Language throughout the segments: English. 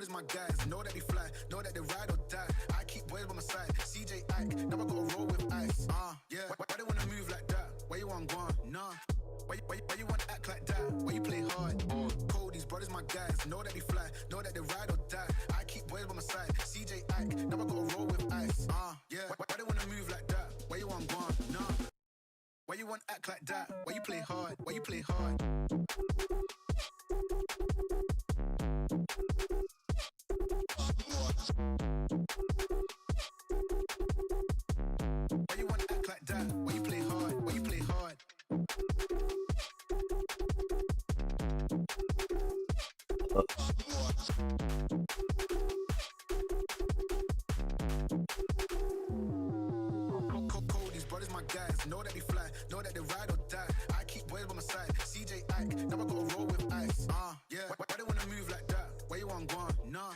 brothers my guys. Know that they fly, know that they ride or die. I keep boys by my side. CJ Ike, never gotta roll with ice. Yeah. Why they wanna move like that? Why you want gone? Nah. Why you wanna act like that? Why you play hard? Cold, these brothers my guys. Know that they fly, know that they ride or die. I keep boys by my side. CJ Ike, never gotta roll with ice. Yeah. Why they wanna move like that? Why you want gone? Nah. Why you wanna act like that? Why you play hard? Why you play hard? Why you wanna act like that? Why you play hard? Why you play hard? Cold, these brothers my guys. Know that they fly, know that they ride or die. I keep boys by my side. CJ Ike, never gotta roll with ice. Yeah. Why they wanna move like that? Why you want gone? Nah.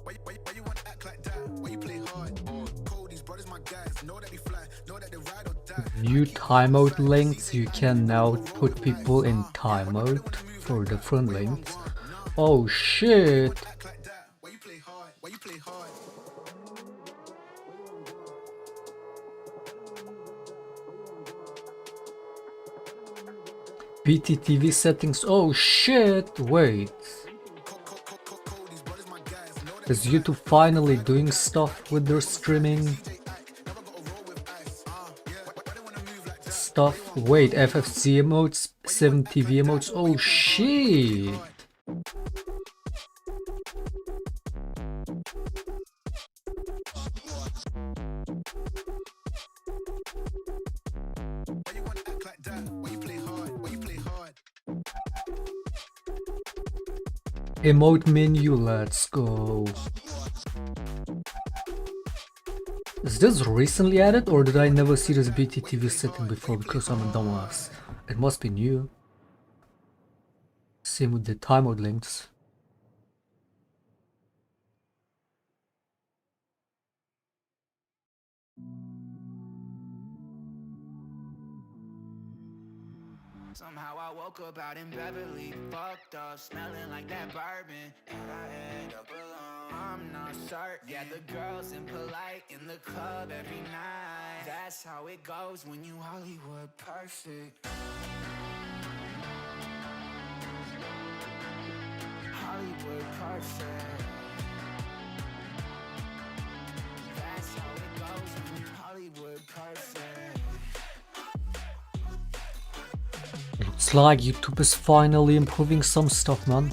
Why you wanna act like that? Why you play hard? Cold, these brothers my guys. Know that they fly, know that they ride or die. New timeout links. You can now put people in timeout for different links. Oh shit. Act like that. Why you play hard? Why you play hard? BTTV settings. Oh shit. Wait. Is YouTube finally doing stuff with their streaming stuff? Wait, FFC emotes, 7TV emotes. Oh shit. Why you wanna act like that? Why you play hard? Why you play hard? Emote menu, let's go. Is this recently added or did I never see this BTTV setting before because I'm a dumbass? It must be new. Same with the timeout links. Somehow I woke up out in Beverly, fucked up, smelling like that bourbon, and I end up alone. I'm not certain. Yeah, the girls impolite in the club every night. That's how it goes when you Hollywood perfect. Hollywood perfect. That's how it goes when you Hollywood perfect. Looks like YouTube is finally improving some stuff, man.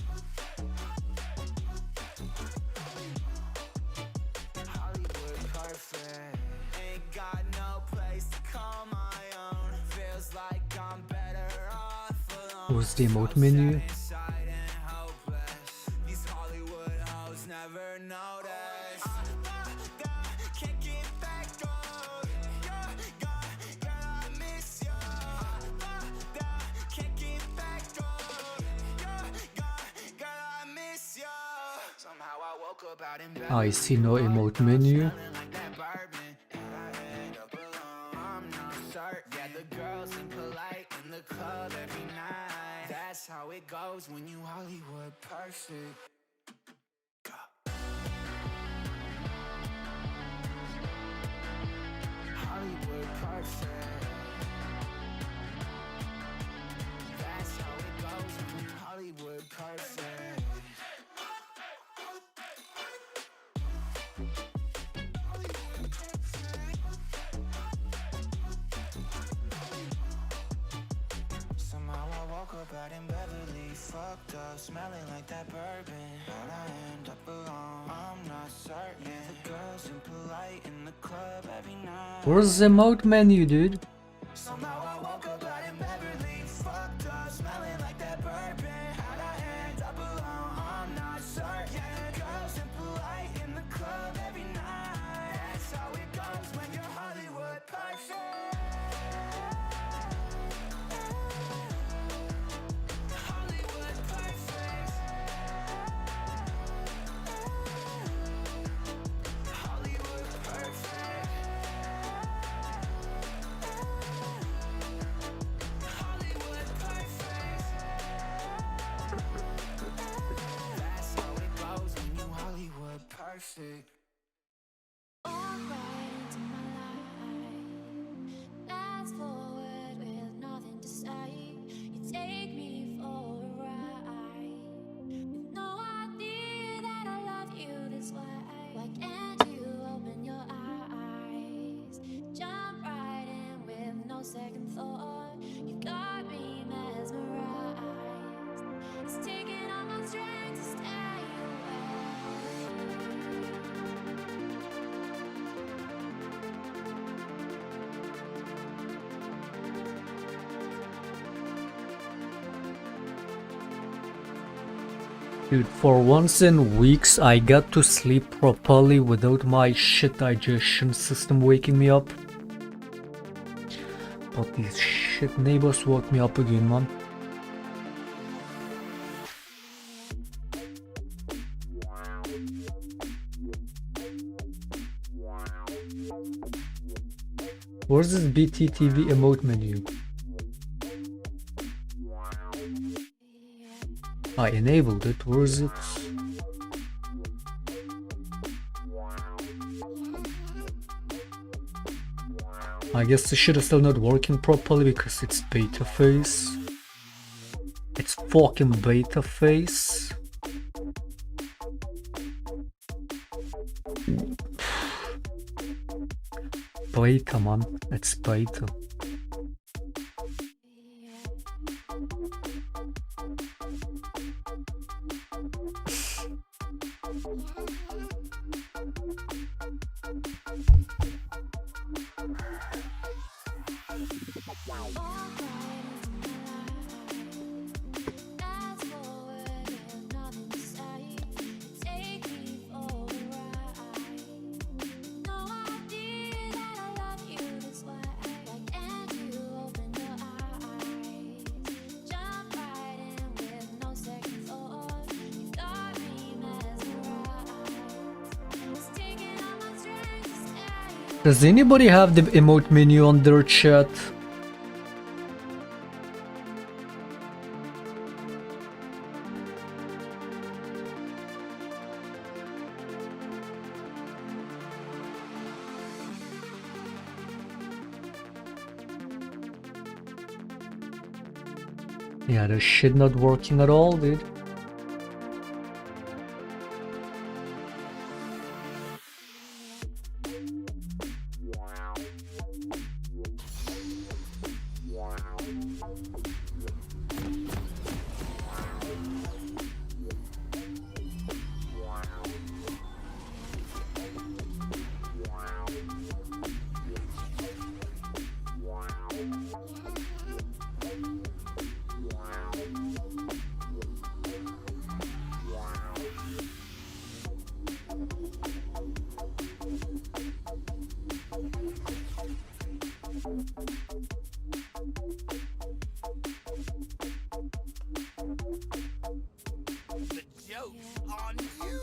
Hollywood perfect. Ain't got no place to call my own. Feels like I'm better off alone. Where's the emote menu? Inside and hopeless. These Hollywood hoes never notice. Can't get back on. Girl, I miss you. Can't get back on. Girl, I miss you. Somehow I woke up out in bed. I see no emote menu. Like that bourbon, and I end up alone. I'm not certain. Yeah, the girls impolite in the club every night. That's how it goes when you Hollywood perfect. Hollywood perfect. That's how it goes when you Hollywood perfect. Somehow I woke up out in Beverly, fucked up, smelling like that bourbon. How'd I end up alone? I'm not certain. Yeah, the girls impolite in the club every night. Where's the emote menu, dude? Somehow I woke up out in Beverly, fucked up, smelling like that bourbon. How'd I end up alone? I'm not certain. Yeah, girls impolite in the club every night. That's how it goes when you're Hollywood perfect. Hollywood perfect. Hollywood perfect. toxic. Walk right into my life. Fast forward with nothing to say. You take me for a ride with no idea that I love you this way. Why can't you open your eyes? Jump right in with no second thought. You got me mesmerized. It's taking all my strength to stay away. Dude, for once in weeks I got to sleep properly without my shit digestion system waking me up. But these shit neighbors woke me up again, man. Where's this BTTV emote menu? I enabled it, where is it? I guess the shit is still not working properly because it's beta phase. It's fucking beta phase. Beta, man, it's beta. Does anybody have the emote menu on their chat? Yeah, this shit not working at all, dude. The joke's on you.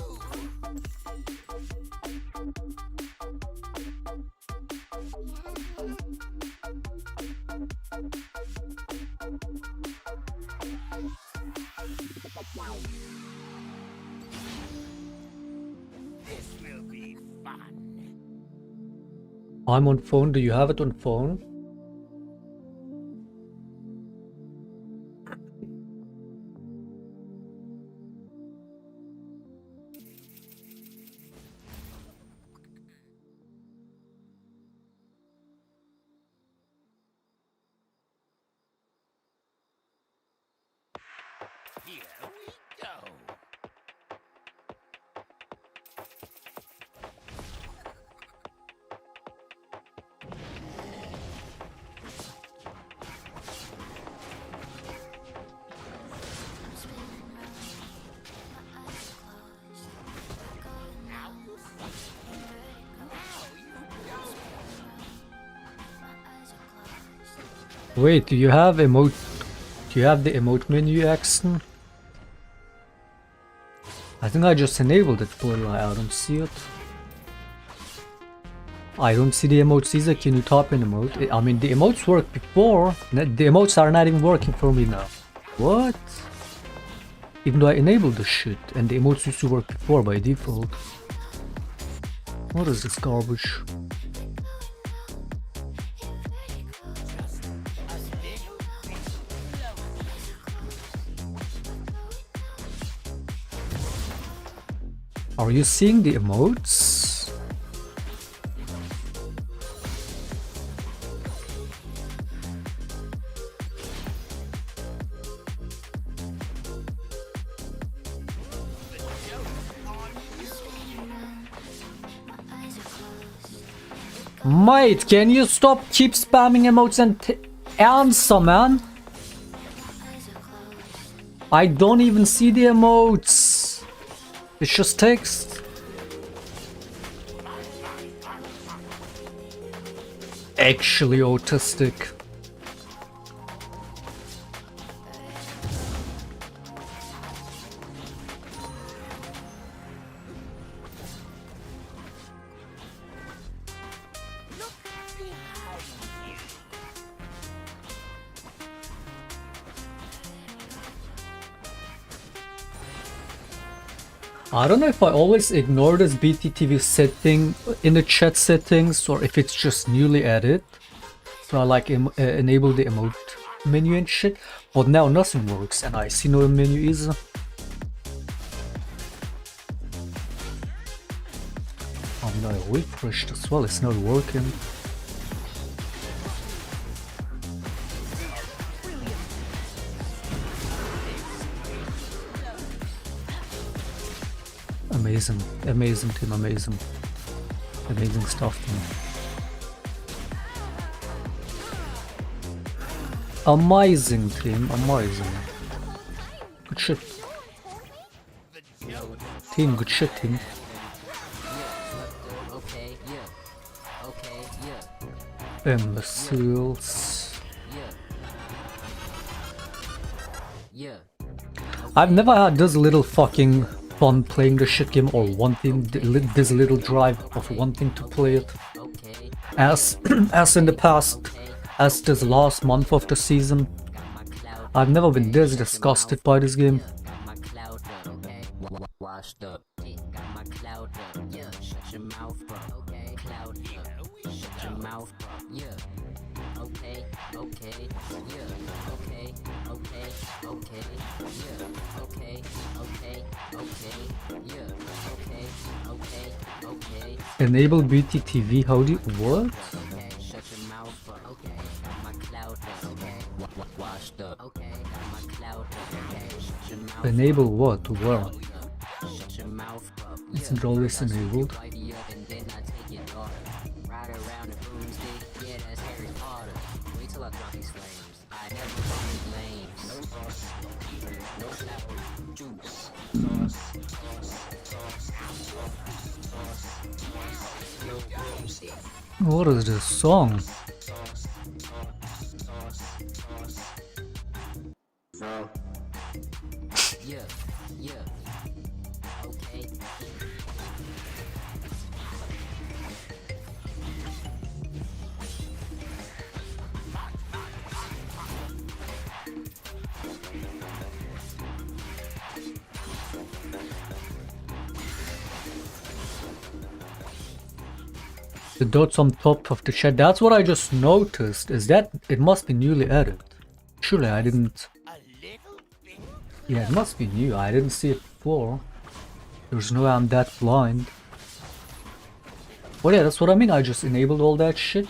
This will be fun. I'm on phone, do you have it on phone? Here we go. Wait, do you have emote? Do you have the emote menu, Axton? I think I just enabled it, but I don't see it. I don't see the emotes either. Can you type in emote? I mean, the emotes worked before. The emotes are not even working for me now. What? Even though I enabled the shit, and the emotes used to work before by default. What is this garbage? Are you seeing the emotes? Mate, can you stop keep spamming emotes and answer, man? I don't even see the emotes. It's just text. Actually autistic. I don't know if I always ignore this BTTV setting in the chat settings or if it's just newly added. So I like enable the emote menu and shit. But now nothing works and I see no menu either. Oh no, refreshed as well, it's not working. Amazing, amazing team, amazing. Amazing stuff, team. Amazing team, amazing. Good shit. Team, good shit, team. Imbeciles. I've never had this little fucking fun playing the shit game or wanting this little drive of wanting to play it as as in the past, as this last month of the season. I've never been this disgusted by this game. Washed up, got my cloud up, yeah, shut your mouth, bro, okay, cloud up, shut your mouth, bro, yeah, okay, okay, yeah, okay, okay, okay, yeah, okay, okay, okay, yeah, okay, okay, okay. Enable BTTV, how do you, what? Okay, shut your mouth, bro, okay, got my cloud up, okay, washed up, okay, got my cloud up, okay, shut your mouth. Enable what? Where? Shut your mouth up. Isn't always enabled. And then I take your daughter. Ride around the broomstick. Yeah, that's Harry Potter. Wait till I drop these flames. I never find lames. No sauce, no sour juice. No broomstick. What is this song? Yeah, yeah. Okay. The dots on top of the chat, that's what I just noticed, is that it must be newly added. Surely I didn't... Yeah, it must be new, I didn't see it before. There's no way I'm that blind. Well yeah, that's what I mean, I just enabled all that shit.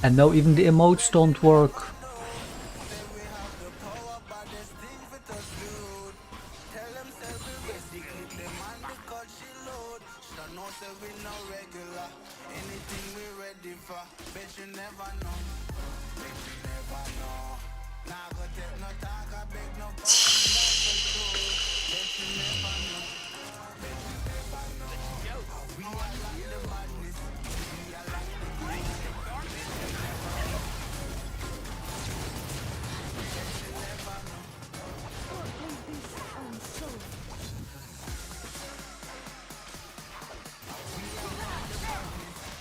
And now even the emotes don't work.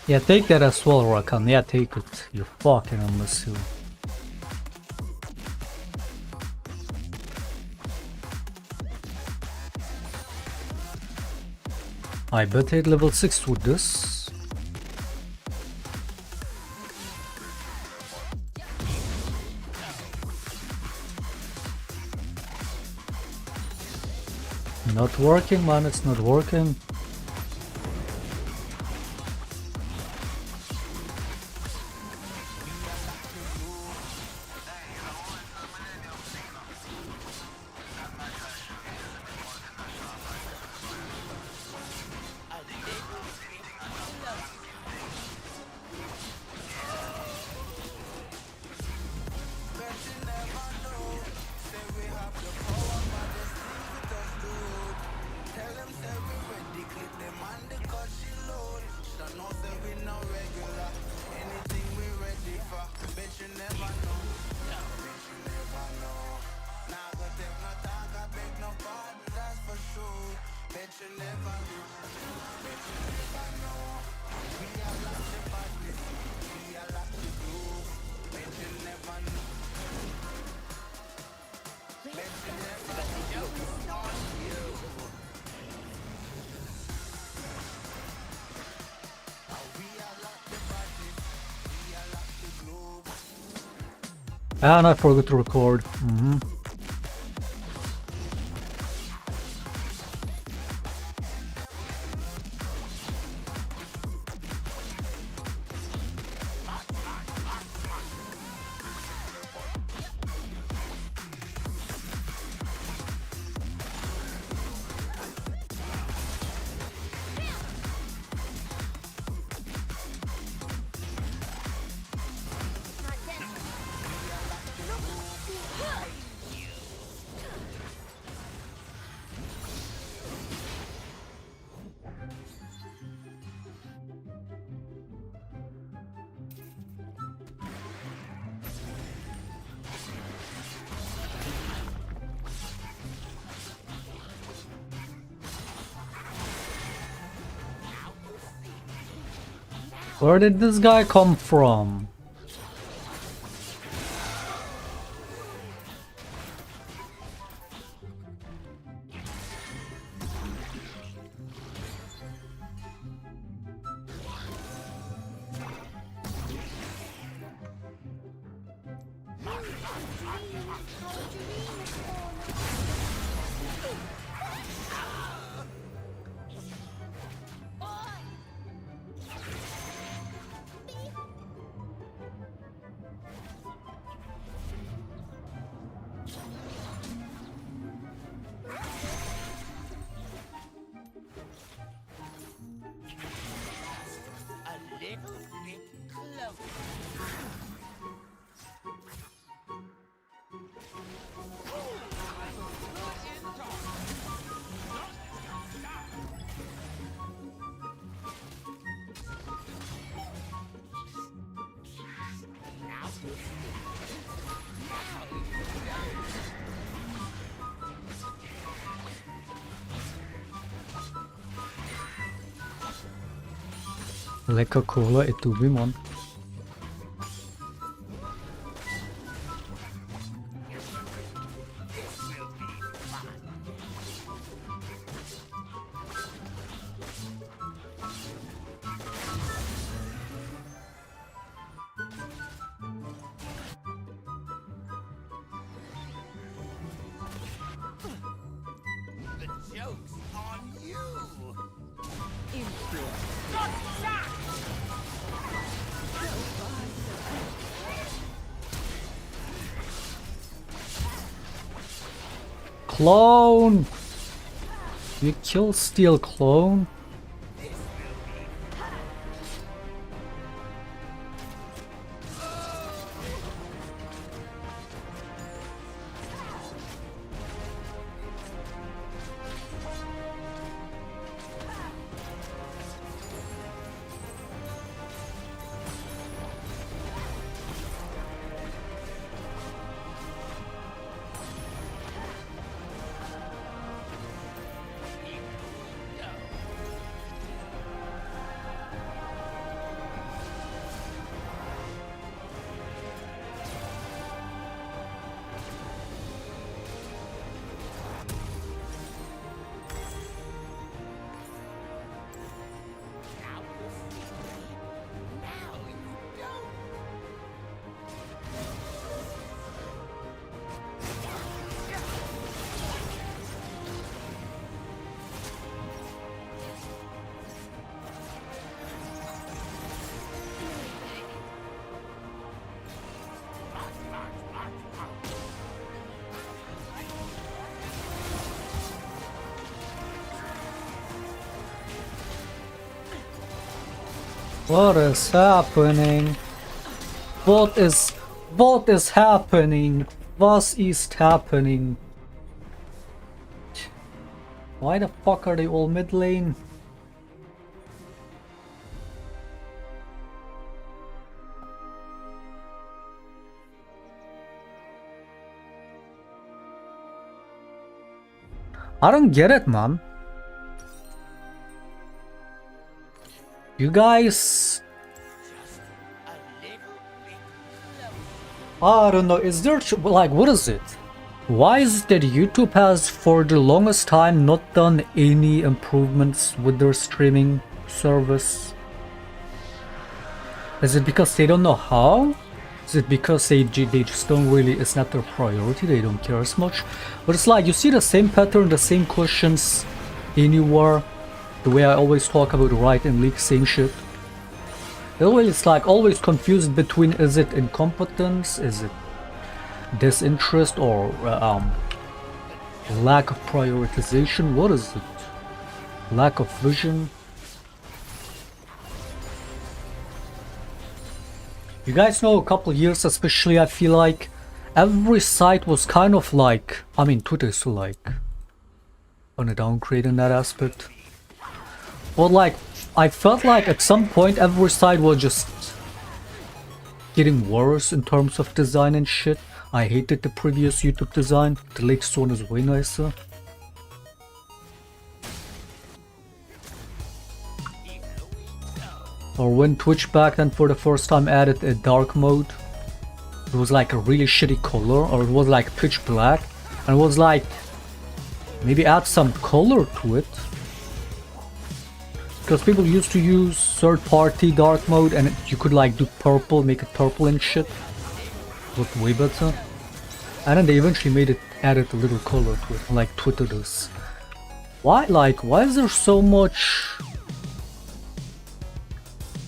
Yeah, take that as well, Rakan. Yeah, take it. You fucking imbecile. I bet hit level 6 with this. Not working, man, it's not working. And I forgot to record. Where did this guy come from? Lekker cola itu Bimon. Clone! You kill Steel Clone? What is happening? What is happening? Was ist happening? Why the fuck are they all mid lane? I don't get it, man. You guys... I don't know, is there... like, what is it? Why is it that YouTube has for the longest time not done any improvements with their streaming service? Is it because they don't know how? Is it because they just don't really, it's not their priority, they don't care as much? But it's like, you see the same pattern, the same questions anywhere. The way I always talk about right and leak saying shit. It's like always confused between, is it incompetence, is it disinterest, or lack of prioritization? What is it? Lack of vision? You guys know, a couple years especially, I feel like every site was kind of like, I mean, Twitter is still like on a downgrade in that aspect. But like, I felt like at some point every site was just getting worse in terms of design and shit. I hated the previous YouTube design. The latest one is way nicer. Or when Twitch back then for the first time added a dark mode. It was like a really shitty color, or it was like pitch black. And it was like, maybe add some color to it. Because people used to use third-party dark mode and you could like do purple, make it purple and shit. Looked way better. And then they eventually made it, added a little color to it, like Twitter does. Why, like, why is there so much...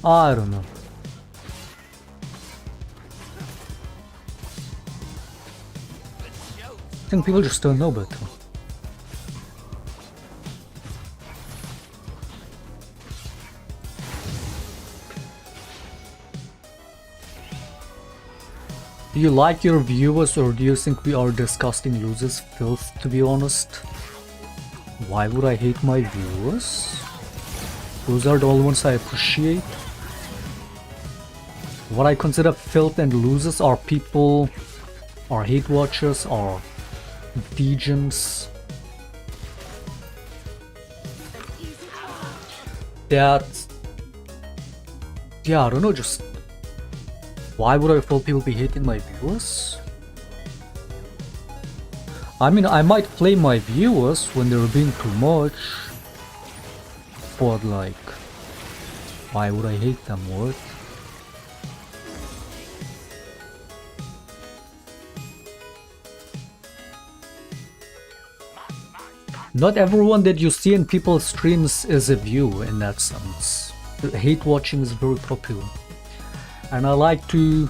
I don't know. I think people just don't know better. Do you like your viewers, or do you think we are disgusting losers? Filth, to be honest. Why would I hate my viewers? Those are the only ones I appreciate. What I consider filth and losers are people, or hate watchers, or degens that, yeah, I don't know, just why would I feel people be hating my viewers? I mean, I might play my viewers when they're being too much, but like, why would I hate them? What? Not everyone that you see in people's streams is a view in that sense. Hate watching is very popular. And I like to,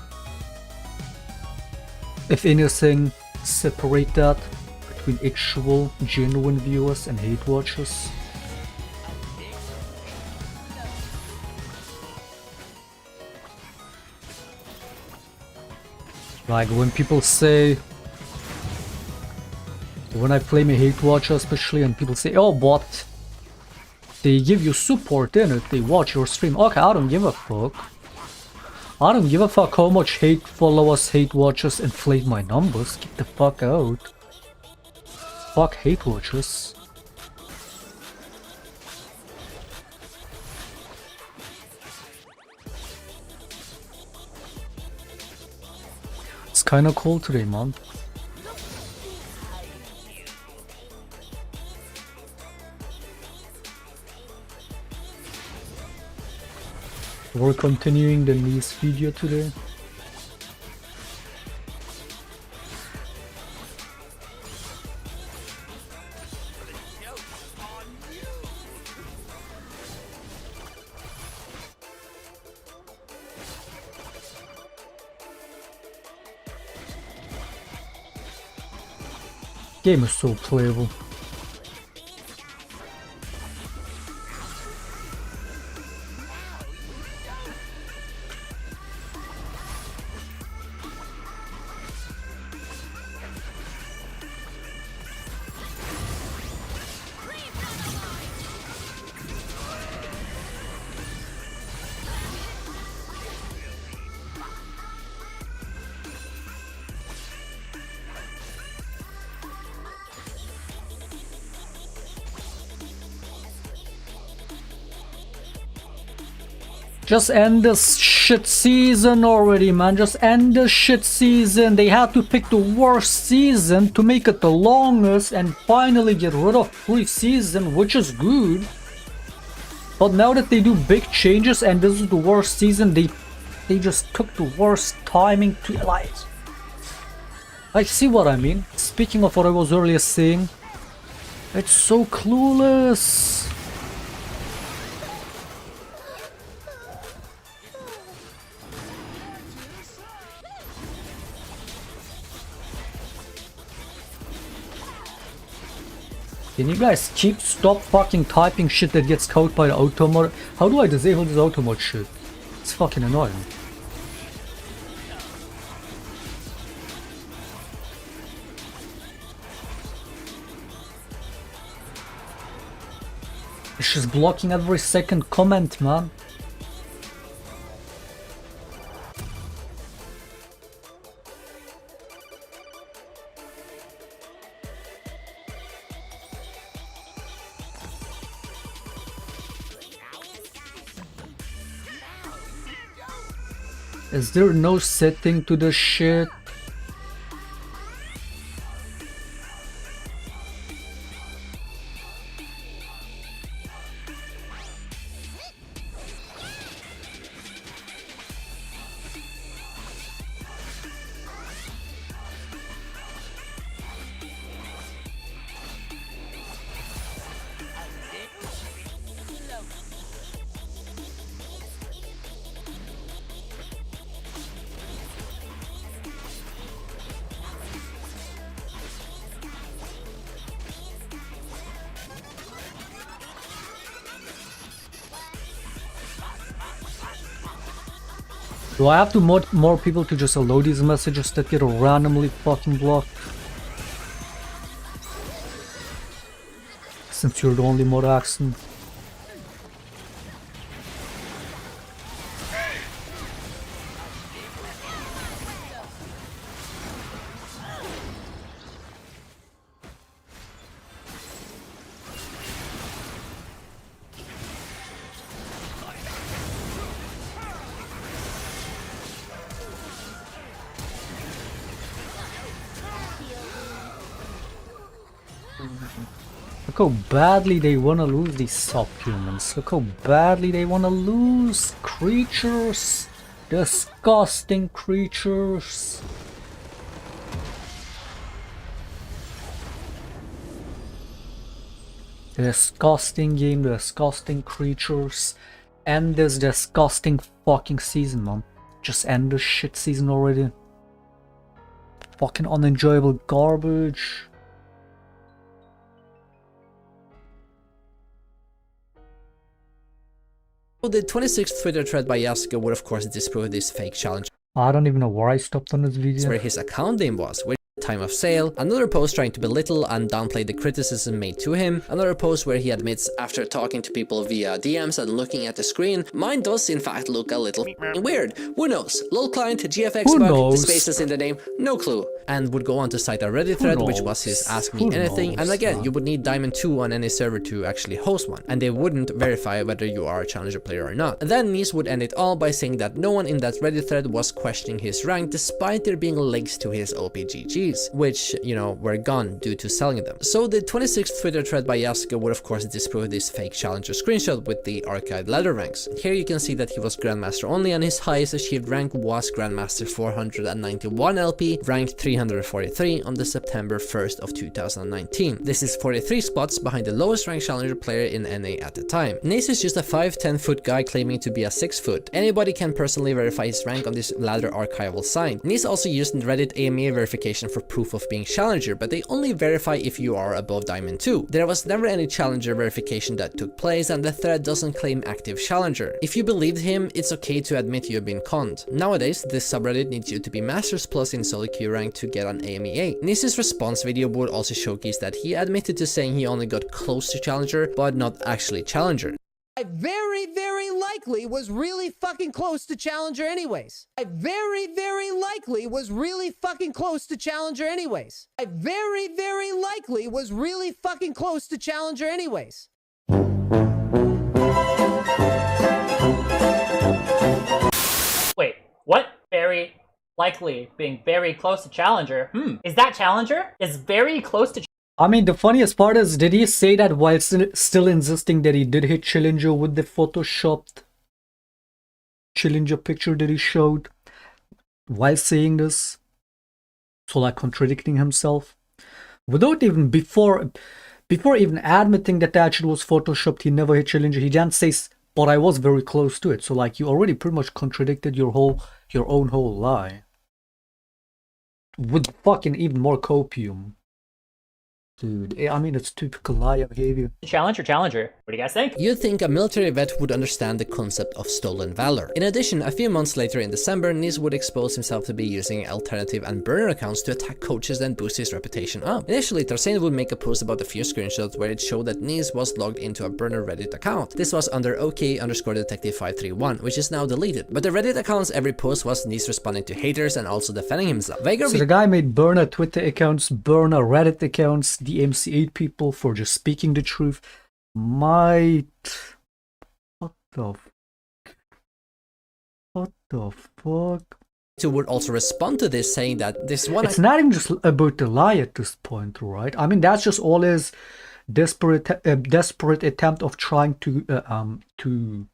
if anything, separate that between actual, genuine viewers and hate watchers. Like when people say, when I play my hate watcher especially, and people say, oh, but they give you support in it, they watch your stream. Okay, I don't give a fuck. I don't give a fuck how much hate followers, hate watchers inflate my numbers. Get the fuck out. Fuck hate watchers. It's kinda cold today, man. We're continuing the Nice video today. Game is so playable. Just end this shit season already, man. Just end this shit season. They had to pick the worst season to make it the longest and finally get rid of pre-season, which is good. But now that they do big changes and this is the worst season, they just took the worst timing to I see what I mean. Speaking of what I was earlier saying, it's so clueless. Can you guys stop fucking typing shit that gets caught by the auto mode? How do I disable this auto mode shit? It's fucking annoying. It's just blocking every second comment, man. Is there no setting to this shit? Do I have to mod more people to just allow these messages that get randomly fucking blocked? Since you're the only mod accent. Look how badly they wanna lose these subhumans. Look how badly they wanna lose creatures. Disgusting creatures. Disgusting game, disgusting creatures. End this disgusting fucking season, man. Just end this shit season already. Fucking unenjoyable garbage. The 26th Twitter thread by Yasuko would of course disprove this fake challenge I don't even know where I stopped on this video. where his account name was, which time of sale, another post trying to belittle and downplay the criticism made to him, another post where he admits after talking to people via DMs and looking at the screen, mine does in fact look a little weird. Who knows? LOL client, GFX Who bug, the knows? spaces in the name, no clue. And would go on to cite a Reddit thread which was his Ask Me Who Anything, and knows, again, man? you would need Diamond 2 on any server to actually host one, and they wouldn't verify whether you are a challenger player or not. And then Nice would end it all by saying that no one in that Reddit thread was questioning his rank despite there being links to his OPGGs, which, you know, were gone due to selling them. So the 26th Twitter thread by Yasuko would of course disprove this fake challenger screenshot with the archived ladder ranks. Here you can see that he was Grandmaster only and his highest achieved rank was Grandmaster 491 LP, rank 343 on the September 1st of 2019. This is 43 spots behind the lowest ranked challenger player in NA at the time. Nace is just a 5'10" foot guy claiming to be a 6 foot. Anybody can personally verify his rank on this ladder archival site. Nace also used Reddit AMA verification for proof of being challenger, but they only verify if you are above Diamond 2. There was never any challenger verification that took place, and the thread doesn't claim active challenger. If you believed him, it's okay to admit you've been conned. Nowadays, this subreddit needs you to be Masters Plus in solo queue rank to get an AMEA. Nice's response video would also showcase that he admitted to saying he only got close to challenger, but not actually challenger. I very likely was really fucking close to challenger anyways. I very likely was really fucking close to challenger anyways. I very likely was really fucking close to challenger anyways. likely being very close to Challenger. Is that Challenger? Is very close to I mean, the funniest part is, did he say that while still insisting that he did hit Challenger with the photoshopped Challenger picture that he showed while saying this? So like contradicting himself. Without even, before even admitting that that shit was photoshopped, he never hit Challenger. He then says, but I was very close to it. So like, you already pretty much contradicted your own whole lie. With fucking even more copium. Dude, I mean, it's typical liar behavior. Challenger? What do you guys think? You'd think a military vet would understand the concept of stolen valor. In addition, a few months later in December, Nice would expose himself to be using alternative and burner accounts to attack coaches and boost his reputation up. Initially, Tarzan would make a post about a few screenshots where it showed that Nice was logged into a burner Reddit account. This was under OK_detective531, which is now deleted. But the Reddit account's every post was Nice responding to haters and also defending himself. So the guy made burner Twitter accounts, burner Reddit accounts, the MC8 people for just speaking the truth. What the fuck? Would also respond to this, saying that this one... It's not even just about the lie at this point, right? I mean, that's just all his desperate attempt of trying to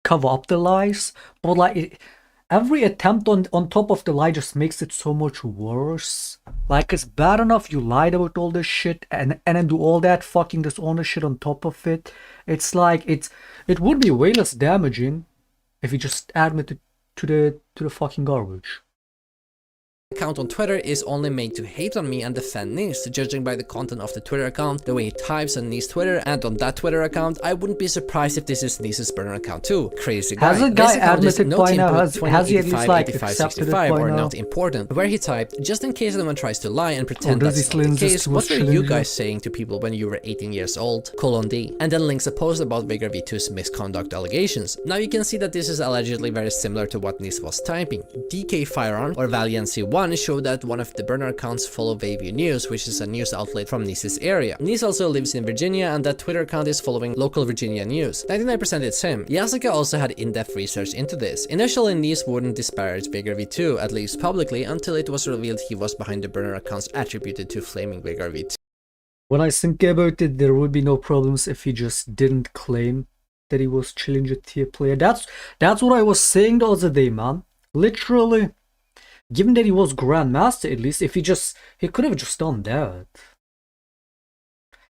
cover up the lies. But like, every attempt on top of the lie just makes it so much worse. Like, it's bad enough you lied about all this shit and then do all that fucking dishonest shit on top of it. It's like, it would be way less damaging if you just admitted to the fucking garbage. Account on Twitter is only made to hate on me and defend Nice, judging by the content of the Twitter account, the way he types on Nice's Twitter, and on that Twitter account, I wouldn't be surprised if this is Nice's burner account too. Crazy guy. Has the guy admitted no by now? Has he at least like 85, accepted it 65 by or now? not important, where he typed, just in case anyone tries to lie and pretend does he that's still not the insist case, he what was were you Challenger? guys saying to people when you were 18 years old? :D. And then links a post about Vigor V2's misconduct allegations. Now you can see that this is allegedly very similar to what Nice was typing. DK Firearms or Valiancy 1 showed that one of the burner accounts follow Bayview News, which is a news outlet from Nice's area. Nice also lives in Virginia, and that Twitter account is following local Virginia news. 99% it's him. Yasuka also had in-depth research into this. Initially, Nice wouldn't disparage Vigor V2, at least publicly, until it was revealed he was behind the burner accounts attributed to flaming Vigor V2. When I think about it, there would be no problems if he just didn't claim that he was Challenger tier player. That's what I was saying the other day, man. Literally, given that he was Grandmaster, at least, if he could have just done that.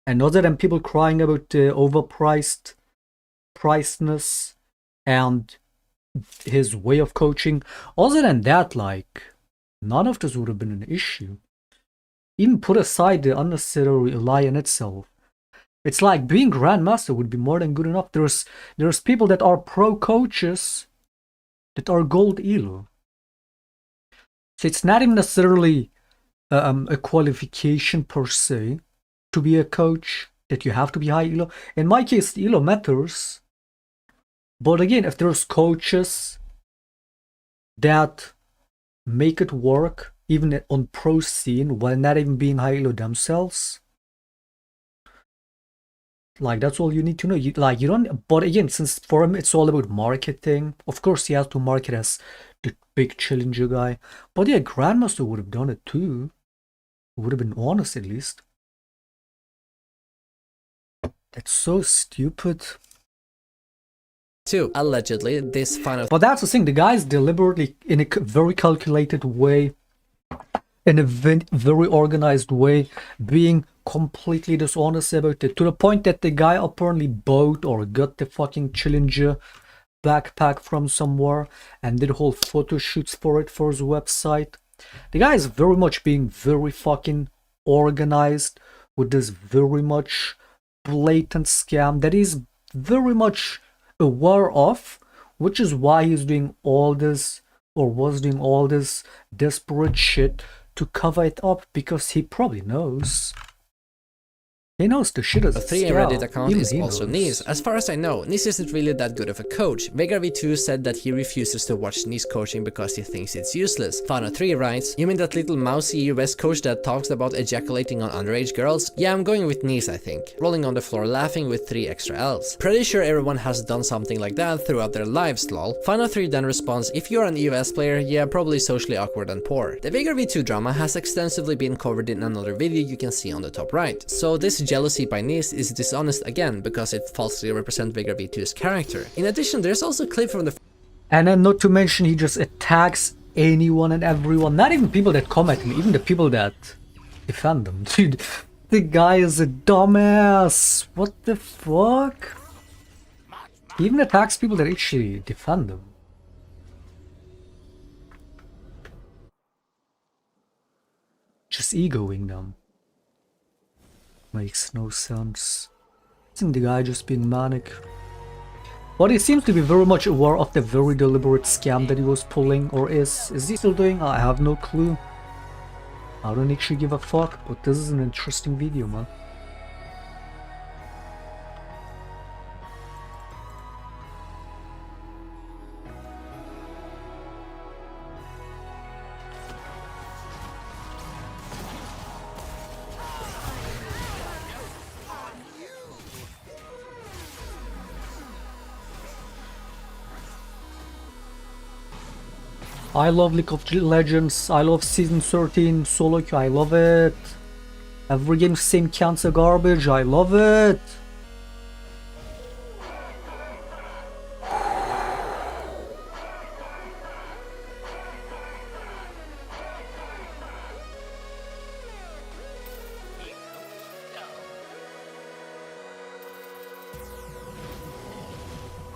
And other than people crying about the priceness and his way of coaching, other than that, like, none of this would have been an issue. Even put aside the unnecessary lie in itself. It's like being Grandmaster would be more than good enough. There's people that are pro coaches that are gold elo. So it's not even necessarily a qualification per se to be a coach, that you have to be high elo. In my case, the elo matters. But again, if there's coaches that make it work, even on pro scene, while not even being high elo themselves, like, that's all you need to know. You don't. But again, since for him it's all about marketing, of course he has to market as the big Challenger guy. But yeah, Grandmaster would have done it too. Would have been honest at least. That's so stupid. Allegedly, this final... But that's the thing, the guy's deliberately, in a very calculated way, in a very organized way, being completely dishonest about it, to the point that the guy apparently bought or got the fucking Challenger backpack from somewhere and did whole photo shoots for it for his website. The guy is very much being very fucking organized with this very much blatant scam that he's very much aware of, which is why he's doing all this, or was doing all this desperate shit to cover it up, because he probably knows. He knows the shit as A a 3 scout. Reddit account Even is he also knows. Nis. As far as I know, Nis isn't really that good of a coach. VegaV2 said that he refuses to watch Nis coaching because he thinks it's useless. Fano3 writes, "You mean that little mousy US coach that talks about ejaculating on underage girls? Yeah, I'm going with Nis, I think." Rolling on the floor laughing with 3 extra L's. Pretty sure everyone has done something like that throughout their lives, lol. Fano3 then responds, "If you're an US player, yeah, probably socially awkward and poor." The VegaV2 drama has extensively been covered in another video you can see on the top right. So this jealousy by Nis is dishonest again because it falsely represents VegaV2's character. In addition, there's also a clip from the And then not to mention he just attacks anyone and everyone. Not even people that come at him, even the people that defend him. Dude, the guy is a dumbass. What the fuck? He even attacks people that actually defend him. Just egoing them. Makes no sense. Isn't the guy just being manic? But he seems to be very much aware of the very deliberate scam that he was pulling, or is he still doing? I have no clue. I don't actually give a fuck, but this is an interesting video, man. I love League of Legends, I love Season 13, solo queue, I love it. Every game same counts are garbage, I love it.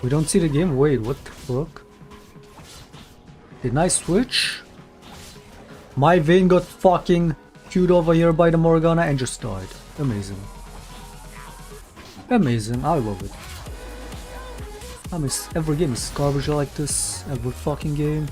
We don't see the game? Wait, what the fuck? Didn't I switch? My Vayne got fucking queued over here by the Morgana and just died. Amazing. Amazing, I love it. I mean, every game is garbage like this. Every fucking game.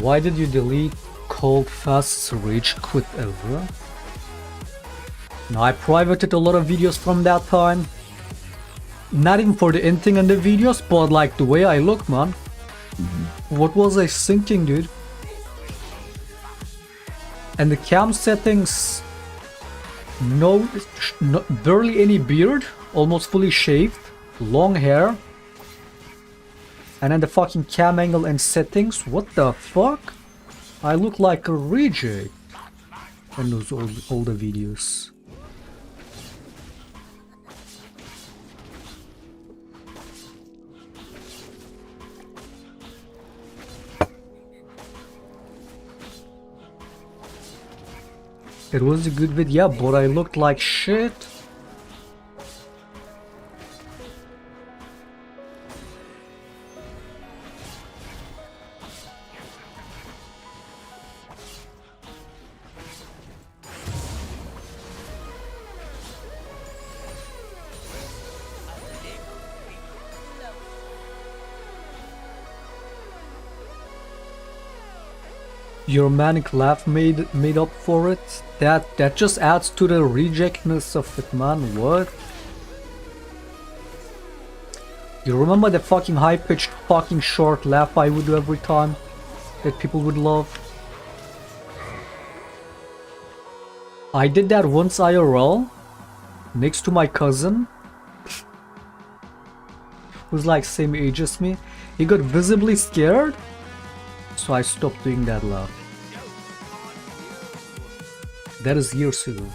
Why did you delete Cold Fast's Rage Quit ever? Now, I privated a lot of videos from that time. Not even for the ending in the videos, but like the way I look, man. What was I thinking, dude? And the cam settings, no, barely any beard, almost fully shaved, long hair. And then the fucking cam angle and settings, what the fuck? I look like a reject in those older videos. It was a good video, but I looked like shit. Your manic laugh made up for it. That just adds to the rejectness of it, man. What? You remember the fucking high-pitched fucking short laugh I would do every time? That people would love? I did that once IRL. Next to my cousin. Who's like same age as me. He got visibly scared. So I stopped doing that laugh. That is years ago.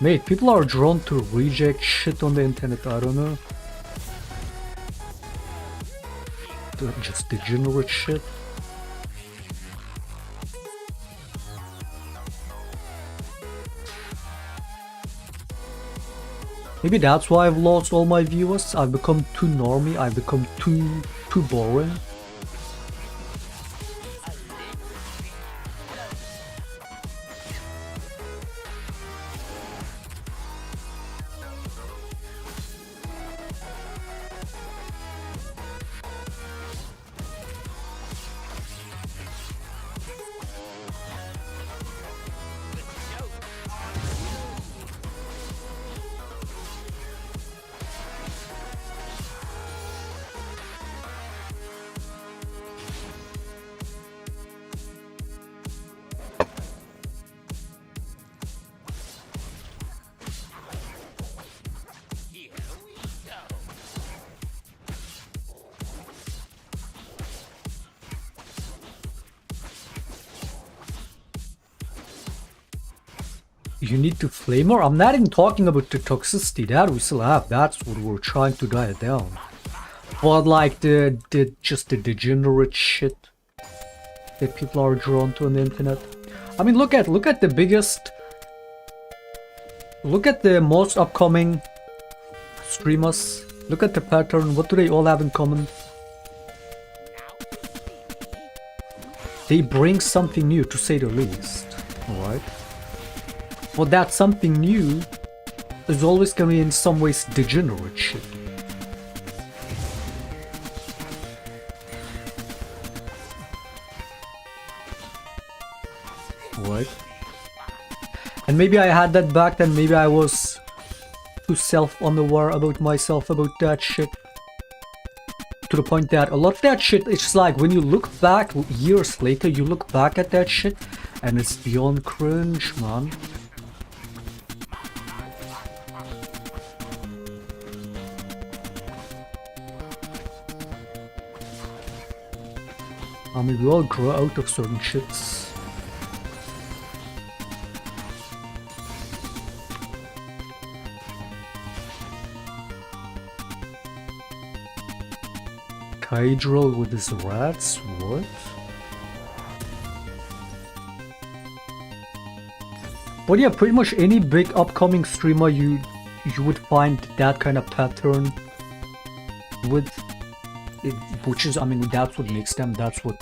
Mate, people are drawn to reject shit on the internet, I don't know. just degenerate shit. Maybe that's why I've lost all my viewers. I've become too normie. I've become too boring. You need to flame more? I'm not even talking about the toxicity that we still have. That's what we're trying to diet down. But like the just the degenerate shit that people are drawn to on the internet. I mean, look at the biggest, look at the most upcoming streamers. Look at the pattern. What do they all have in common? They bring something new, to say the least. Alright? But that something new is always gonna be in some ways degenerate shit. Right? And maybe I had that back then, maybe I was too self-unaware about myself about that shit. To the point that a lot of that shit, it's just like when you look back years later, you look back at that shit and it's beyond cringe, man. I mean, we all grow out of certain shits. Hydro with his rats? What? But yeah, pretty much any big upcoming streamer you would find that kind of pattern with. Which is, I mean, that's what makes them, that's what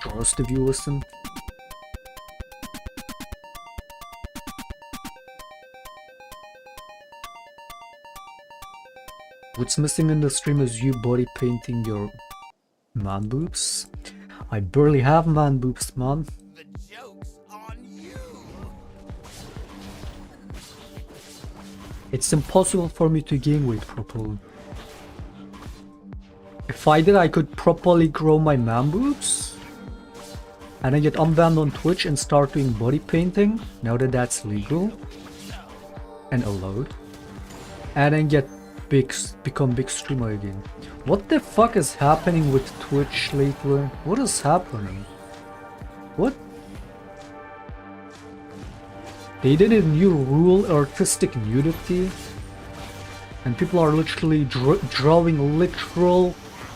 draws the viewers in. What's missing in the stream is you body painting your man boobs. I barely have man boobs, man. The joke's on you. It's impossible for me to gain weight properly. If I did, I could properly grow my man boobs and then get unbanned on Twitch and start doing body painting, now that that's legal and allowed, and then become big streamer again. What the fuck is happening with Twitch lately? What is happening? What? They did a new rule, artistic nudity, and people are literally drawing literal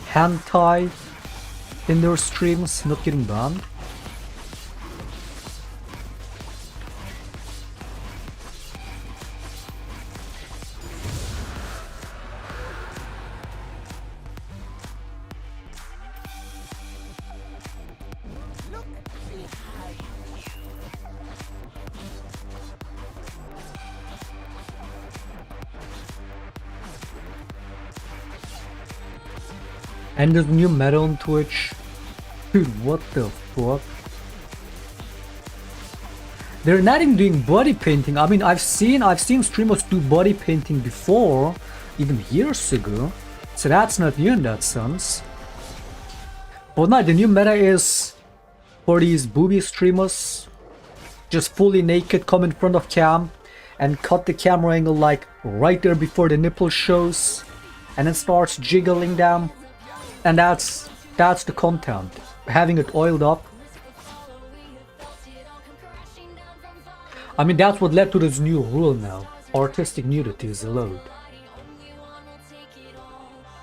hentai in their streams, not getting banned. And there's new meta on Twitch. Dude, what the fuck? They're not even doing body painting. I mean, I've seen streamers do body painting before, even years ago. So that's not new in that sense. But no, the new meta is for these booby streamers, just fully naked, come in front of cam and cut the camera angle like right there before the nipple shows, and then starts jiggling them. And that's the content. Having it oiled up. I mean, that's what led to this new rule now. Artistic nudity is allowed.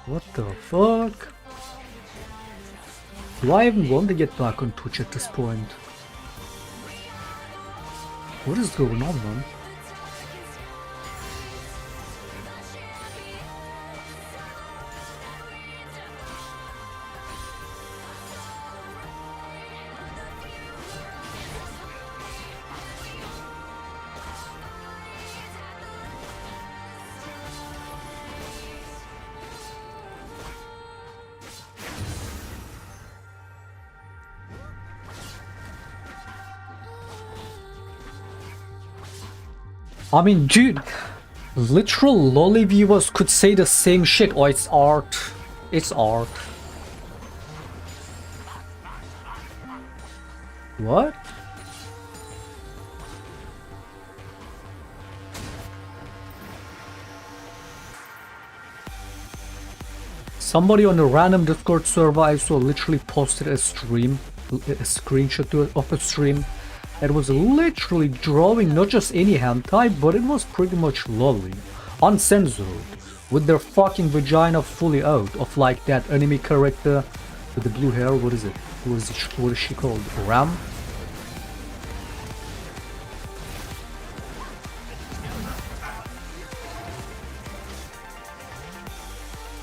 What the fuck? Do I even want to get back on Twitch at this point? What is going on, man? I mean, dude, literal lolly viewers could say the same shit. Oh, it's art. It's art. What? Somebody on a random Discord server I saw literally posted a stream, a screenshot of a stream. It was literally drawing not just any hentai, but it was pretty much lolly, uncensored, with their fucking vagina fully out, of like that anime character with the blue hair. What is it? What is she called? Ram?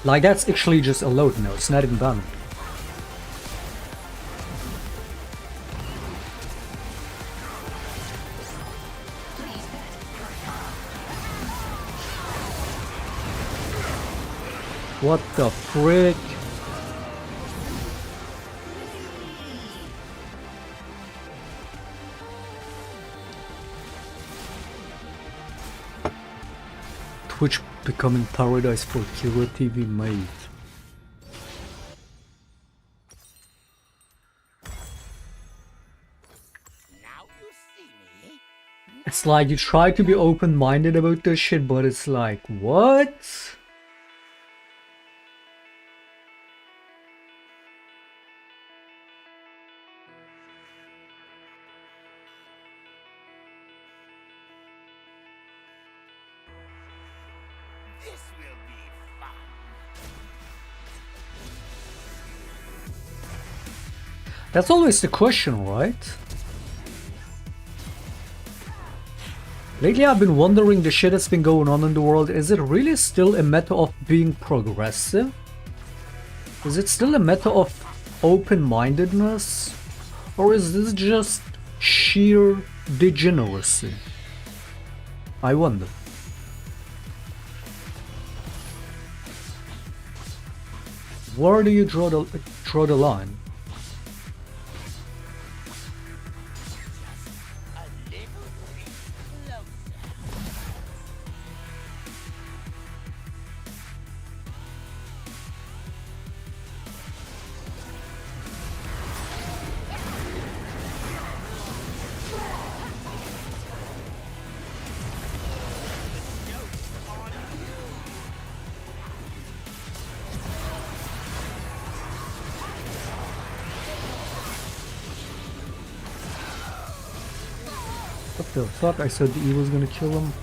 Like, that's actually just allowed now, it's not even banned. What the frick? Twitch becoming paradise for Kira TV, mate. It's like you try to be open-minded about this shit, but it's like, what? That's always the question, right? Lately I've been wondering the shit that's been going on in the world, is it really still a matter of being progressive? Is it still a matter of open-mindedness? Or is this just sheer degeneracy? I wonder. Where do you draw the line? What the fuck? I said the E was gonna kill him.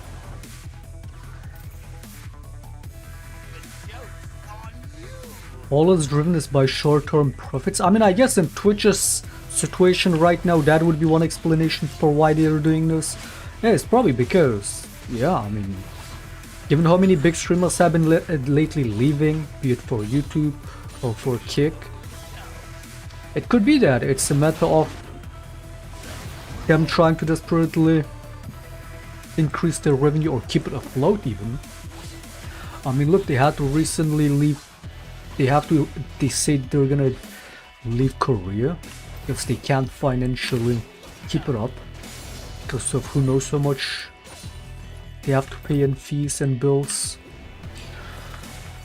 All is driven is by short-term profits. I mean, I guess in Twitch's situation right now, that would be one explanation for why they're doing this. Yeah, it's probably because, yeah, I mean, given how many big streamers have been lately leaving, be it for YouTube or for Kick, it could be that it's a matter of them trying to desperately increase their revenue or keep it afloat even. I mean, look, they had to recently leave. They said they're gonna leave Korea if they can't financially keep it up because of who knows how much they have to pay in fees and bills.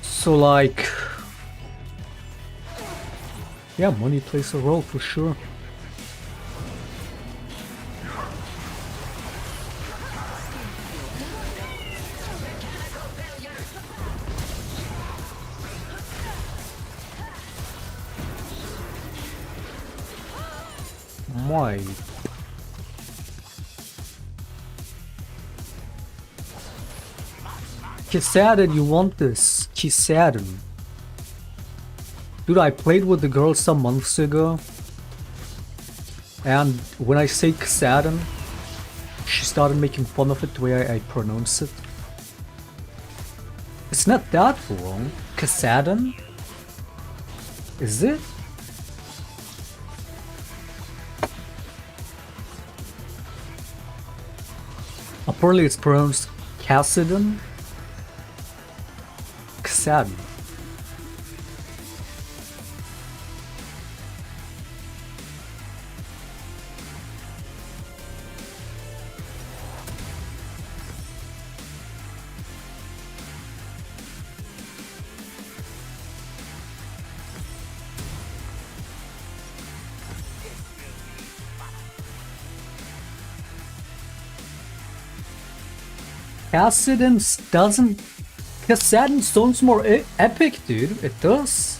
So like, yeah, money plays a role for sure. My Kisaden, you want this? Kisaden. Dude, I played with the girl some months ago, and when I say Kassadin, she started making fun of it the way I pronounce it. It's not that wrong. Kassadin? Is it? Apparently it's pronounced Kassadin. Kassadin. Kassadin doesn't... Kassadin sounds more epic, dude. It does.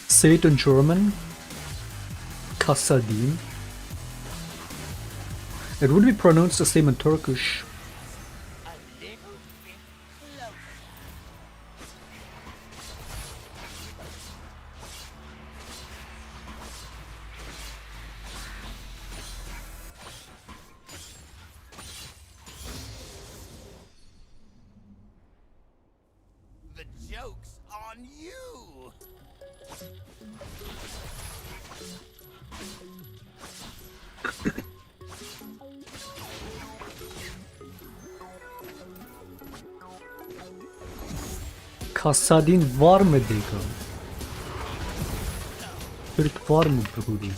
Say it in German. Kassadin. It would be pronounced the same in Turkish. The joke's on you! Kassadin var mı Dego? Türk var mı Brudi?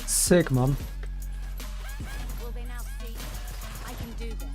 Sick, man. Will they now see? I can do this.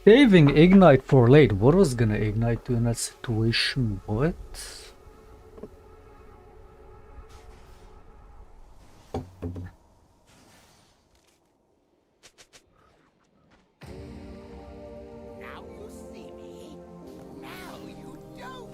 Saving Ignite for late. What was gonna Ignite do in that situation? What? Now you see me. Now you don't.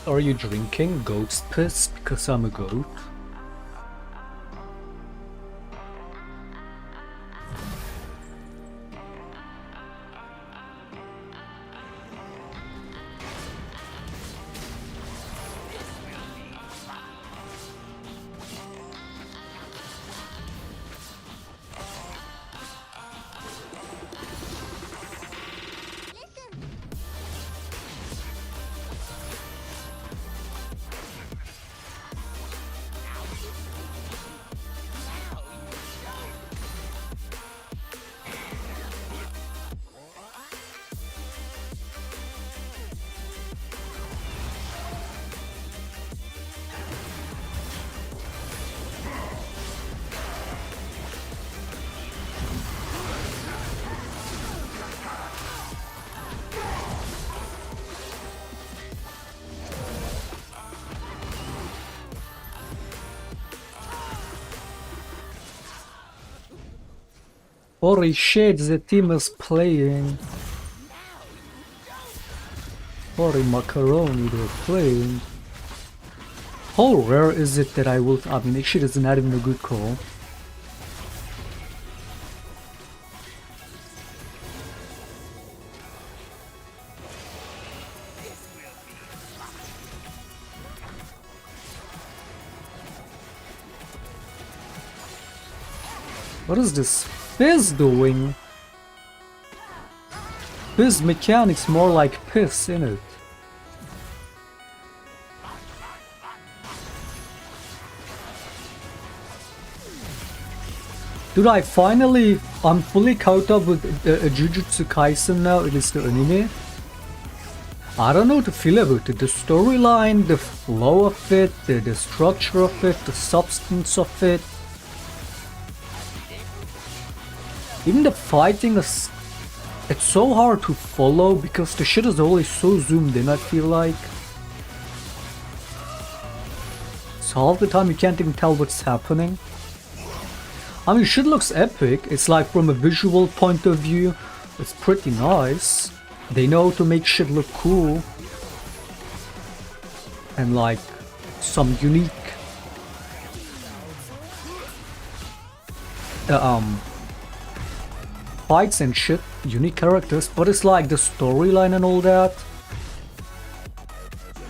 Are you drinking goat's piss because I'm a goat? Holy shit, the team is playing. Holy macaroni, they're playing. How rare is it that I will... I mean, actually, it's not even a good call. What is this Fizz doing? Fizz mechanics more like piss in it. Dude, I'm fully caught up with Jujutsu Kaisen now, it is the anime. I don't know what to feel about it. The storyline, the flow of it, the structure of it, the substance of it. Even the fighting is... It's so hard to follow because the shit is always so zoomed in, I feel like. So half the time you can't even tell what's happening. I mean, shit looks epic. It's like from a visual point of view, it's pretty nice. They know how to make shit look cool. And like, some unique... fights and shit, unique characters, but it's like the storyline and all that,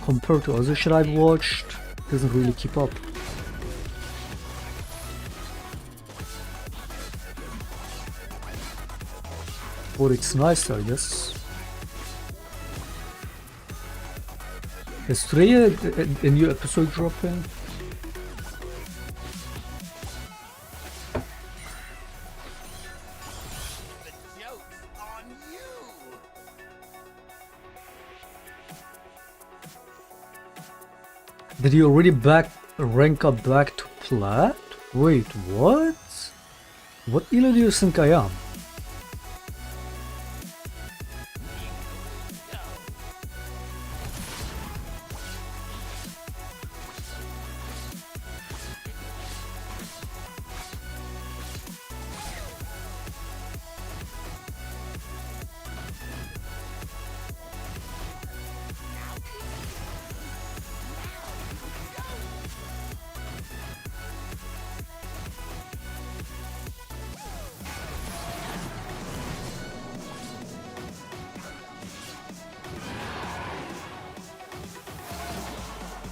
compared to other shit I've watched, doesn't really keep up. But it's nice, I guess. Is today a new episode dropping? Did you already rank up back to plat? Wait, what? What elo do you think I am?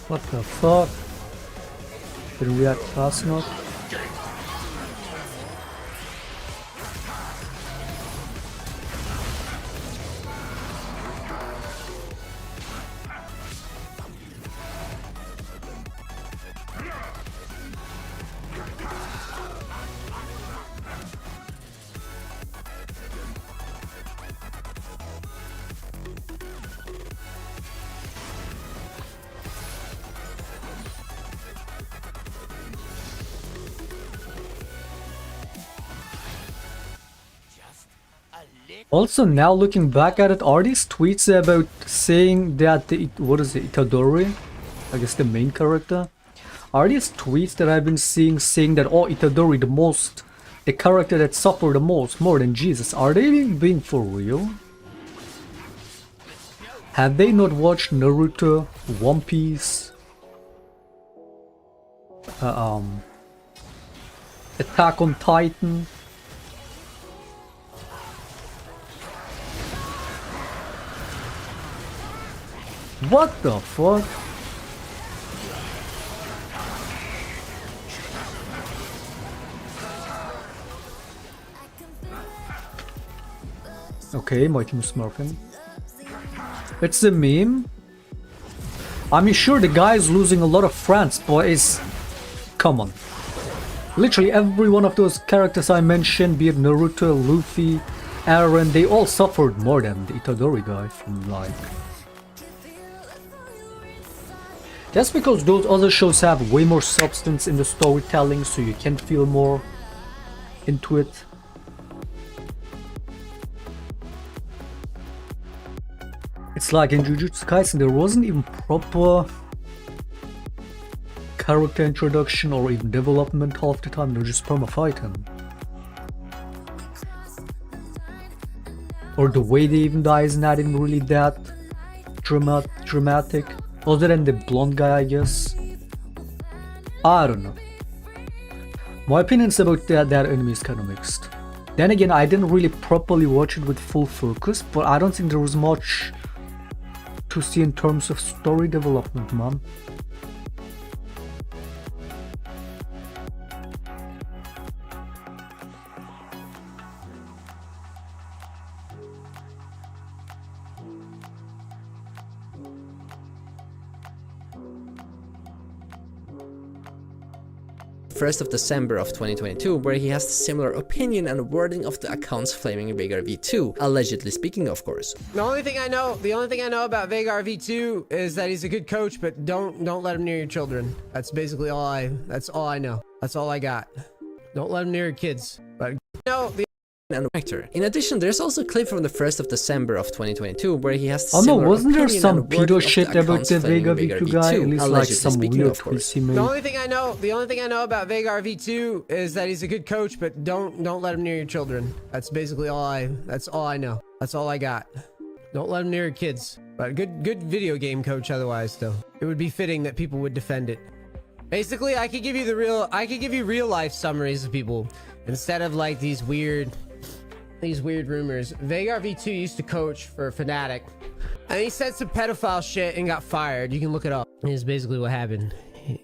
What the fuck? Didn't react fast enough. Also, now looking back at it, are these tweets about saying that what is it, Itadori? I guess the main character? Are these tweets that I've been seeing saying that, oh, Itadori the character that suffered the most, more than Jesus, are they even being for real? Have they not watched Naruto, One Piece, Attack on Titan? What the fuck? Okay, my team's smurfing. It's a meme. I mean, sure, the guy is losing a lot of friends, but it's... Come on. Literally every one of those characters I mentioned, be it Naruto, Luffy, Eren, they all suffered more than the Itadori guy from, like... That's because those other shows have way more substance in the storytelling, so you can feel more into it. It's like in Jujutsu Kaisen, there wasn't even proper character introduction or even development half the time, they're just perma-fighting. Or the way they even die is not even really that dramatic. Other than the blonde guy, I guess. I don't know. My opinions about that anime is kind of mixed. Then again, I didn't really properly watch it with full focus, but I don't think there was much to see in terms of story development, man. Of December of 2022, where he has a similar opinion and wording of the accounts flaming Veigar V2, allegedly speaking, of course. The only thing I know about Veigar V2 is that he's a good coach, but don't let him near your children. That's basically all I know. That's all I got. Don't let him near your kids. But no, and actor. In addition, there's also a clip from the 1st of December of 2022 where he has oh no, wasn't there some pedo shit about the Veigar V2 guy? At least like some weird tweets he made. The only thing I know about Veigar V2 is that he's a good coach, but don't let him near your children. That's basically all I know. That's all I got. Don't let him near your kids. But good video game coach otherwise though. It would be fitting that people would defend it. Basically, I could give you real life summaries of people instead of like these weird rumors. Veigar V2 used to coach for Fnatic, and he said some pedophile shit and got fired. You can look it up. It's basically what happened.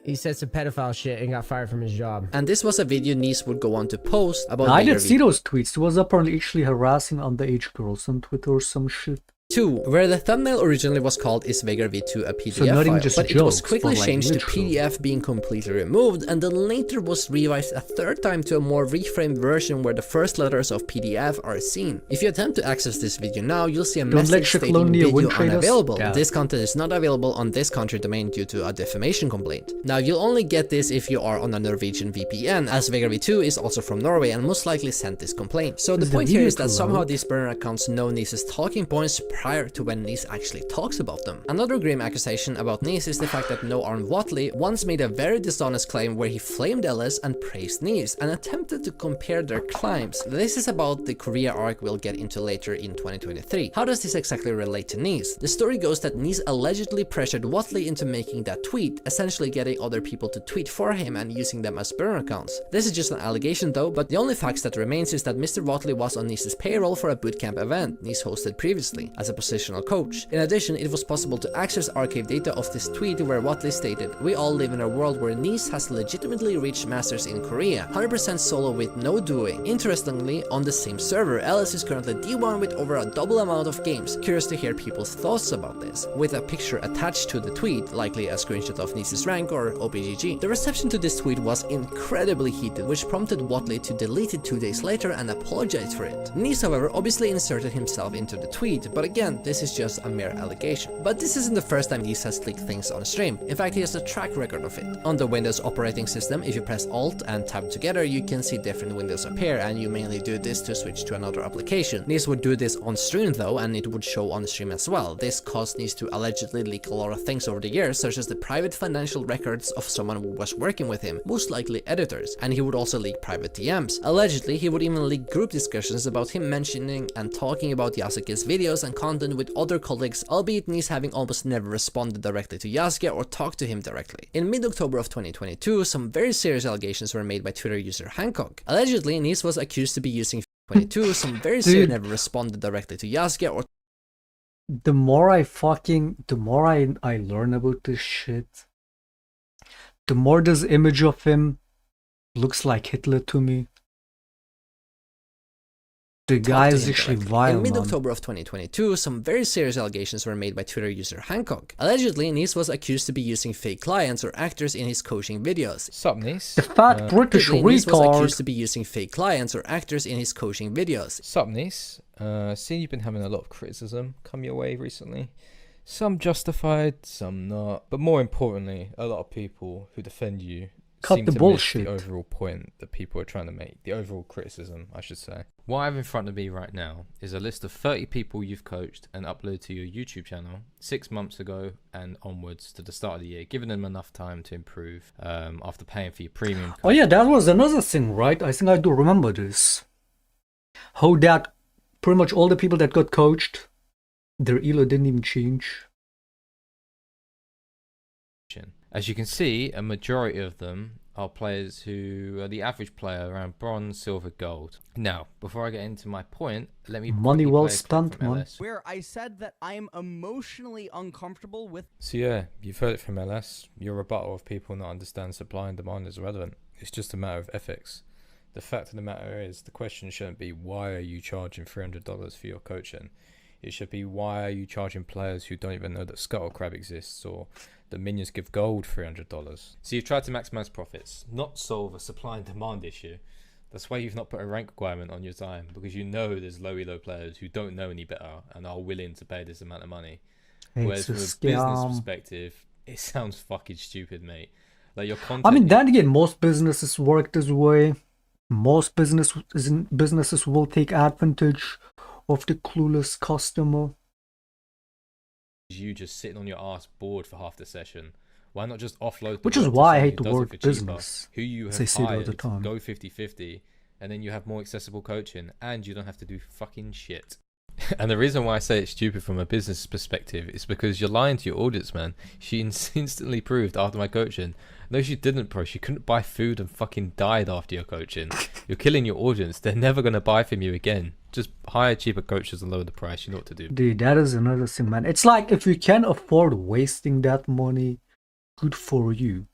He said some pedophile shit and got fired from his job. And this was a video Nice would go on to post about I did see those tweets. He was apparently actually harassing underage girls on Twitter or some shit. 2, where the thumbnail originally was called "Is Veigar V2 a PDF file?" But it was quickly changed to PDF being completely removed, and then later was revised a third time to a more reframed version where the first letters of PDF are seen. If you attempt to access this video now, you'll see a message stating video unavailable. Yeah. This content is not available on this country domain due to a defamation complaint. Now, you'll only get this if you are on a Norwegian VPN, as Veigar V2 is also from Norway and most likely sent this complaint. So the point here is that somehow these burner accounts know Nice's talking points prior to when Nice actually talks about them. Another grim accusation about Nice is the fact that No Arm Watley once made a very dishonest claim where he flamed Ellis and praised Nice and attempted to compare their climbs. This is about the Korea arc we'll get into later in 2023. How does this exactly relate to Nice? The story goes that Nice allegedly pressured Watley into making that tweet, essentially getting other people to tweet for him and using them as burner accounts. This is just an allegation though, but the only facts that remains is that Mr. Watley was on Nice's payroll for a bootcamp event Nice hosted previously. As a a positional coach. In addition, it was possible to access archive data of this tweet where Watley stated, "We all live in a world where Nice has legitimately reached masters in Korea, 100% solo with no duoing." Interestingly, on the same server, Ellis is currently D1 with over a double amount of games. Curious to hear people's thoughts about this, with a picture attached to the tweet, likely a screenshot of Nice's rank or OPGG. The reception to this tweet was incredibly heated, which prompted Watley to delete it 2 days later and apologize for it. Nice, however, obviously inserted himself into the tweet, but again, this is just a mere allegation. But this isn't the first time Nice has leaked things on stream. In fact, he has a track record of it. On the Windows operating system, if you press Alt and Tab together, you can see different windows appear, and you mainly do this to switch to another application. Nice would do this on stream though, and it would show on stream as well. This caused Nice to allegedly leak a lot of things over the years, such as the private financial records of someone who was working with him, most likely editors, and he would also leak private DMs. Allegedly, he would even leak group discussions about him mentioning and talking about Yasuke's videos and content with other colleagues, albeit Nice having almost never responded directly to Yasuke or talked to him directly. In mid-October of 2022, some very serious allegations were made by Twitter user Hancock. Allegedly, Nice was accused to be using 22, some very serious never responded directly to Yasuke or The more I learn about this shit, the more this image of him looks like Hitler to me. The guy is actually vile, In man. mid-October of 2022, some very serious allegations were made by Twitter user Hancock. Allegedly, Nice was accused to be using fake clients or actors in his coaching videos. Sup, Nice? The fat British Nice was accused retard. to be using fake clients or actors in his coaching videos. Sup, Nice? Seeing you've been having a lot of criticism come your way recently. Some justified, some not. But more importantly, a lot of people who defend you Cut seem the to bullshit. miss the overall point that people are trying to make. The overall criticism, I should say. What I have in front of me right now is a list of 30 people you've coached and uploaded to your YouTube channel 6 months ago and onwards to the start of the year, giving them enough time to improve after paying for your premium. Oh yeah, that was another thing, right? I think I do remember this. How that pretty much all the people that got coached, their elo didn't even change. As you can see, a majority of them are players who are the average player around bronze, silver, gold. Now, before I get into my point, let me Money quickly well play a clip spent, from man. LS. Where I said that I am emotionally uncomfortable with. So yeah, you've heard it from LS. Your rebuttal of people not understand supply and demand is irrelevant. It's just a matter of ethics. The fact of the matter is, the question shouldn't be why are you charging $300 for your coaching. It should be why are you charging players who don't even know that Scuttle Crab exists or the minions give gold $300. So you've tried to maximize profits, not solve a supply and demand issue. That's why you've not put a rank requirement on your time, because you know there's low elo players who don't know any better and are willing to pay this amount of money. Whereas from a business perspective, it sounds fucking stupid, mate. Like your content. I mean, then again, most businesses work this way. Most businesses will take advantage of the clueless customer. You just sitting on your ass bored for half the session. Why not just offload the Which is work to why I someone hate who the does it word for cheaper, business, who you as have I say it all the hired, time. go 50-50, and then you have more accessible coaching and you don't have to do fucking shit. And the reason why I say it's stupid from a business perspective is because you're lying to your audience, man. She instantly proved after my coaching, no she didn't, bro, she couldn't buy food and fucking died after your coaching. You're killing your audience. They're never going to buy from you again. Just hire cheaper coaches and lower the price. You know what to do. Dude, that is another thing, man. It's like if you can afford wasting that money, good for you.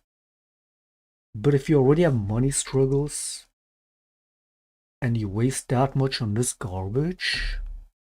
But if you already have money struggles and you waste that much on this garbage,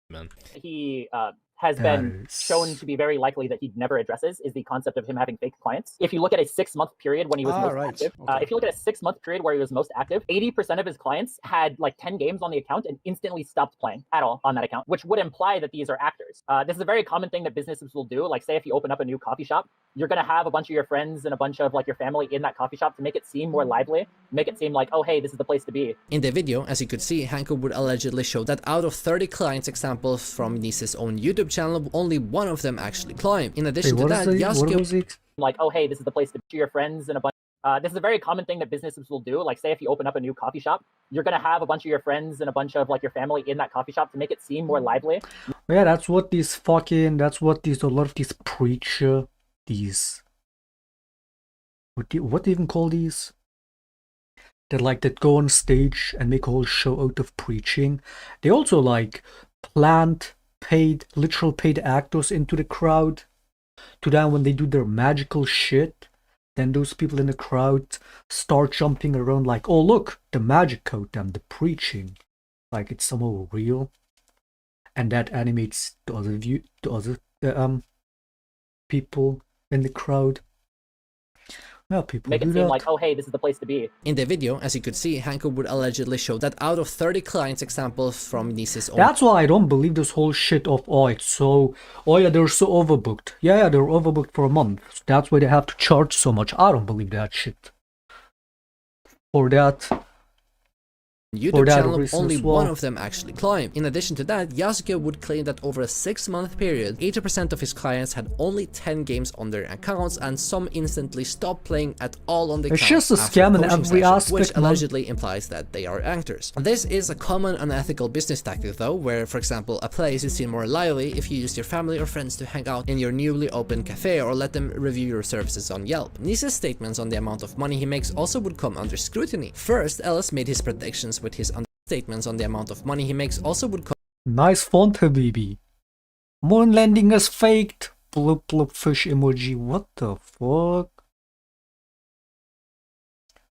Man. He has That been is- shown to be very likely that he never addresses is the concept of him having fake clients. If you look at a 6-month period when he was most active, if you look at a 6-month period where he was most active, 80% of his clients had like 10 games on the account and instantly stopped playing at all on that account, which would imply that these are actors. This is a very common thing that businesses will do. Like, say if you open up a new coffee shop, you're going to have a bunch of your friends and a bunch of like your family in that coffee shop to make it seem more lively, make it seem like, oh, hey, this is the place to be. In the video, as you could see, Hanko would allegedly show that out of 30 clients examples from Nice's own YouTube channel, only one of them actually climbed. In addition to that, Yasuke like, oh, hey, this is the place to be, your friends and a bunch. This is a very common thing that businesses will do. Like, say if you open up a new coffee shop, you're going to have a bunch of your friends and a bunch of like your family in that coffee shop to make it seem more lively. yeah, that's what a lot of these preacher, what do you even call these? That go on stage and make a whole show out of preaching. They also like plant paid, literal paid actors into the crowd. To then when they do their magical shit, then those people in the crowd start jumping around like, oh look, the magic coat and the preaching, like it's somehow real, and that animates the other people in the crowd. Well, people Make do it seem that. like, oh hey, this is the place to be. In the video, as you could see, Hanko would allegedly show that out of 30 clients examples from Nice's own That's why I don't believe this whole shit of, oh, it's so, oh yeah, they're so overbooked. Yeah, they're overbooked for a month. So that's why they have to charge so much. I don't believe that shit. For that YouTube that channel, reason only as well. one of them actually climbed. In addition to that, Yasuke would claim that over a 6-month period, 80% of his clients had only 10 games on their accounts, and some instantly stopped playing at all on the It's account just a after scam in coaching every sessions, which aspect, man. allegedly implies that they are actors. This is a common unethical business tactic though, where for example, a place is seen more lively if you use your family or friends to hang out in your newly opened cafe or let them review your services on Yelp. Nice's statements on the amount of money he makes also would come under scrutiny. First, Ellis made his predictions with his statements on the amount of money he makes also would come Nice font, Habibi. Moon landing is faked. Bloop bloop fish emoji. What the fuck?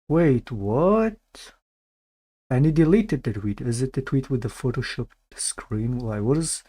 Wait, what? And he deleted the tweet. Is it the tweet with the Photoshop screen? Why? What is...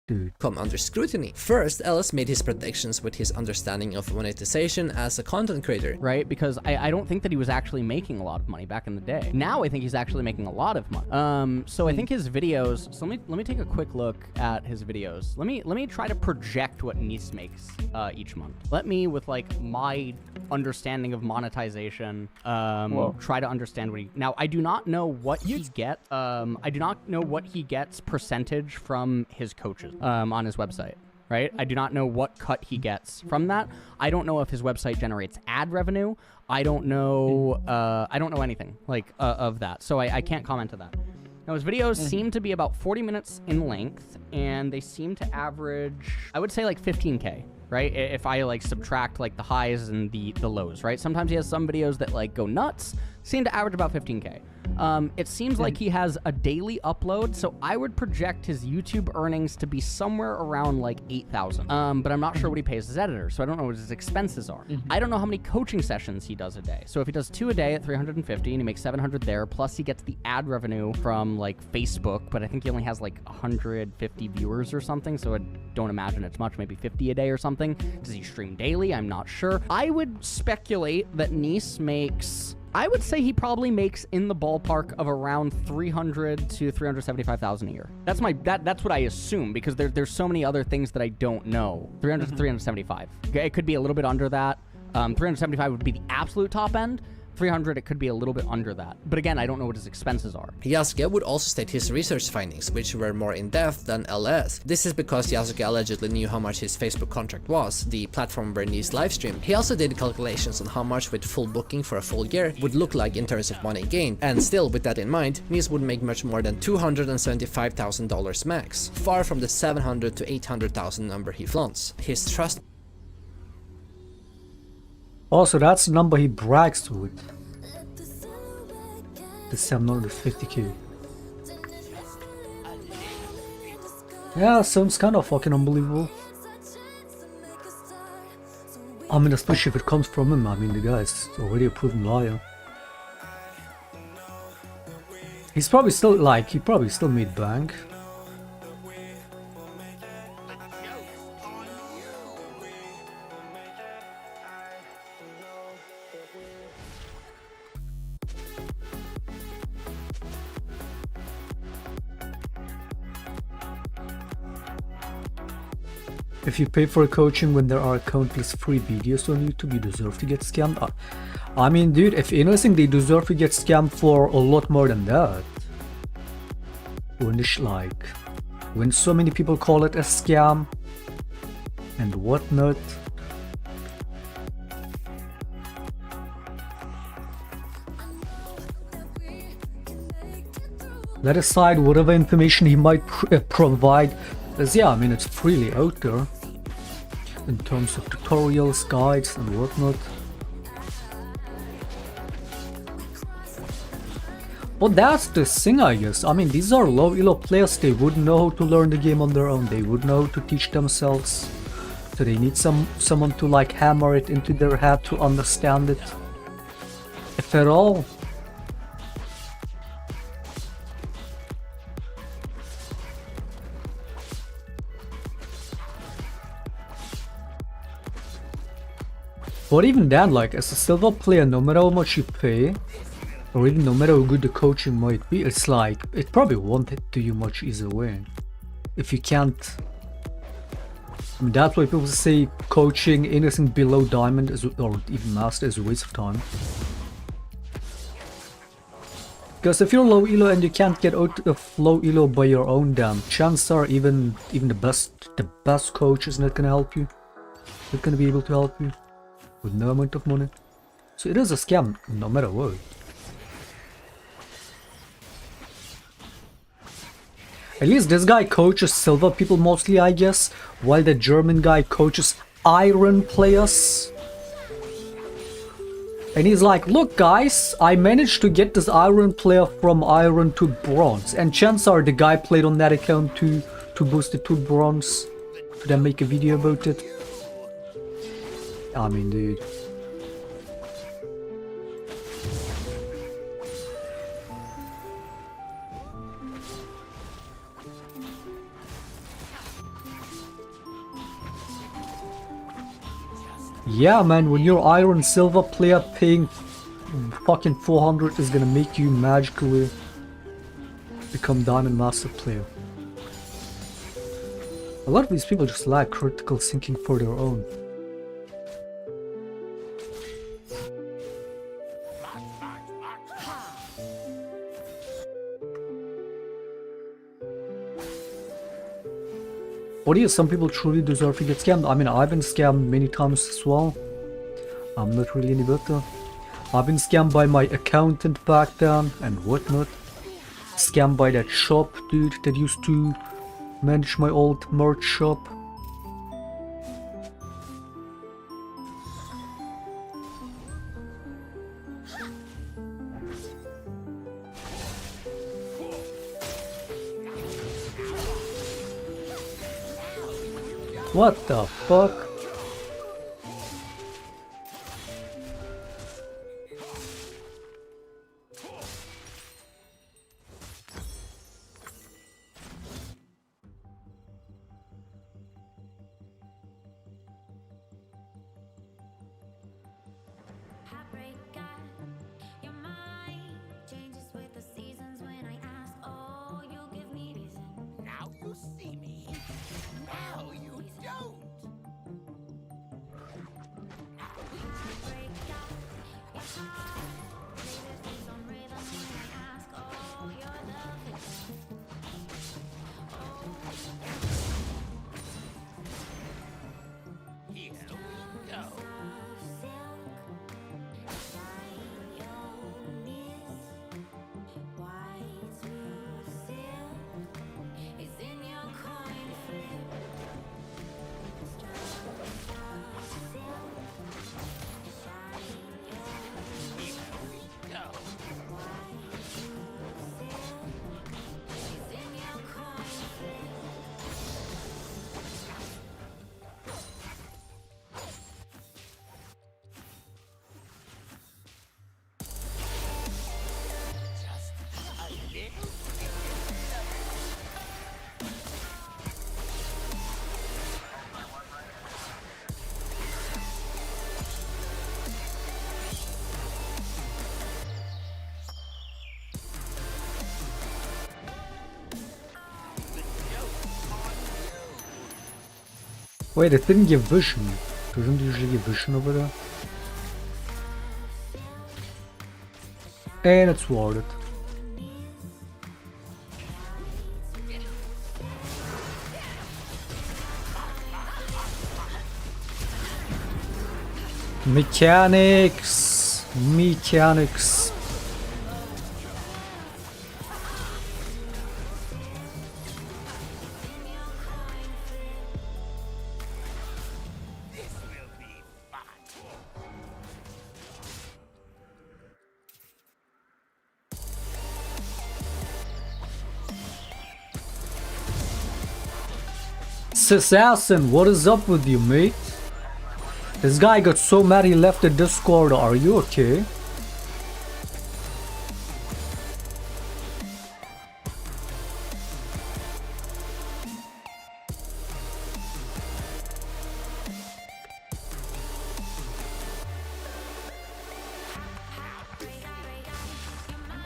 Dude. come under scrutiny. First, Ellis made his predictions with his understanding of monetization as a content creator. Right? Because I don't think that he was actually making a lot of money back in the day. Now I think he's actually making a lot of money. So I think his videos, so let me take a quick look at his videos. Let me try to project what Nice makes each month. Let me, with like my understanding of monetization, try to understand what he... Now, I do not know what he gets. I do not know what he gets percentage from his coaches on his website. Right? I do not know what cut he gets from that. I don't know if his website generates ad revenue. I don't know anything like of that. So I can't comment on that. Now, his videos seem to be about 40 minutes in length, and they seem to average, I would say, like 15K, right? If I like subtract like the highs and the lows, right? Sometimes he has some videos that like go nuts, seem to average about 15K. It seems like he has a daily upload, so I would project his YouTube earnings to be somewhere around like 8,000. But I'm not sure what he pays his editor, so I don't know what his expenses are. I don't know how many coaching sessions he does a day. So if he does 2 a day at 350 and he makes 700 there, plus he gets the ad revenue from like Facebook, but I think he only has like 150 viewers or something, so I don't imagine it's much, maybe 50 a day or something. Does he stream daily? I'm not sure. I would speculate that Nice makes... I would say he probably makes in the ballpark of around 300 to 375,000 a year. That's that's what I assume, because there's so many other things that I don't know. 300 to 375. It could be a little bit under that. 375 would be the absolute top end. 300, it could be a little bit under that. But again, I don't know what his expenses are. Yasuke would also state his research findings, which were more in-depth than LS. This is because Yasuke allegedly knew how much his Facebook contract was, the platform where Nice livestreamed. He also did calculations on how much with full booking for a full year would look like in terms of money gained, and still, with that in mind, Nice would make much more than $275,000 max, far from the $700,000 to $800,000 number he flaunts. His trust... Also, that's the number he brags with. The 750k. Yeah, sounds kind of fucking unbelievable. I mean, especially if it comes from him. I mean, the guy's already a proven liar. He's probably still like, he probably still made bank. If you pay for coaching when there are countless free videos on YouTube, you deserve to get scammed. I mean, dude, if anything, they deserve to get scammed for a lot more than that. When so many people call it a scam and whatnot. Let aside whatever information he might provide, as yeah, I mean, it's freely out there in terms of tutorials, guides, and whatnot. But that's the thing, I guess. I mean, these are low elo players. They would know how to learn the game on their own. They would know how to teach themselves. So they need someone to like hammer it into their head to understand it, if at all. But even then, like, as a silver player, no matter how much you pay, or even no matter how good the coaching might be, it's like, it probably won't do you much either way. If you can't... I mean, that's why people say coaching anything below diamond is, or even master is a waste of time. Because if you're low elo and you can't get out of low elo by your own, damn, chances are even the best coach is not gonna help you. Not gonna be able to help you with no amount of money. So it is a scam no matter what. At least this guy coaches silver people mostly, I guess, while the German guy coaches iron players. And he's like, look guys, I managed to get this iron player from iron to bronze. And chances are the guy played on that account to boost it to bronze. To then make a video about it. I mean, dude. Yeah, man, when you're iron silver player, paying fucking 400 is gonna make you magically become diamond master player. A lot of these people just lack critical thinking for their own. What do you, some people truly deserve to get scammed? I mean, I've been scammed many times as well. I'm not really any better. I've been scammed by my accountant back then and whatnot. Scammed by that shop dude that used to manage my old merch shop. What the fuck? Wait, it didn't give vision. Doesn't it usually give vision over there? And it's warded. Mechanics! Mechanics! Assassin, what is up with you, mate? This guy got so mad he left the Discord. Are you okay?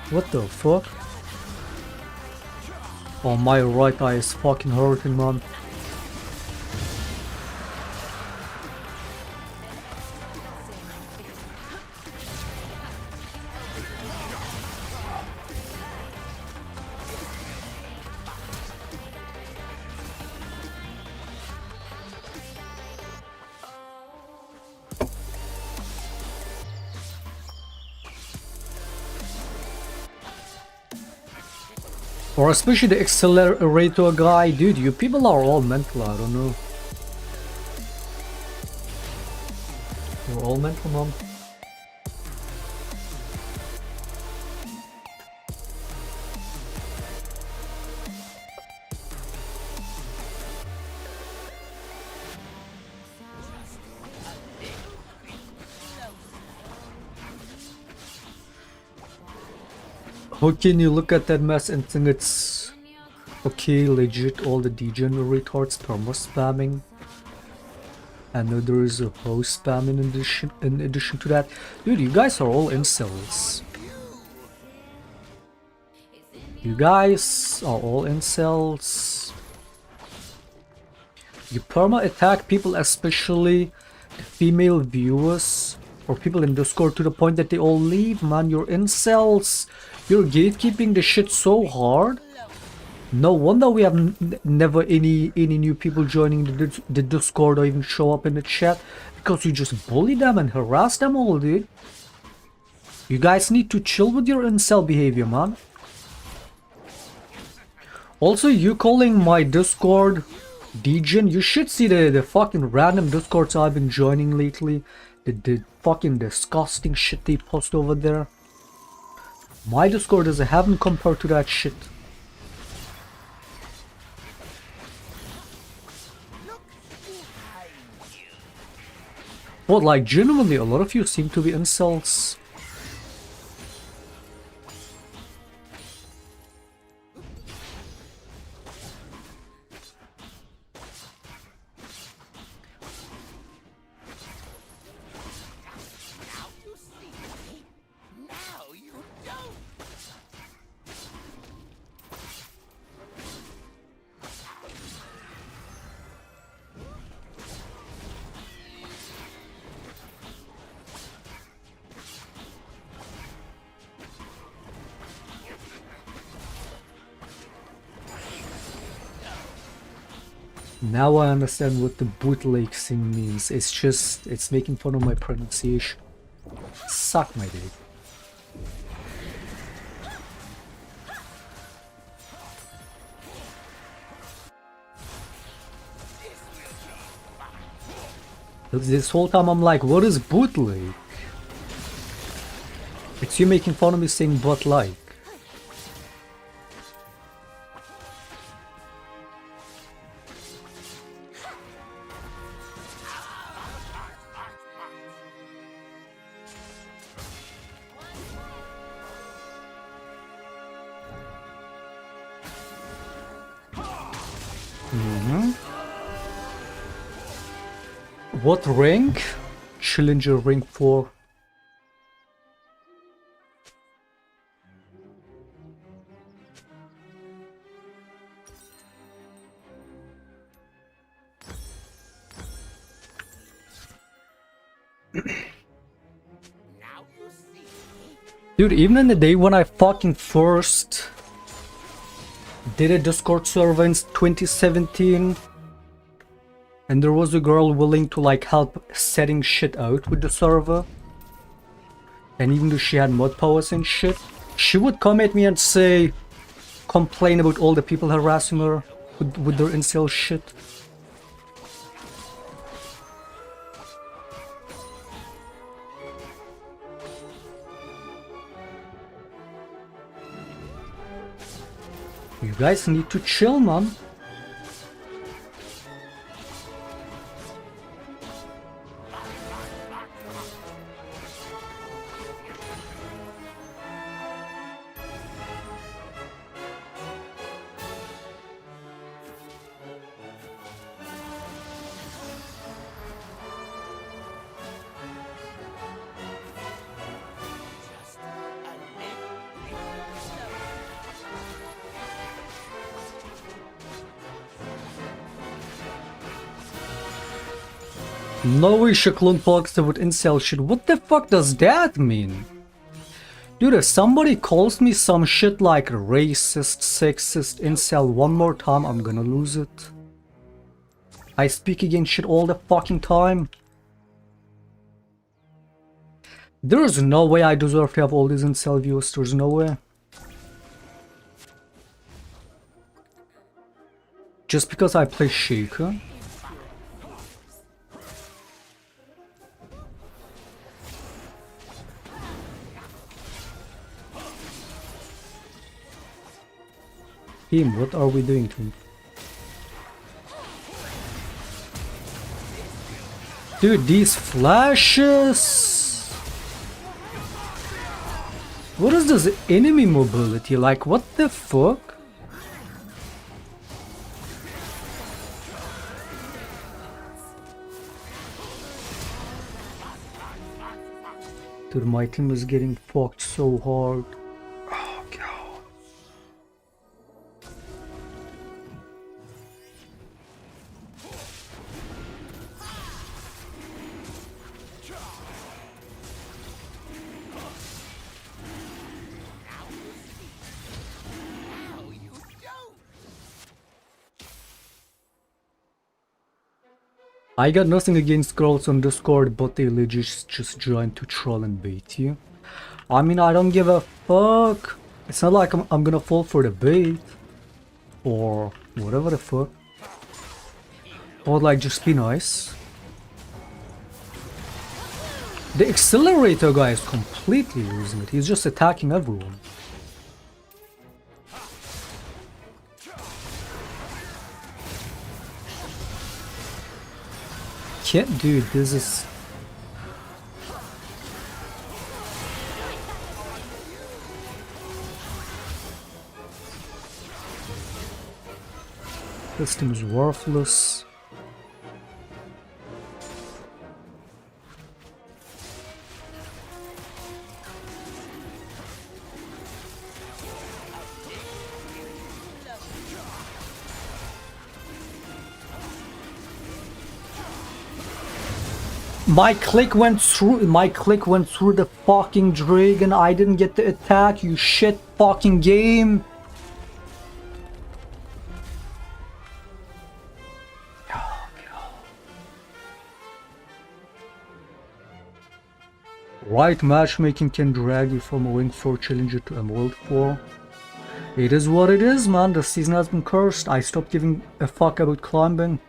What the fuck? Oh, my right eye is fucking hurting, man. Or especially the accelerator guy, dude, you people are all mental, I don't know. You're all mental, man. How can you look at that mess and think it's okay, legit, all the degenerate retards perma spamming? And there is a host spamming in addition to that. Dude, you guys are all incels. You guys are all incels. You perma attack people, especially the female viewers or people in Discord, to the point that they all leave, man. You're incels. You're gatekeeping the shit so hard. No wonder we have never any new people joining the Discord or even show up in the chat, because you just bully them and harass them all, dude. You guys need to chill with your incel behavior, man. Also, you calling my Discord degen, you should see the fucking random Discords I've been joining lately. The fucking disgusting shit they post over there. My Discord is a heaven compared to that shit. But like, genuinely, a lot of you seem to be incels. Now I understand what the bootleg thing means. It's making fun of my pronunciation. Suck my dick. This whole time I'm like, what is bootleg? It's you making fun of me saying but like. What rank? Challenger rank 4. Dude, even in the day when I fucking first did a Discord server in 2017, and there was a girl willing to like help setting shit out with the server, and even though she had mod powers and shit, she would come at me and say, complain about all the people harassing her with their incel shit. You guys need to chill, man. No way Shaklun talks with incel shit. What the fuck does that mean? Dude, if somebody calls me some shit like racist, sexist, incel one more time, I'm gonna lose it. I speak against shit all the fucking time. There's no way I deserve to have all these incel views. There's no way. Just because I play Shaker? Team, what are we doing to him? Dude, these flashes! What is this enemy mobility? Like, what the fuck? Dude, my team is getting fucked so hard. Oh, God. I got nothing against girls on Discord, but they legit just joined to troll and bait you. I mean, I don't give a fuck. It's not like I'm gonna fall for the bait. Or whatever the fuck. Or like, just be nice. The accelerator guy is completely losing it. He's just attacking everyone. Can't, dude, this is... This team is worthless. My click went through the fucking dragon. I didn't get the attack, you shit fucking game. Right matchmaking can drag you from a Ring 4 challenger to Emerald 4. It is what it is, man. The season has been cursed. I stopped giving a fuck about climbing.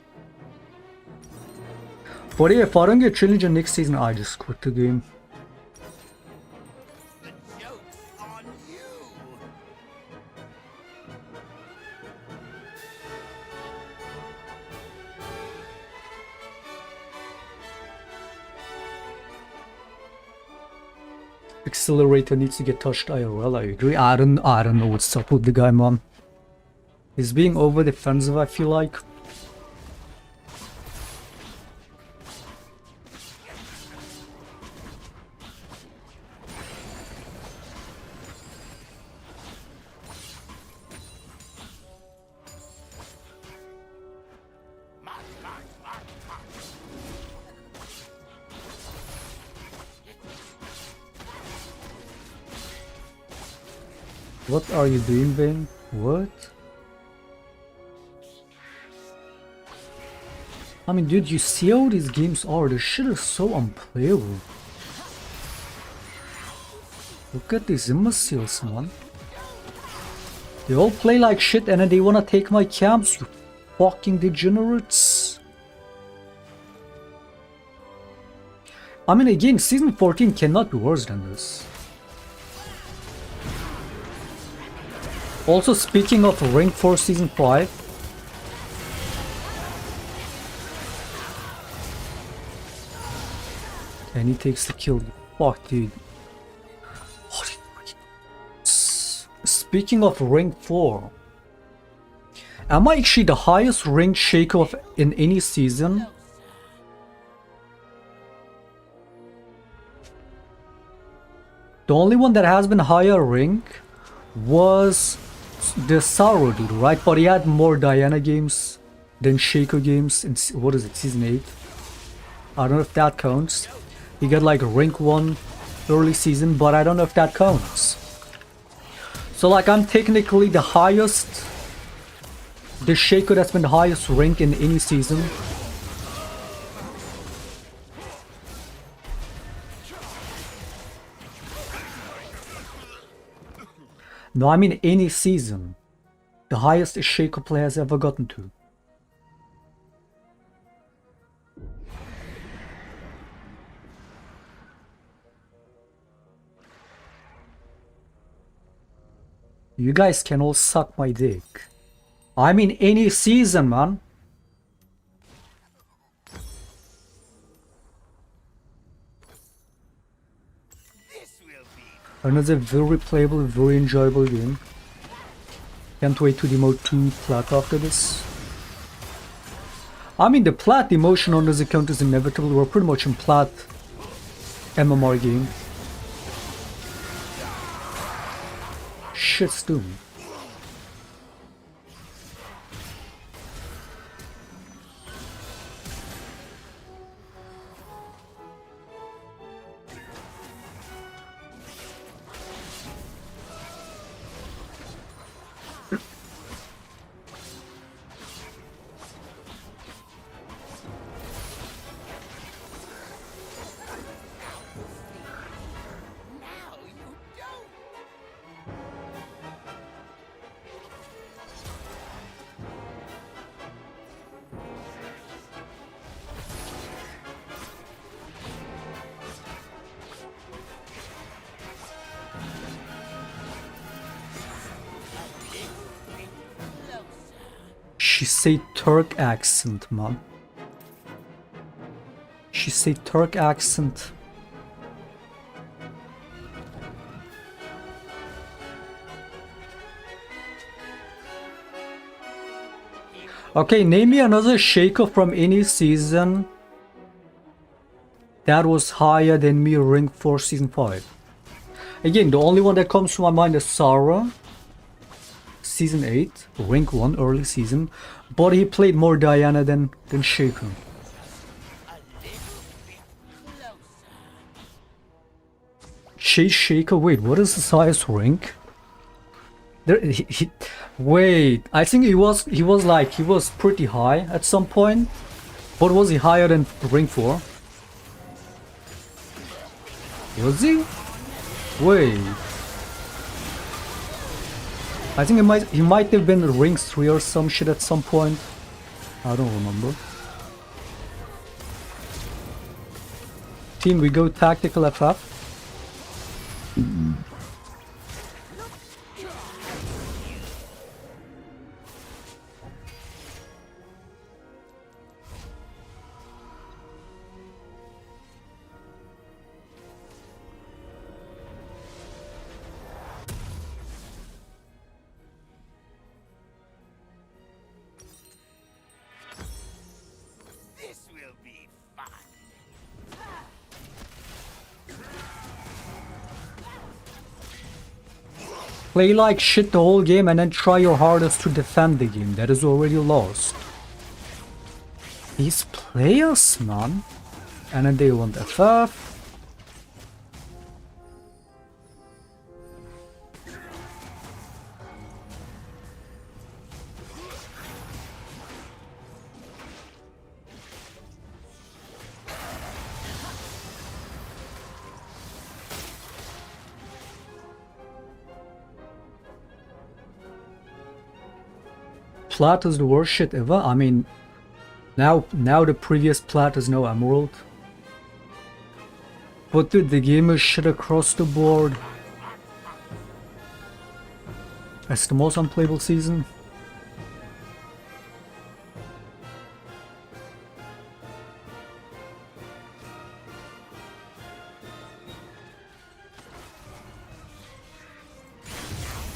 But yeah, if I don't get challenger next season, I just quit the game. Accelerator needs to get touched IRL, I agree. I don't know what's up with the guy, man. He's being over defensive, I feel like. What are you doing, Vayne? What? I mean, dude, you see how these games are? This shit is so unplayable. Look at these imbeciles, man. They all play like shit and then they wanna take my camps, you fucking degenerates. I mean, again, season 14 cannot be worse than this. Also, speaking of Ring 4 Season 5, and he takes the kill. Fuck, dude. Speaking of Ring 4, am I actually the highest ranked Shaker in any season? The only one that has been higher rank was the Sorrow dude, right? But he had more Diana games than Shaker games in, what is it, Season 8? I don't know if that counts. He got like rank 1 early season, but I don't know if that counts. So like I'm technically the highest, the Shaco that's been the highest rank in any season. No, I mean any season. The highest a Shaco player has ever gotten to. You guys can all suck my dick. I mean any season, man. Another very playable, very enjoyable game. Can't wait to demote 2 plat after this. I mean the plat demotion on this account is inevitable. We're pretty much in plat MMR game. Shit, Stoom. She say Turk accent, man. She say Turk accent. Okay, name me another Shaco from any season that was higher than me rank 4 season 5. Again, the only one that comes to my mind is Sarah. Season 8, rank 1 early season, but he played more Diana than Shaco. Chase Shaco, wait, what is his highest rank? Wait, I think he was pretty high at some point, but was he higher than rank 4? Was he? Wait. I think he might have been rank 3 or some shit at some point. I don't remember. Team, we go tactical FF. Play like shit the whole game and then try your hardest to defend the game that is already lost. These players, man. And then they want FF. Plat is the worst shit ever. I mean, now the previous plat is no emerald. But dude, the game is shit across the board. It's the most unplayable season.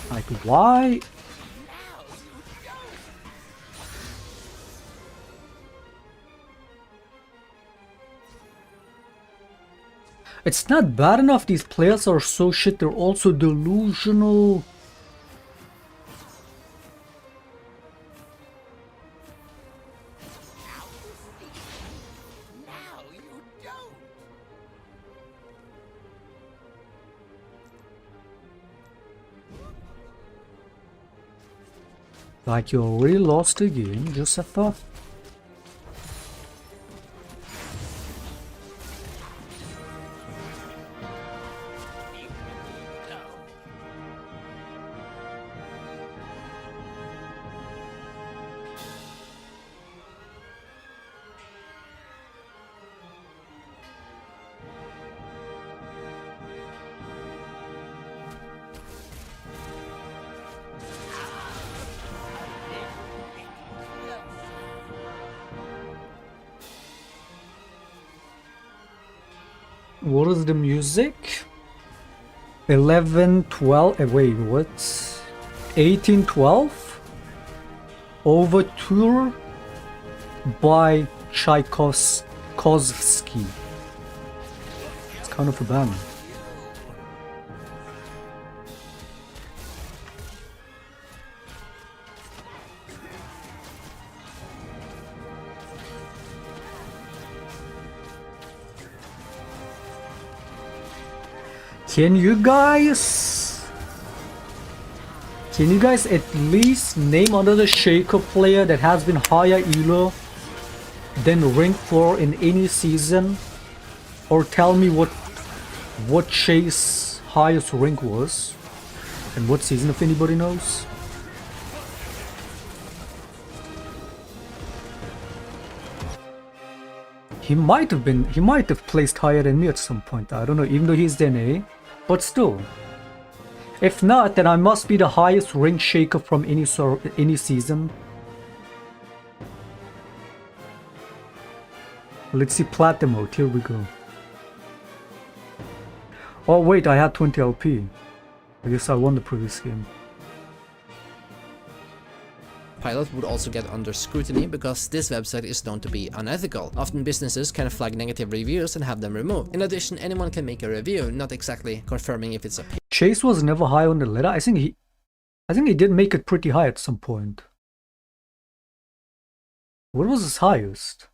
Like, why? It's not bad enough these players are so shit, they're also delusional. Like you already lost the game, Josefa. What is the music? 11, 12, wait, what? 18, 12? Overture by Tchaikovsky. It's kind of a band. Can you guys at least name another Shaker player that has been higher elo than rank 4 in any season? Or tell me what Shay's highest rank was and what season, if anybody knows? He might have placed higher than me at some point, I don't know, even though he's DNA. But still, if not, then I must be the highest rank Shaker from any season. Let's see Platinum mode, here we go. Oh wait, I had 20 LP. I guess I won the previous game. Pilot would also get under scrutiny because this website is known to be unethical. Often businesses can flag negative reviews and have them removed. In addition, anyone can make a review, not exactly confirming if it's a Chase was never high on the ladder. I think he did make it pretty high at some point. What was his highest?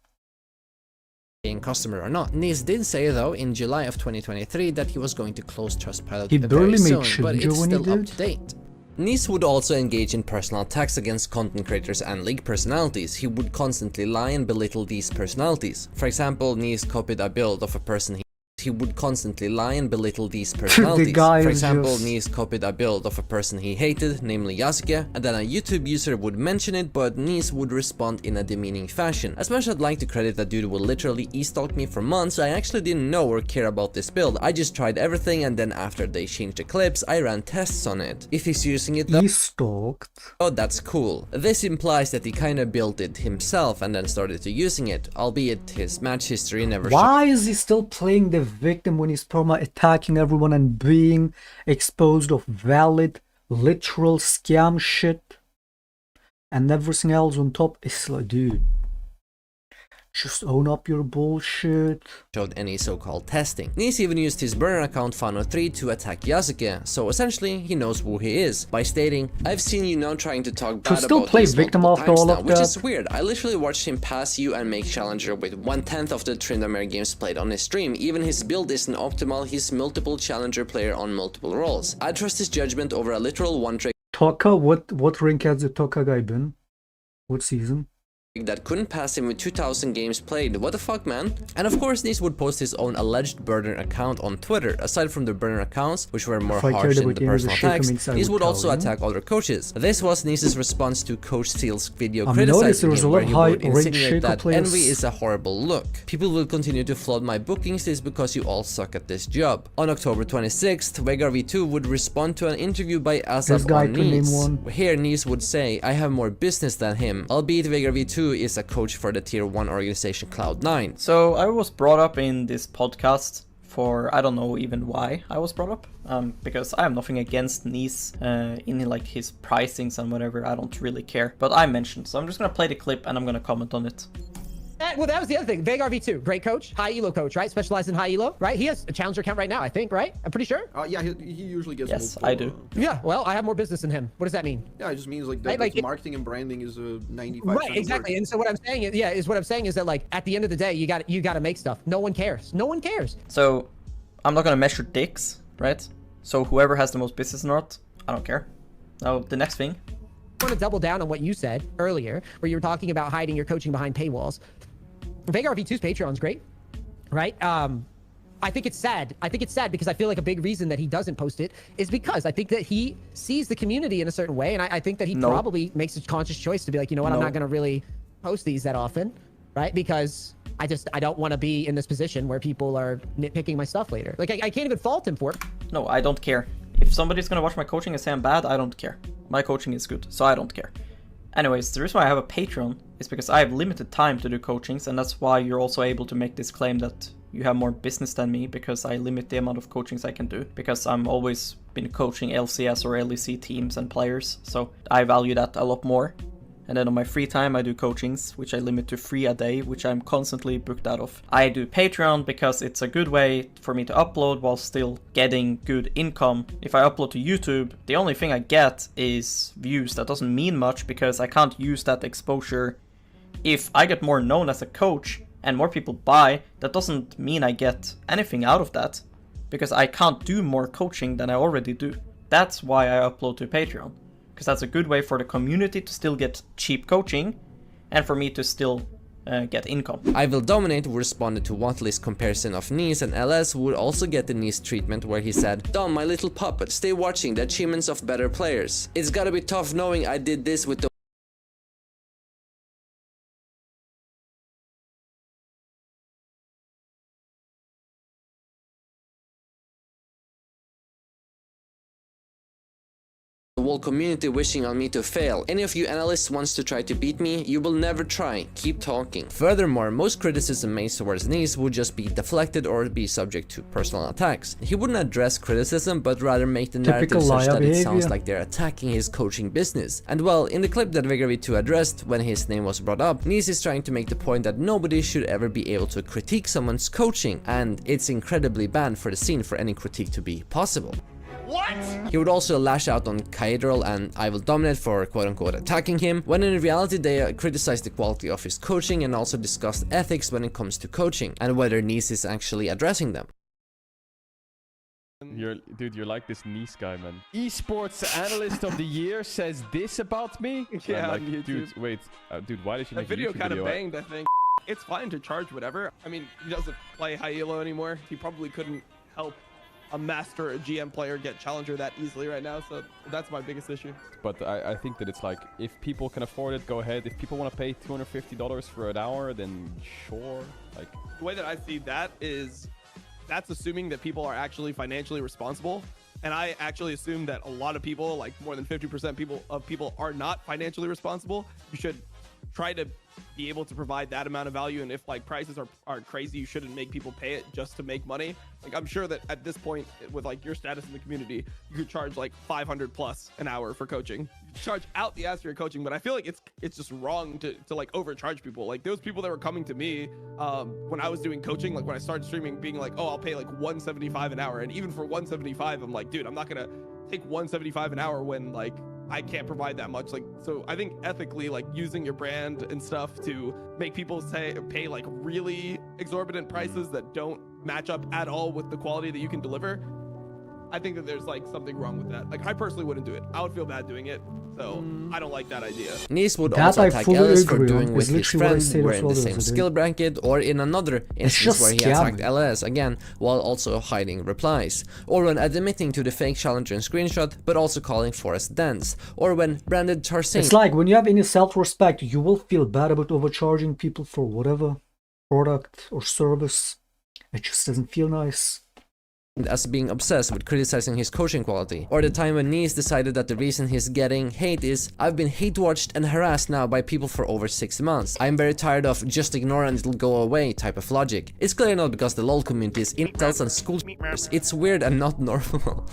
paying customer or not. Nice did say though in July of 2023 that he was going to close Trustpilot he barely very made soon, but Shinjo it's when he still up did. to date. Nice would also engage in personal attacks against content creators and league personalities. He would constantly lie and belittle these personalities. For example, Nice copied a build of a person he would constantly lie and belittle these personalities. For example, Nice copied a build of a person he hated, namely Yasuke, and then a YouTube user would mention it, but Nice would respond in a demeaning fashion. As much as I'd like to credit that dude will literally e-stalk me for months, I actually didn't know or care about this build. I just tried everything, and then after they changed the clips, I ran tests on it. If he's using it though, e-stalked? Oh, that's cool. This implies that he kinda built it himself and then started to using it, albeit his match history never showed. Why is he still playing the victim when he's perma attacking everyone and being exposed of valid, literal scam shit and everything else on top? It's like, dude, just own up your bullshit. Showed any so-called testing. Nice even used his burner account Fano3 to attack Yasuke, so essentially he knows who he is, by stating, "I've seen you now trying to talk bad still about play this victim multiple after times all now, of which that? is weird. I literally watched him pass you and make challenger with 1/10 of the Tryndamere games played on his stream. Even his build isn't optimal, he's multiple challenger player on multiple roles. I trust his judgment over a literal one-trick Taka, what rank has the Taka guy been? What season? that couldn't pass him with 2,000 games played. What the fuck, man?" And of course, Nice would post his own alleged burner account on Twitter. Aside from the burner accounts, which were more harsh in the personal attacks, Nice would also attack other coaches. This was Nice's response to Coach Steele's video criticizing him, where he would insinuate that envy is a horrible look. "People will continue to flood my bookings, this because you all suck at this job." On October 26th, Vegar V2 would respond to an interview by Asap on Nice. Here, Nice would say, "I have more business than him," albeit Vegar V2 is a coach for the tier 1 organization Cloud9. So I was brought up in this podcast for, I don't know even why I was brought up, because I have nothing against Nice in like his pricings and whatever. I don't really care, but I mentioned, so I'm just gonna play the clip and I'm gonna comment on it. Well, that was the other thing. Vegar V2, great coach, high elo coach, right? Specialized in high elo, right? He has a challenger account right now, I think, right? I'm pretty sure. Yeah, he usually gets. Yes, multiple, I do. Yeah, well, I have more business than him. What does that mean? Yeah, it just means like Right, like marketing and branding is a 95%. Right, exactly. And so what I'm saying is, that like at the end of the day, you got to make stuff. No one cares. No one cares. So I'm not gonna measure dicks, right? So whoever has the most business or not, I don't care. Now the next thing, I want to double down on what you said earlier, where you were talking about hiding your coaching behind paywalls. Vagar V2's Patreon's great, right? I think it's sad. I think it's sad because I feel like a big reason that he doesn't post it is because I think that he sees the community in a certain way, and I think that he probably makes a conscious choice to be like, you know what, I'm not going to really post these that often, right? Because I don't want to be in this position where people are nitpicking my stuff later. Like, I can't even fault him for it. No, I don't care. If somebody's gonna watch my coaching and say I'm bad, I don't care. My coaching is good, so I don't care. Anyways, the reason why I have a Patreon is because I have limited time to do coachings, and that's why you're also able to make this claim that you have more business than me, because I limit the amount of coachings I can do, because I'm always been coaching LCS or LEC teams and players, so I value that a lot more. And then on my free time I do coachings, which I limit to 3 a day, which I'm constantly booked out of. I do Patreon because it's a good way for me to upload while still getting good income. If I upload to YouTube, the only thing I get is views. That doesn't mean much because I can't use that exposure. If I get more known as a coach and more people buy, that doesn't mean I get anything out of that, because I can't do more coaching than I already do. That's why I upload to Patreon. Because that's a good way for the community to still get cheap coaching and for me to still get income. I Will Dominate responded to Watley's comparison of Nice, and LS would also get the Nice treatment where he said, "Dom, my little puppet, stay watching the achievements of better players. It's gotta be tough knowing I did this with the whole community wishing on me to fail. Any of you analysts wants to try to beat me, you will never try. Keep talking." Furthermore, most criticism made towards Nice would just be deflected or be subject to personal attacks. He wouldn't address criticism, but rather make the narrative such that it sounds like they're attacking his coaching business. And well, in the clip that Vagar V2 addressed when his name was brought up, Nice is trying to make the point that nobody should ever be able to critique someone's coaching, and it's incredibly bad for the scene for any critique to be possible. What? He would also lash out on Kaidrol and I Will Dominate for quote-unquote attacking him, when in reality they criticized the quality of his coaching and also discussed ethics when it comes to coaching, and whether Nice is actually addressing them. You're like this Nice guy, man. Esports Analyst of the Year says this about me? Yeah, like, dude, wait. Dude, why did you make a video YouTube kind of video? banged, I think. It's fine to charge whatever. I mean, he doesn't play high elo anymore. He probably couldn't help a master or a GM player get challenger that easily right now, so that's my biggest issue. But I think that it's like, if people can afford it, go ahead. If people want to pay $250 for an hour, then sure. Like, the way that I see that is, that's assuming that people are actually financially responsible, and I actually assume that a lot of people, like more than 50% of people are not financially responsible. You should try to be able to provide that amount of value, and if like prices are crazy, you shouldn't make people pay it just to make money. Like, I'm sure that at this point, with like your status in the community, you could charge like 500 plus an hour for coaching. You could charge out the ass for your coaching, but I feel like it's just wrong to like overcharge people. Like, those people that were coming to me when I was doing coaching, like when I started streaming, being like, oh, I'll pay like $175 an hour, and even for $175, I'm like, dude, I'm not gonna take $175 an hour when like I can't provide that much. Like, so I think ethically, like using your brand and stuff to make people pay like really exorbitant prices that don't match up at all with the quality that you can deliver, I think that there's like something wrong with that. Like, I personally wouldn't do it. I would feel bad doing it. So I don't like that idea. Nice would also attack LS for doing with his friend, were in the same skill bracket, or in another instance where he attacked LS again while also hiding replies, or when admitting to the fake challenger in screenshot but also calling Forest dance, or when branded Tarsane. It's like when you have any self-respect, you will feel bad about overcharging people for whatever product or service. It just doesn't feel nice. As being obsessed with criticizing his coaching quality, or the time when Nice decided that the reason he's getting hate is, "I've been hate watched and harassed now by people for over 6 months. I'm very tired of just ignore and it'll go away" type of logic. It's clearly not because the LoL community is incels and school shooters. It's weird and not normal.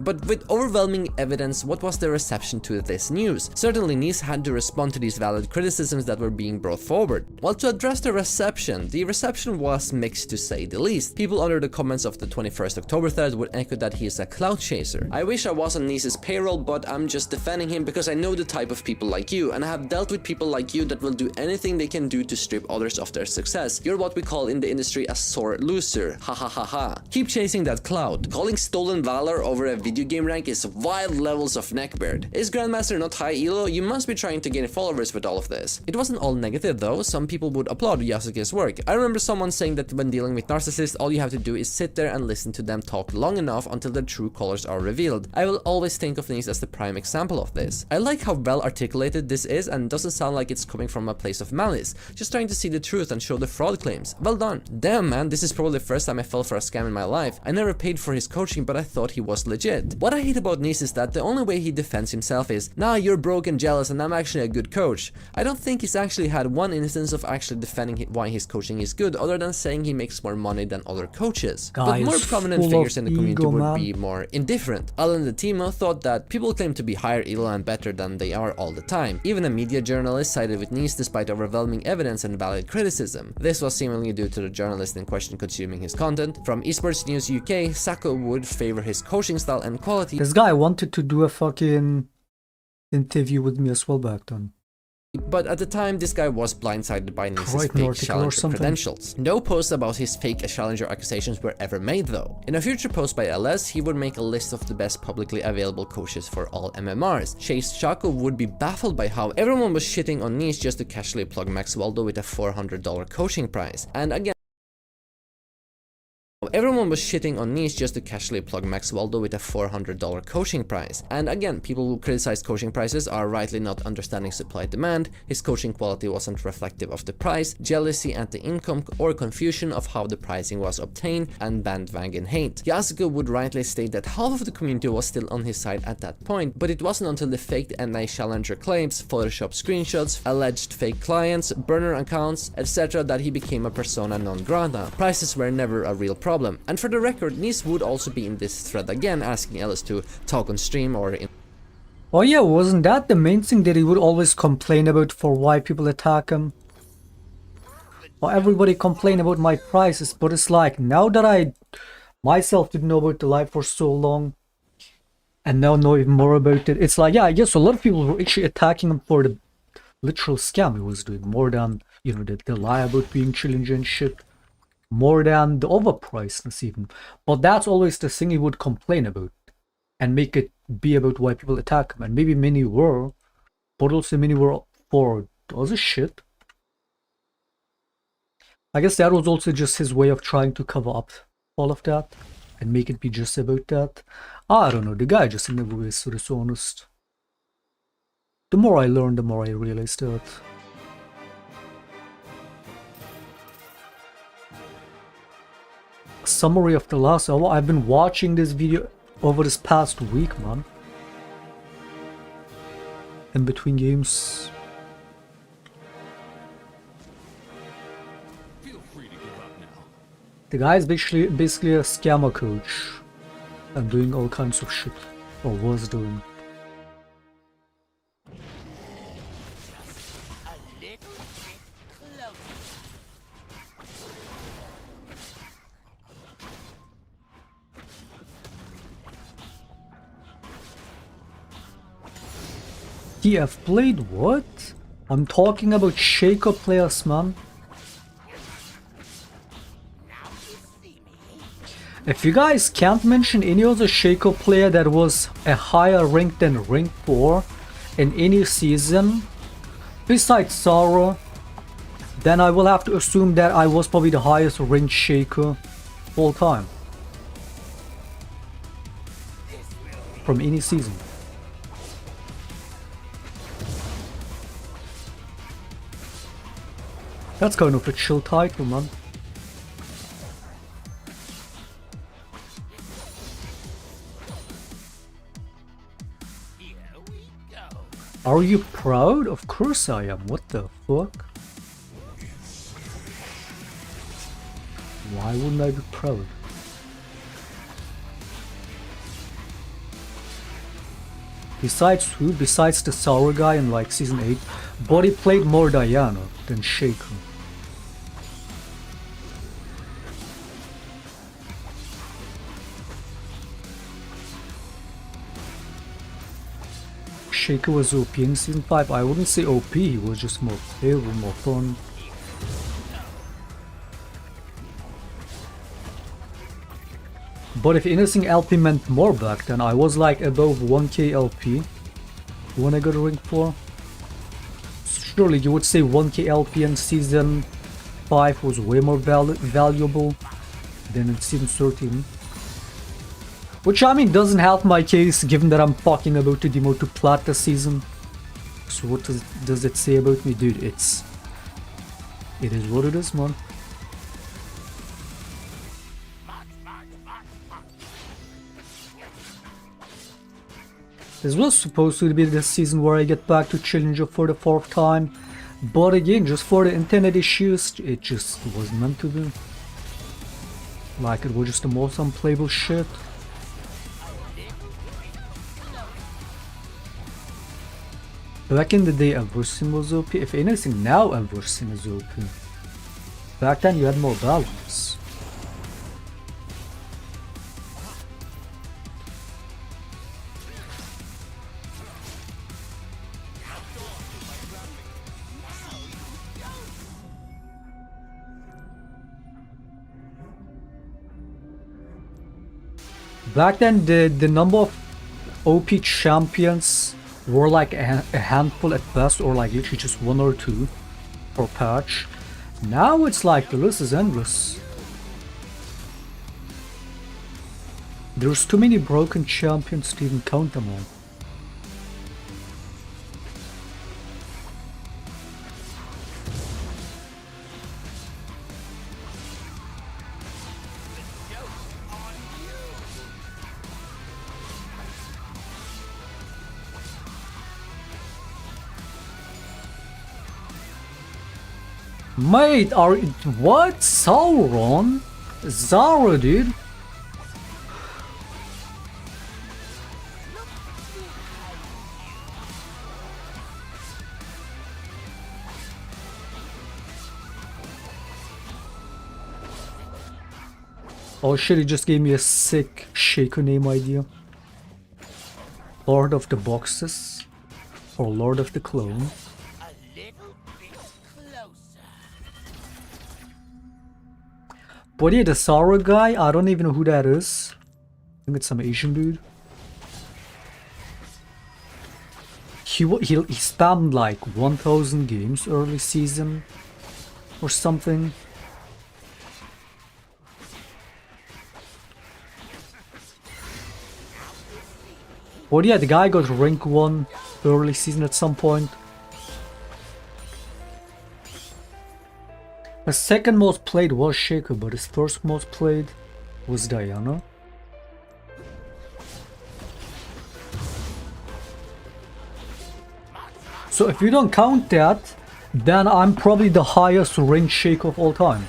But with overwhelming evidence, what was the reception to this news? Certainly Nice had to respond to these valid criticisms that were being brought forward. Well, to address the reception was mixed to say the least. People under the comments of the 21st October October thread would echo that he is a clout chaser. I wish I was on Nice's payroll, but I'm just defending him because I know the type of people like you, and I have dealt with people like you that will do anything they can do to strip others of their success. You're what we call in the industry a sore loser. Ha ha ha ha. Keep chasing that clout. Calling stolen valor over a video game rank is wild levels of neckbeard. Is Grandmaster not high elo? You must be trying to gain followers with all of this. It wasn't all negative though. Some people would applaud Yasuke's work. I remember someone saying that when dealing with narcissists, all you have to do is sit there and listen to them talk long enough until their true colors are revealed. I will always think of Nice as the prime example of this. I like how well articulated this is and doesn't sound like it's coming from a place of malice, just trying to see the truth and show the fraud claims. Well done. Damn man, this is probably the first time I fell for a scam in my life. I never paid for his coaching, but I thought he was legit. What I hate about Nice is that the only way he defends himself is, nah, you're broke and jealous and I'm actually a good coach. I don't think he's actually had one instance of actually defending why his coaching is good, other than saying he makes more money than other coaches. But more prominent figures in the community would be more indifferent. Alan the Timo thought that people claim to be higher elo and better than they are all the time. Even a media journalist sided with Nice despite overwhelming evidence and valid criticism. This was seemingly due to the journalist in question consuming his content. From Esports News UK, Sacco would favor his coaching style and quality. This guy wanted to do a fucking interview with me as well back then. But at the time, this guy was blindsided by Nice's fake challenger credentials. No posts about his fake challenger accusations were ever made though. In a future post by LS, he would make a list of the best publicly available coaches for all MMRs. Chase Chaco would be baffled by how everyone was shitting on Nice just to casually plug Max Waldo with a $400 coaching prize. And again, everyone was shitting on Nice just to casually plug Max Waldo with a $400 coaching prize. And again, people who criticize coaching prices are rightly not understanding supply demand. His coaching quality wasn't reflective of the price, jealousy at the income, or confusion of how the pricing was obtained, and bandwagon hate. Yasuke would rightly state that half of the community was still on his side at that point, but it wasn't until the faked NI challenger claims, Photoshop screenshots, alleged fake clients, burner accounts, etc. that he became a persona non grata. Prices were never a real problem. And for the record, Nice would also be in this thread again, asking Ellis to talk on stream or in... Oh yeah, wasn't that the main thing that he would always complain about for why people attack him? Well, everybody complain about my prices, but it's like, now that I myself didn't know about the live for so long, and now know even more about it, it's like, yeah, I guess a lot of people were actually attacking him for the literal scam he was doing, more than, you know, the lie about being challenger and shit. More than the overpricedness even. But that's always the thing he would complain about and make it be about why people attack him. And maybe many were, but also many were for other shit. I guess that was also just his way of trying to cover up all of that and make it be just about that. I don't know, the guy just never was so dishonest. The more I learned, the more I realized that. Summary of the last hour. I've been watching this video over this past week, man. In between games. Feel free to give up now. The guy is basically a scammer coach and doing all kinds of shit, or was doing. TF Blade, what? I'm talking about Shaco players, man. If you guys can't mention any other Shaco player that was a higher rank than rank 4 in any season, besides Saro, then I will have to assume that I was probably the highest ranked Shaco all time. From any season. That's kind of a chill title, man. Are you proud? Of course I am. What the fuck? Why wouldn't I be proud? Besides who? Besides the Sour guy in like season 8, but he played more Diana than Shaco. Shaco was OP in Season 5. I wouldn't say OP, he was just more playable, more fun. But if anything, LP meant more back then. I was like above 1k LP when I got a rank 4. Surely you would say 1k LP in Season 5 was way more valuable than in Season 13. Which, I mean, doesn't help my case, given that I'm fucking about to demote to Plat this season. So what does it say about me? Dude, it is what it is, man. This was supposed to be the season where I get back to Challenger for the 4th time. But again, just for the internet issues, it just wasn't meant to be. Like, it was just the most unplayable shit. Back in the day, Eversin was OP. If anything, now Eversin is OP. Back then, you had more balance. Back then, the number of OP champions were like a handful at best, or like literally just 1 or 2 per patch. Now it's like the list is endless. There's too many broken champions to even count them all. Mate, what? Sauron? Zara, dude? Oh shit, he just gave me a sick Shaco name idea. Lord of the Boxes, or Lord of the Clone. But yeah, the Sauron guy, I don't even know who that is. I think it's some Asian dude. He spammed like 1000 games early season or something. But yeah, the guy got rank 1 early season at some point. His second most played was Shaco, but his first most played was Diana. So if you don't count that, then I'm probably the highest ranked Shaco of all time.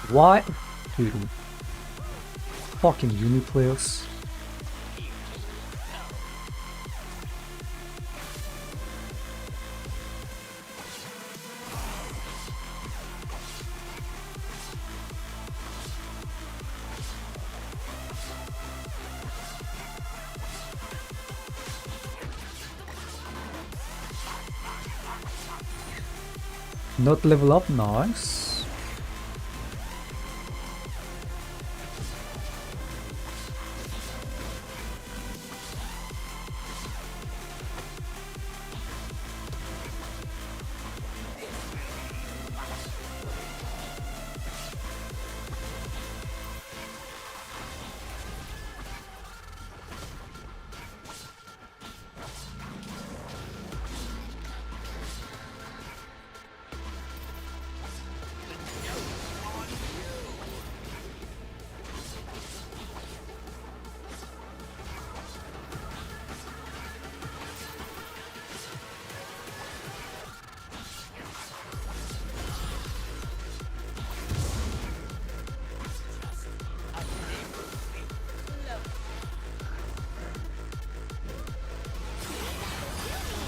Why? Dude. Fucking uni players. Not level up, nice.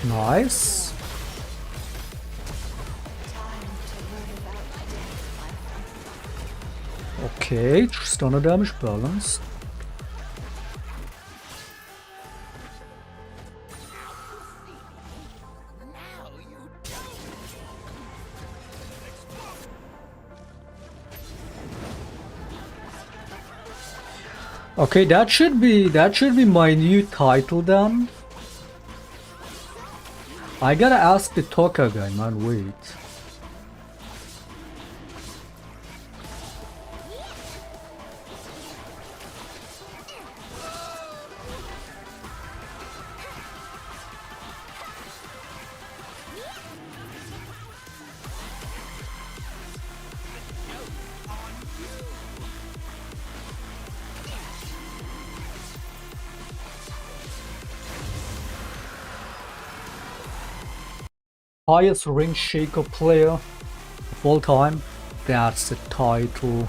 Nice. Okay, Tristana damage balanced. Okay, that should be my new title then. I gotta ask the Toka guy, man, wait. Highest ring shaker player of all time. That's the title.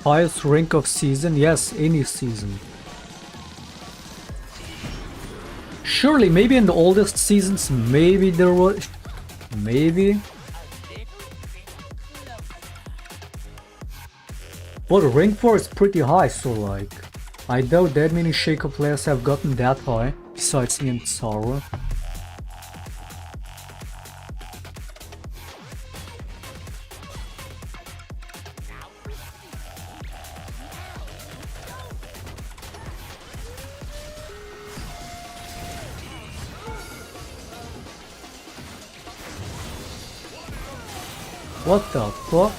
Highest rank of season? Yes, any season. Surely, maybe in the oldest seasons, maybe there was... Maybe? But rank 4 is pretty high, so like... I doubt that many Shaker players have gotten that high, besides me and Tsara. What the fuck?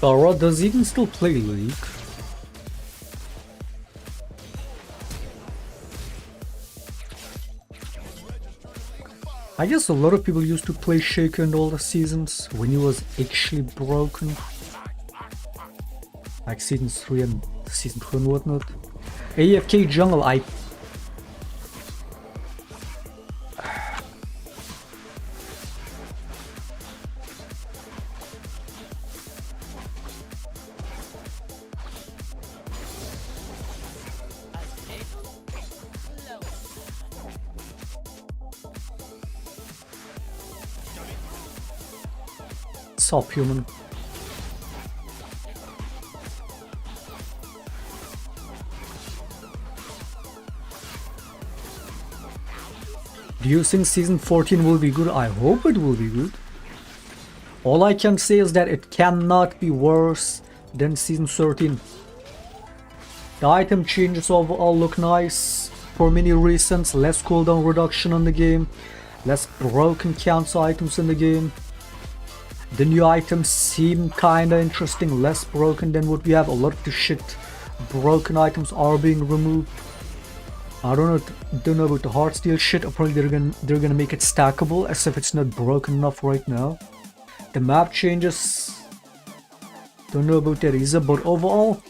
Tsara does even still play League. I guess a lot of people used to play Shaker in all the seasons when he was actually broken. Like season 3 and whatnot. AFK jungle, I... Subhuman. Do you think season 14 will be good? I hope it will be good. All I can say is that it cannot be worse than season 13. The item changes overall look nice for many reasons. Less cooldown reduction on the game, less broken counts items in the game. The new items seem kinda interesting, less broken than what we have. A lot of the shit broken items are being removed. I don't know about the Heartsteel shit. Apparently they're gonna make it stackable, as if it's not broken enough right now. The map changes, don't know about that either, but overall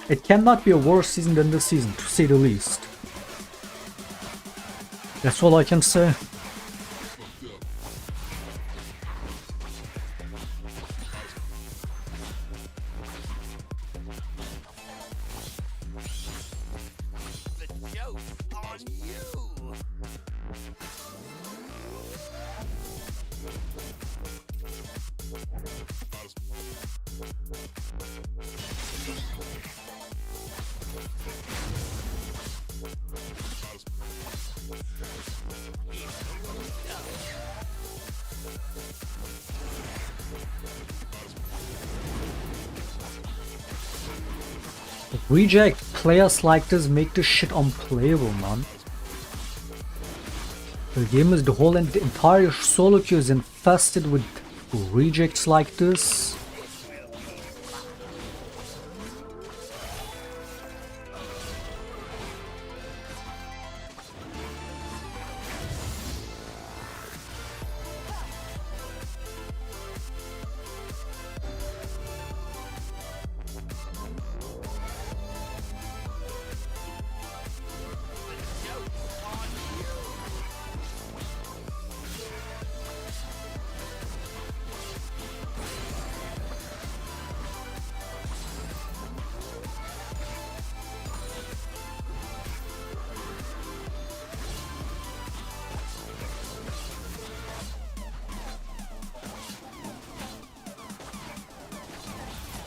it cannot be a worse season than this season, to say the least. That's all I can say. Reject players like this make this shit unplayable, man. The game is the whole and the entire solo queue is infested with rejects like this.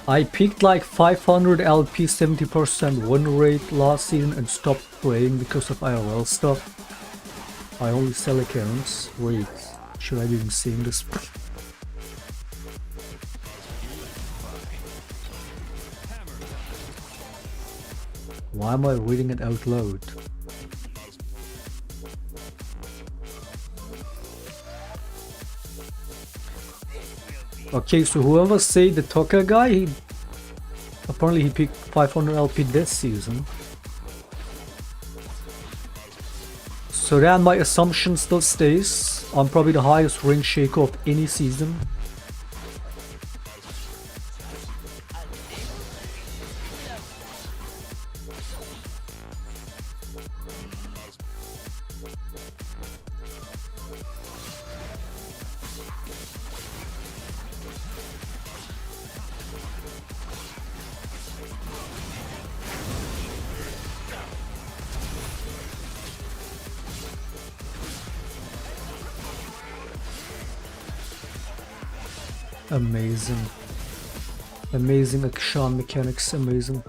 I peaked like 500 LP, 70% win rate last season and stopped playing because of IRL stuff. I only sell accounts. Wait, should I be even seeing this? Why am I reading it out loud? Okay, so whoever say the Toka guy, apparently he picked 500 LP this season. So then my assumption still stays. I'm probably the highest ring shaker of any season. Amazing. Amazing Akshan mechanics, amazing.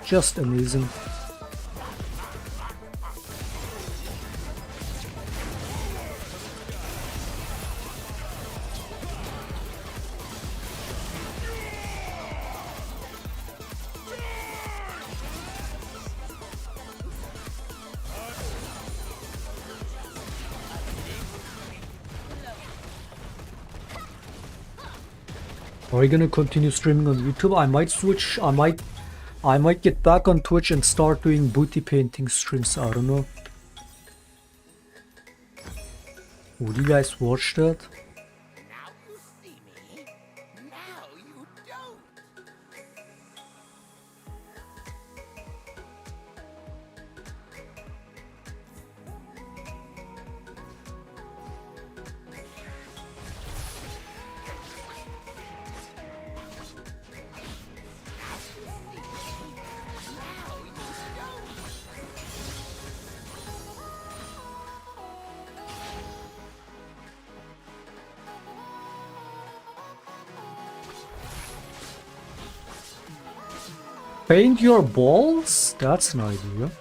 Just amazing. Are we gonna continue streaming on YouTube? I might switch. I might get back on Twitch and start doing booty painting streams. I don't know. Would you guys watch that? Paint your balls? That's an idea.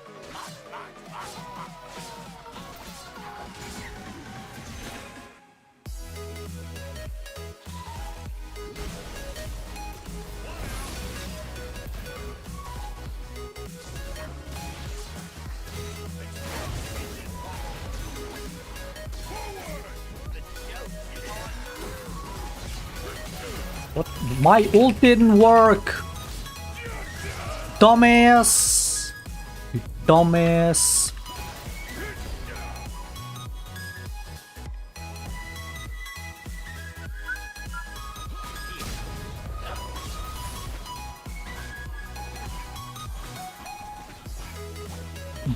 What? My ult didn't work! Dumbass! You dumbass!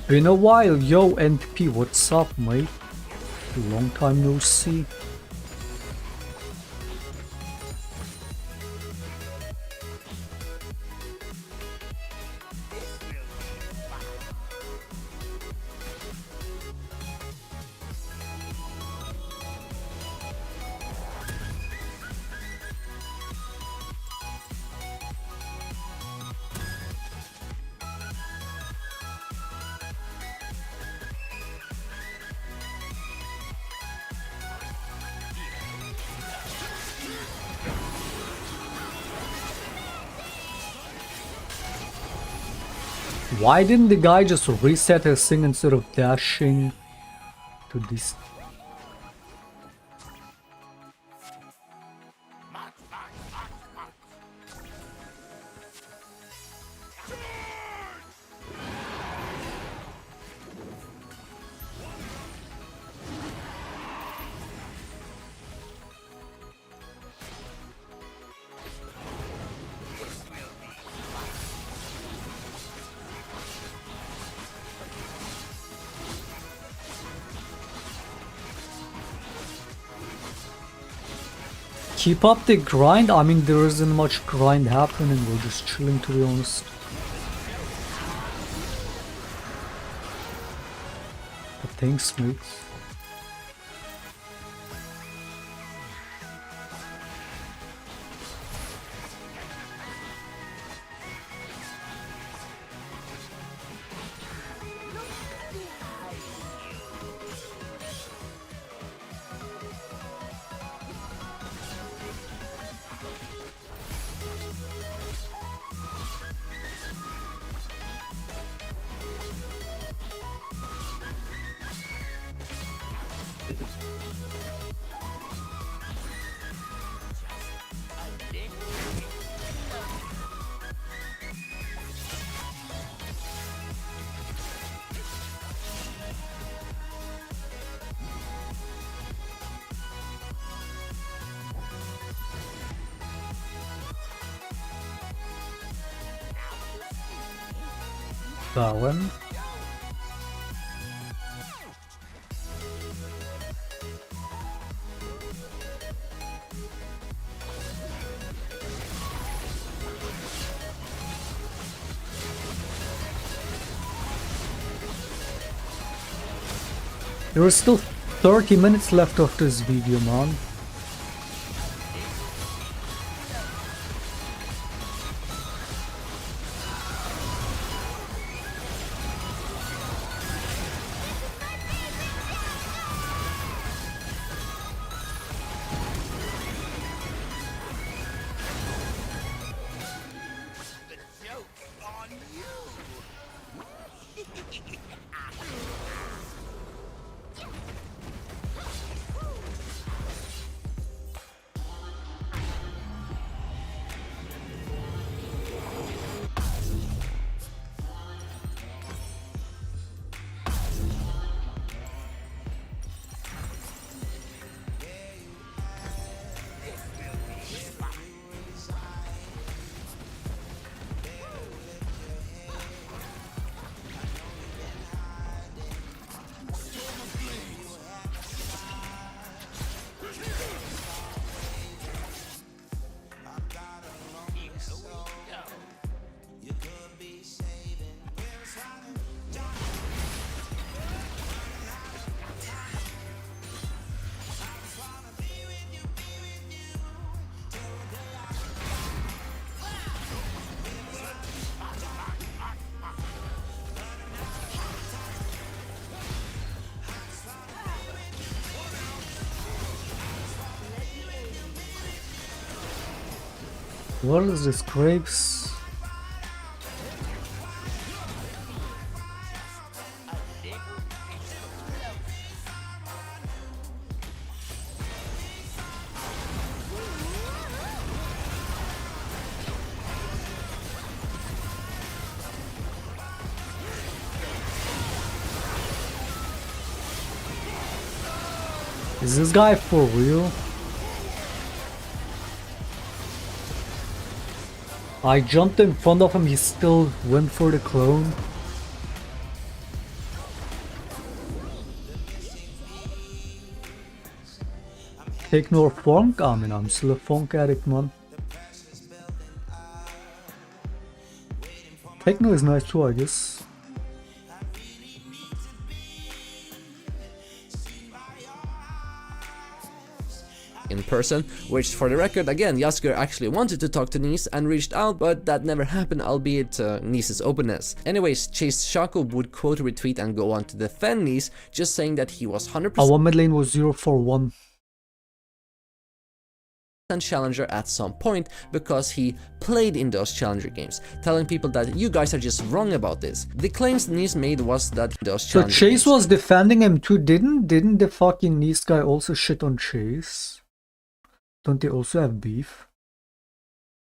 Been a while, yo NP, what's up, mate? Long time no see. Why didn't the guy just reset his thing instead of dashing to this? Keep up the grind. I mean, there isn't much grind happening. We're just chilling, to be honest. But thanks, mate. Bowen. There are still 30 minutes left of this video, man. What is this, Graves? Is this guy for real? I jumped in front of him, he still went for the clone. Take no funk? I mean, I'm still a funk addict, man. Techno is nice too, I guess. In person, which for the record, again, Jaskier actually wanted to talk to Nice and reached out, but that never happened, albeit Nice's openness. Anyways, Chase Shaco would quote retweet and go on to defend Nice, just saying that he was 100% Our mid lane was 0-4-1. challenger at some point because he played in those challenger games, telling people that you guys are just wrong about this. The claims Nice made was that those So challenger Chase games was defending him too, didn't the fucking Nice guy also shit on Chase? Don't they also have beef?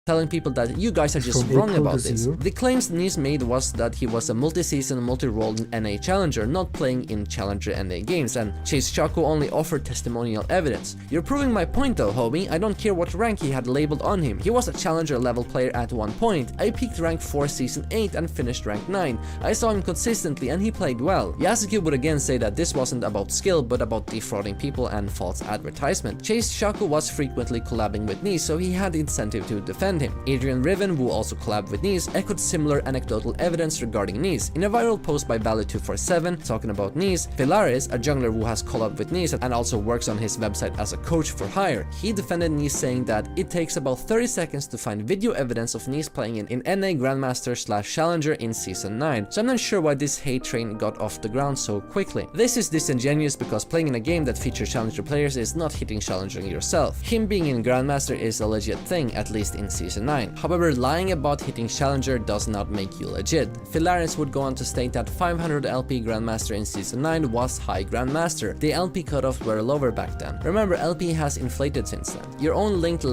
telling people that you guys are just From wrong April about this this. year. The claims Nice made was that he was a multi-season, multi-role NA challenger, not playing in challenger NA games, and Chase Shaco only offered testimonial evidence. You're proving my point though, homie. I don't care what rank he had labeled on him. He was a challenger level player at one point. I peaked rank 4 season 8 and finished rank 9. I saw him consistently and he played well. Yasuke would again say that this wasn't about skill but about defrauding people and false advertisement. Chase Shaco was frequently collabing with Nice, so he had incentive to defend him. Adrian Riven, who also collabed with Nice, echoed similar anecdotal evidence regarding Nice. In a viral post by Valid247 talking about Nice, Filaris, a jungler who has collabed with Nice and also works on his website as a coach for hire, he defended Nice saying that it takes about 30 seconds to find video evidence of Nice playing in NA Grandmaster / Challenger in Season 9, so I'm not sure why this hate train got off the ground so quickly. This is disingenuous because playing in a game that features Challenger players is not hitting Challenger yourself. Him being in Grandmaster is a legit thing, at least in Season 9. However, lying about hitting Challenger does not make you legit. Filaris would go on to state that 500 LP Grandmaster in Season 9 was high Grandmaster. The LP cutoffs were lower back then. Remember, LP has inflated since then. Your own linked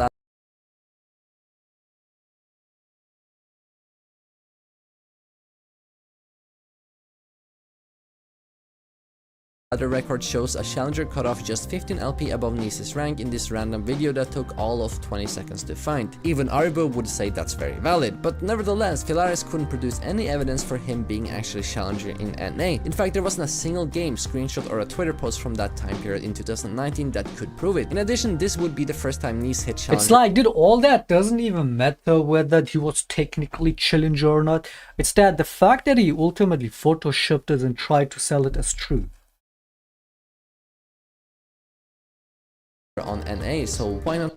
Other record shows a challenger cut off just 15 LP above Nice's rank in this random video that took all of 20 seconds to find. Even Aribo would say that's very valid, but nevertheless, Filaris couldn't produce any evidence for him being actually challenger in NA. In fact, there wasn't a single game, screenshot or a Twitter post from that time period in 2019 that could prove it. In addition, this would be the first time Nice hit challenger. It's like, dude, all that doesn't even matter whether he was technically challenger or not. It's that the fact that he ultimately photoshopped it and tried to sell it as true. On NA, so why not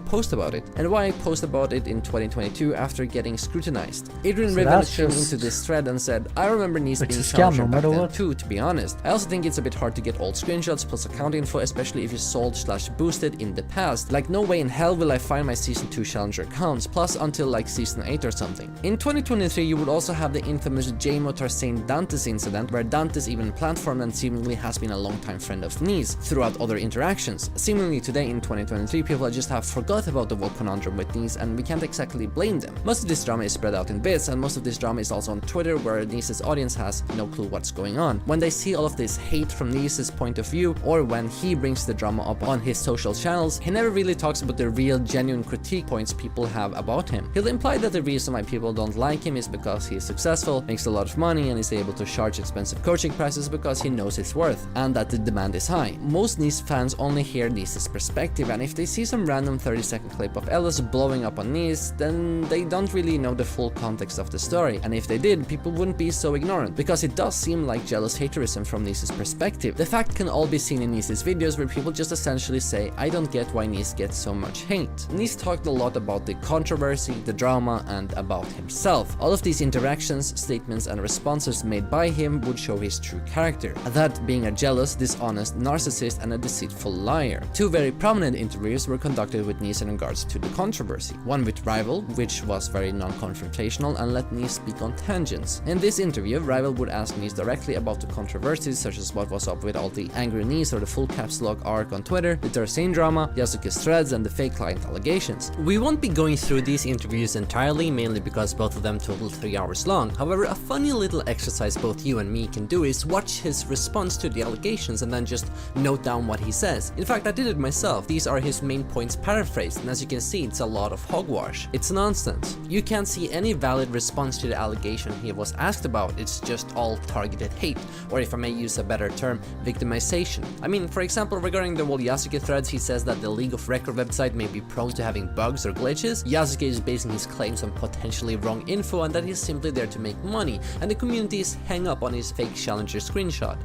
post about it? And why post about it in 2022 after getting scrutinized? Adrian So Riven that's came just- into this thread and said, I remember Nice It's being a scam challenger no back matter then what. too, to be honest. I also think it's a bit hard to get old screenshots plus account info, especially if you sold / boosted in the past. Like, no way in hell will I find my Season 2 challenger accounts, plus until like Season 8 or something. In 2023, you would also have the infamous JMO Tarsane Dantes incident, where Dantes even platformed and seemingly has been a longtime friend of Nice throughout other interactions. Seemingly today in 2023, people just have forgot about the whole conundrum with Nice, and we can't exactly blame them. Most of this drama is spread out in bits, and most of this drama is also on Twitter, where Nice's audience has no clue what's going on. When they see all of this hate from Nice's point of view, or when he brings the drama up on his social channels, he never really talks about the real genuine critique points people have about him. He'll imply that the reason why people don't like him is because he is successful, makes a lot of money, and is able to charge expensive coaching prices because he knows his worth, and that the demand is high. Most Nice fans only hear Nice's perspective, and if they see some random 30 second clip of Ellis blowing up on Nice, then they don't really know the full context of the story, and if they did, people wouldn't be so ignorant, because it does seem like jealous haterism from Nice's perspective. The fact can all be seen in Nice's videos, where people just essentially say, I don't get why Nice gets so much hate. Nice talked a lot about the controversy, the drama, and about himself. All of these interactions, statements, and responses made by him would show his true character, that being a jealous, dishonest narcissist and a deceitful liar. Two very prominent interviews were conducted with Nice in regards to the controversy. One with Rival, which was very non-confrontational and let Nice speak on tangents. In this interview, Rival would ask Nice directly about the controversies, such as what was up with all the angry Nice or the full caps lock arc on Twitter, the Terzane drama, Yasuke's threads, and the fake client allegations. We won't be going through these interviews entirely, mainly because both of them total 3 hours long. However, a funny little exercise both you and me can do is watch his response to the allegations and then just note down what he says. In fact, I did it myself. These are his main points paraphrased, and as you can see, it's a lot of hogwash. It's nonsense. You can't see any valid response to the allegation he was asked about. It's just all targeted hate, or if I may use a better term, victimization. I mean, for example, regarding the whole Yasuke threads, he says that the League of Record website may be prone to having bugs or glitches. Yasuke is basing his claims on potentially wrong info, and that he's simply there to make money, and the community is hang up on his fake challenger screenshot.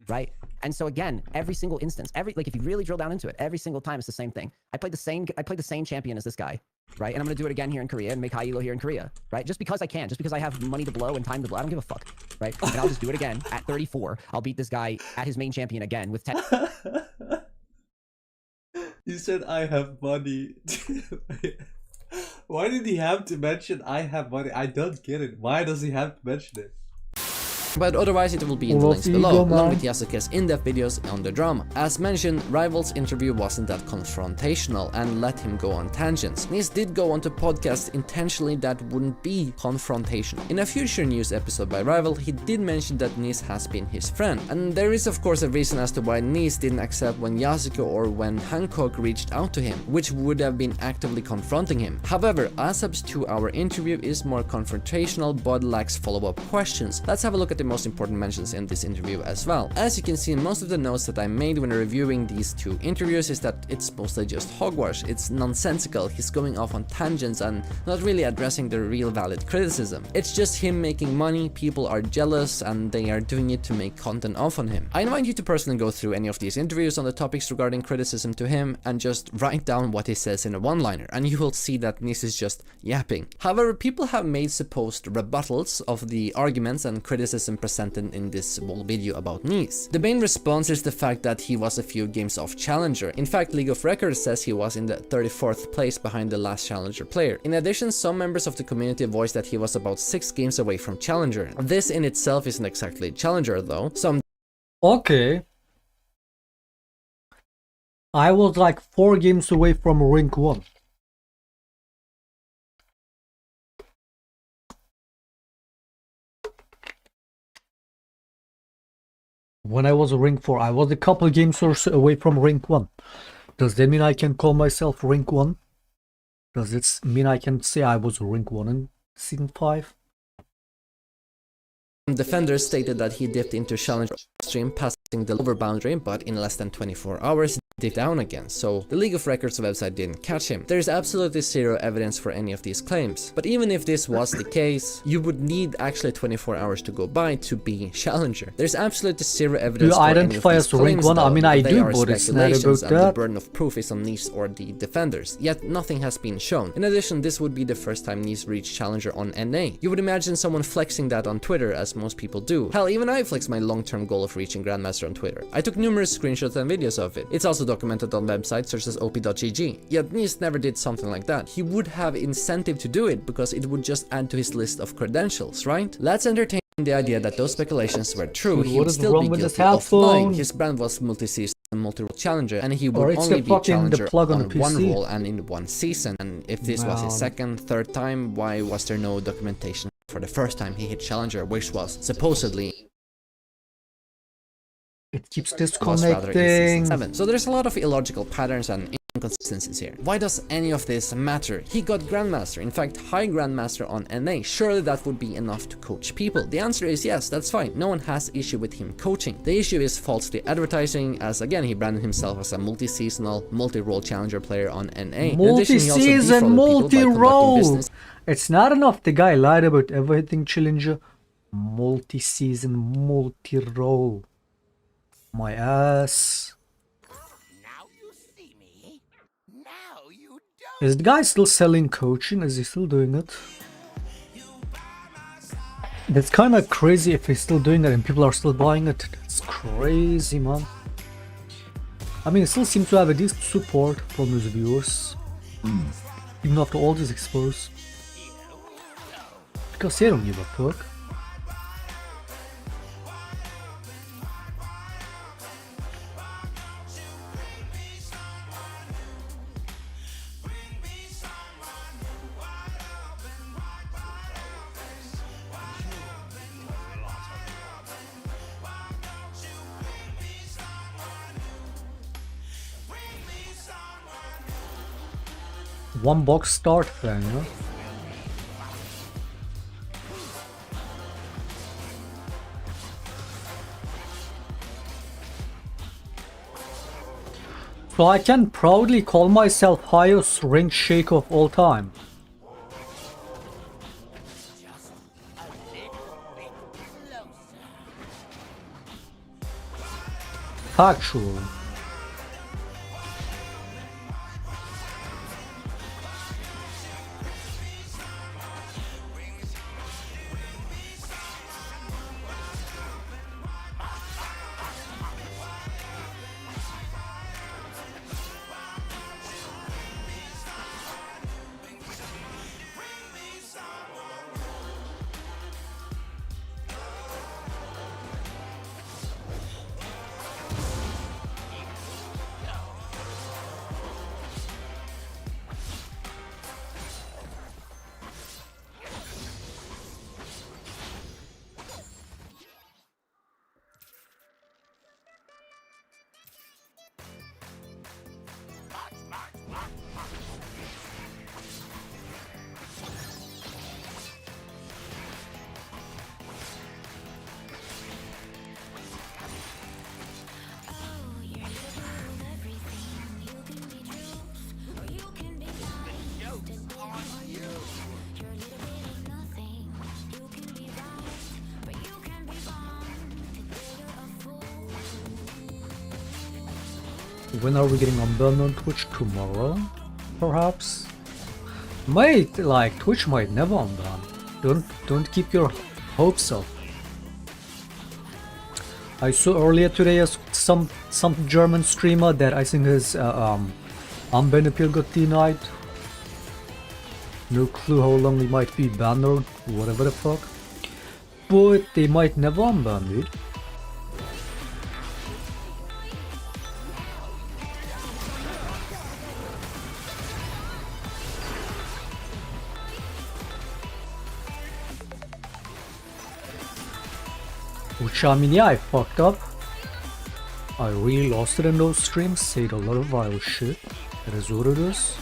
Right? And so again, every single instance, like if you really drill down into it, every single time it's the same thing. I played the same champion as this guy, right? And I'm gonna do it again here in Korea and make high elo here in Korea, right? Just because I can, just because I have money to blow and time to blow, I don't give a fuck, right? And I'll just do it again at 34. I'll beat this guy at his main champion again with 10. He said, I have money. Why did he have to mention I have money? I don't get it. Why does he have to mention it? But otherwise it will be in the links below, along with Yasuke's in-depth videos on the drama. As mentioned, Rival's interview wasn't that confrontational and let him go on tangents. Nice did go on to podcasts intentionally that wouldn't be confrontational. In a future news episode by Rival, he did mention that Nice has been his friend, and there is of course a reason as to why Nice didn't accept when Yasuke or when Hancock reached out to him, which would have been actively confronting him. However, Asap's 2-hour interview is more confrontational but lacks follow-up questions. Let's have a look at the most important mentions in this interview as well. As you can see, most of the notes that I made when reviewing these two interviews is that it's mostly just hogwash. It's nonsensical, he's going off on tangents and not really addressing the real valid criticism. It's just him making money, people are jealous, and they are doing it to make content off on him. I invite you to personally go through any of these interviews on the topics regarding criticism to him and just write down what he says in a one-liner, and you will see that Nice is just yapping. However, people have made supposed rebuttals of the arguments and criticism presented in this whole video about Nice. The main response is the fact that he was a few games off Challenger. In fact, League of Records says he was in the 34th place behind the last Challenger player. In addition, some members of the community voiced that he was about 6 games away from Challenger. This in itself isn't exactly Challenger though. Okay. I was like 4 games away from rank 1. When I was rank 4, I was a couple games or so away from rank 1. Does that mean I can call myself rank 1? Does it mean I can say I was rank 1 in season 5? Defenders stated that he dipped into Challenger stream, passing the lower boundary, but in less than 24 hours dipped down again, so the League of Records website didn't catch him. There's absolutely zero evidence for any of these claims. But even if this was the case, you would need actually 24 hours to go by to be Challenger. There's absolutely zero evidence for any of these claims, rank 1? I mean, I do, but it's not about that. The burden of proof is on Nice or the defenders, yet nothing has been shown. In addition, this would be the first time Nice reached Challenger on NA. You would imagine someone flexing that on Twitter, as most people do. Hell, even I flex my long-term goal of reaching Grandmaster on Twitter. I took numerous screenshots and videos of it. It's also documented on websites such as op.gg. Yet Nice never did something like that. He would have incentive to do it because it would just add to his list of credentials, right? Let's entertain the idea that those speculations were true. He would still be guilty of lying. His brand was multi-season and multi-role challenger, and he would only be challenger on one role and in one season. And if this was his second, third time, why was there no documentation for the first time he hit challenger, which was supposedly it keeps disconnecting. So there's a lot of illogical patterns and inconsistencies here. Why does any of this matter? He got Grandmaster, in fact High Grandmaster on NA. Surely that would be enough to coach people. The answer is yes, that's fine. No one has issue with him coaching. The issue is falsely advertising, as again he branded himself as a multi-seasonal, multi-role challenger player on NA. Multi-season, multi-role! It's not enough the guy lied about everything challenger. Multi-season, multi-role. My ass. Is the guy still selling coaching? Is he still doing it? That's kind of crazy if he's still doing it and people are still buying it. It's crazy, man. I mean, he still seems to have a decent support from his viewers. Even after all this exposed. Because they don't give a fuck. One box start plan, yeah? So I can proudly call myself highest ranked shaker of all time. Factual. When are we getting unbanned on Twitch? Tomorrow? Perhaps? Might, like, Twitch might never unban. Don't keep your hopes up. I saw earlier today some German streamer that I think his unban appeal got denied. No clue how long he might be banned or whatever the fuck. But they might never unban me. Which, I mean, yeah, I fucked up. I really lost it in those streams, said a lot of vile shit. That is what it is.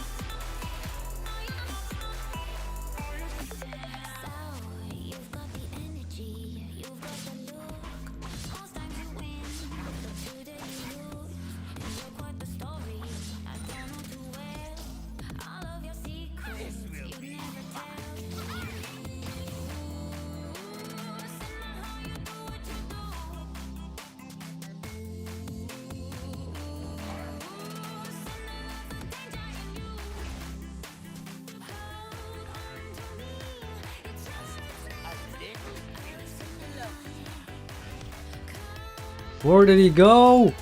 Where did he go?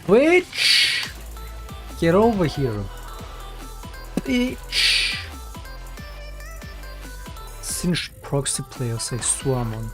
Bitch! Get over here. Bitch! Singed proxy players, I swear, man.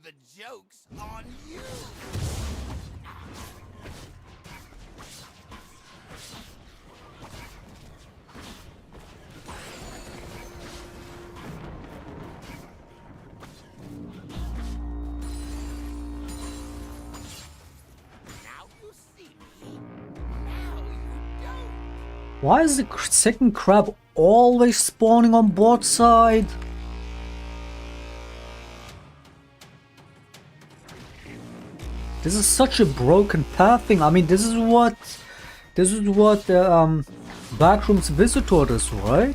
The joke's on you. Why is the second crab always spawning on bot side? This is such a broken pathing. I mean, this is what Backrooms Visitor does, right?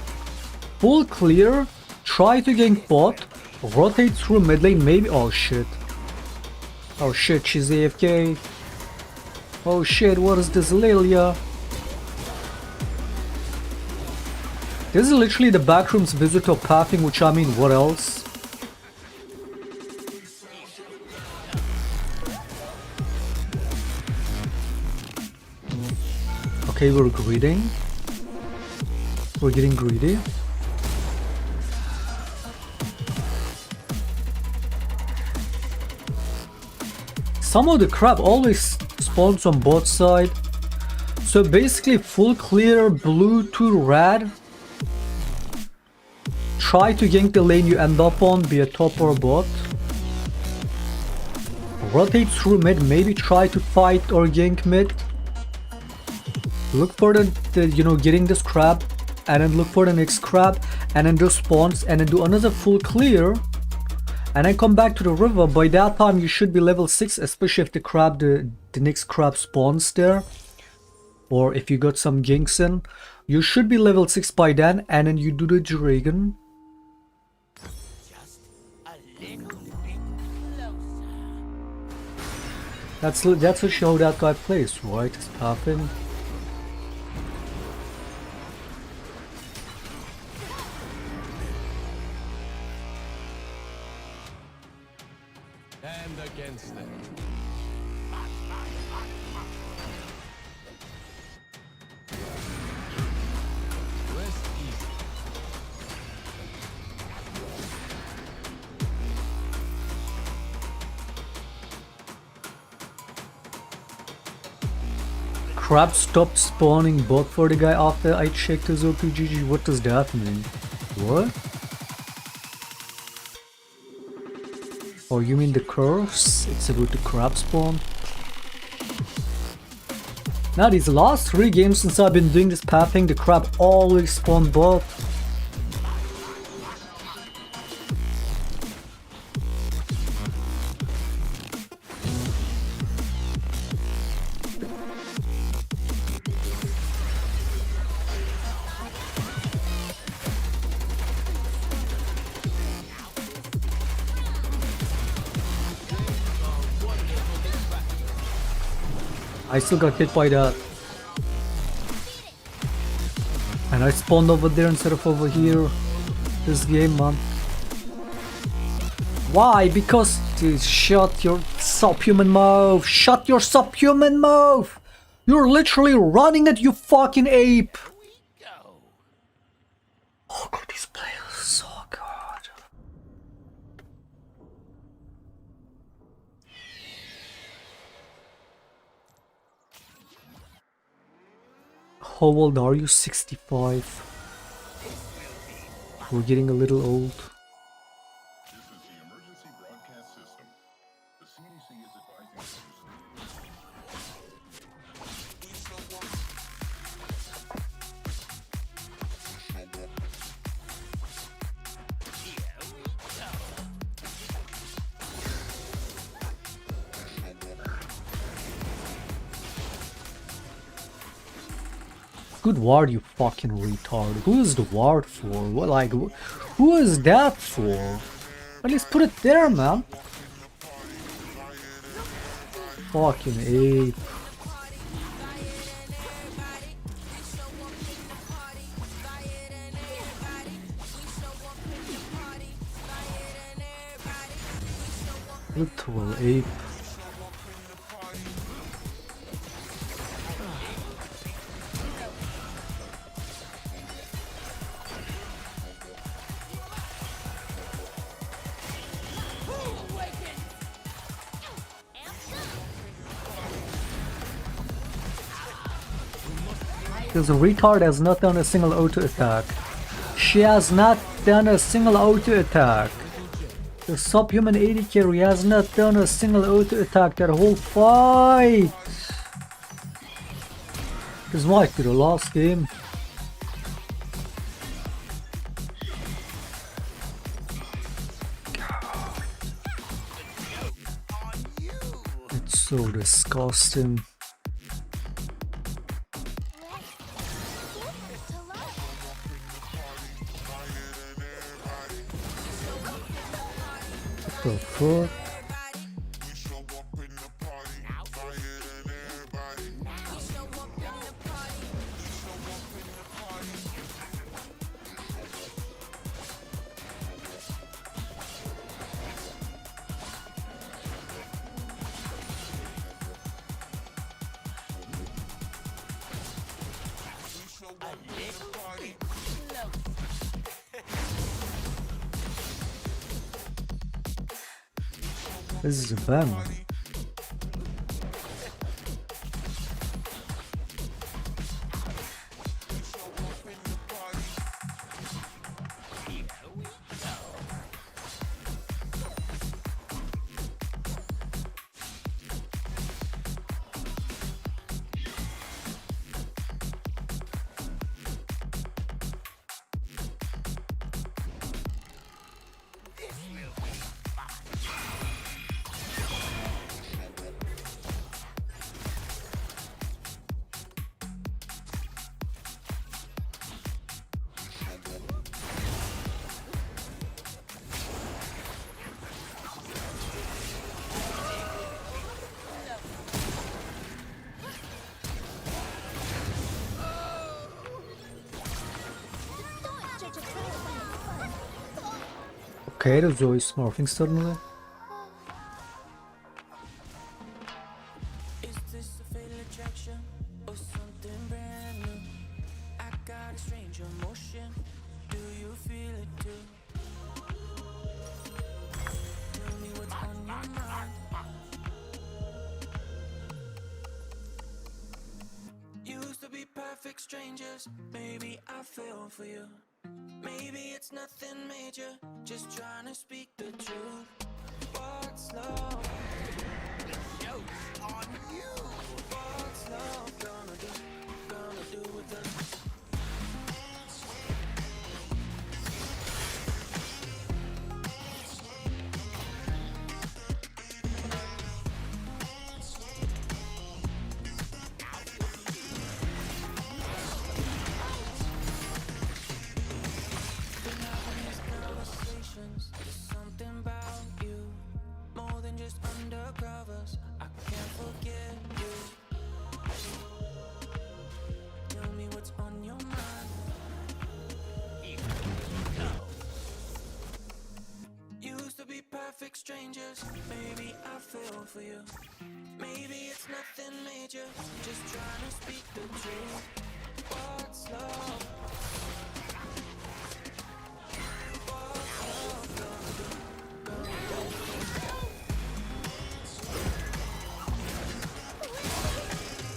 Full clear, try to gank bot, rotate through mid lane, maybe. Oh shit. Oh shit, she's AFK. Oh shit, what is this, Lilia? This is literally the Backrooms Visitor pathing, which I mean, what else? Okay, we're greedy. We're getting greedy. Somehow the crab always spawns on both side. So basically full clear blue to red. Try to gank the lane you end up on, be a top or a bot. Rotate through mid, maybe try to fight or gank mid. Look for the you know, getting this crab, and then look for the next crab, and then do spawns, and then do another full clear, and then come back to the river. By that time you should be level 6, especially if the next crab spawns there, or if you got some ganks in. You should be level 6 by then, and then you do the dragon. That's a show that guy plays, right? It's popping. And against them. Rest easy. Crab stopped spawning bot for the guy after I checked his OPGG. What does that mean? What? Oh, you mean the curse? It's about the crab spawn? Now these last 3 games since I've been doing this pathing, the crab always spawned bot. I still got hit by that. And I spawned over there instead of over here. This game, man. Why? Because dude, shut your subhuman mouth. Shut your subhuman mouth. You're literally running it, you fucking ape. Oh god, these players are so good. How old are you? 65. We're getting a little old. Good ward, you fucking retard. Who is the ward for? What, like, who is that for? At least put it there, man. Fucking ape. Literal ape. This retard has not done a single auto attack. She has not done a single auto attack. The subhuman AD carry has not done a single auto attack that whole fight. This might be the last game. It's so disgusting. What the fuck? This is a bad one. Okay, the Zoe smurfing suddenly. Used to be perfect strangers, maybe I fell for you. Maybe it's nothing major, just trying to speak the truth. What's love? On you. What's love gonna do with us? Perfect strangers, maybe I fell for you. Maybe it's nothing major, just trying to speak the truth. What's love?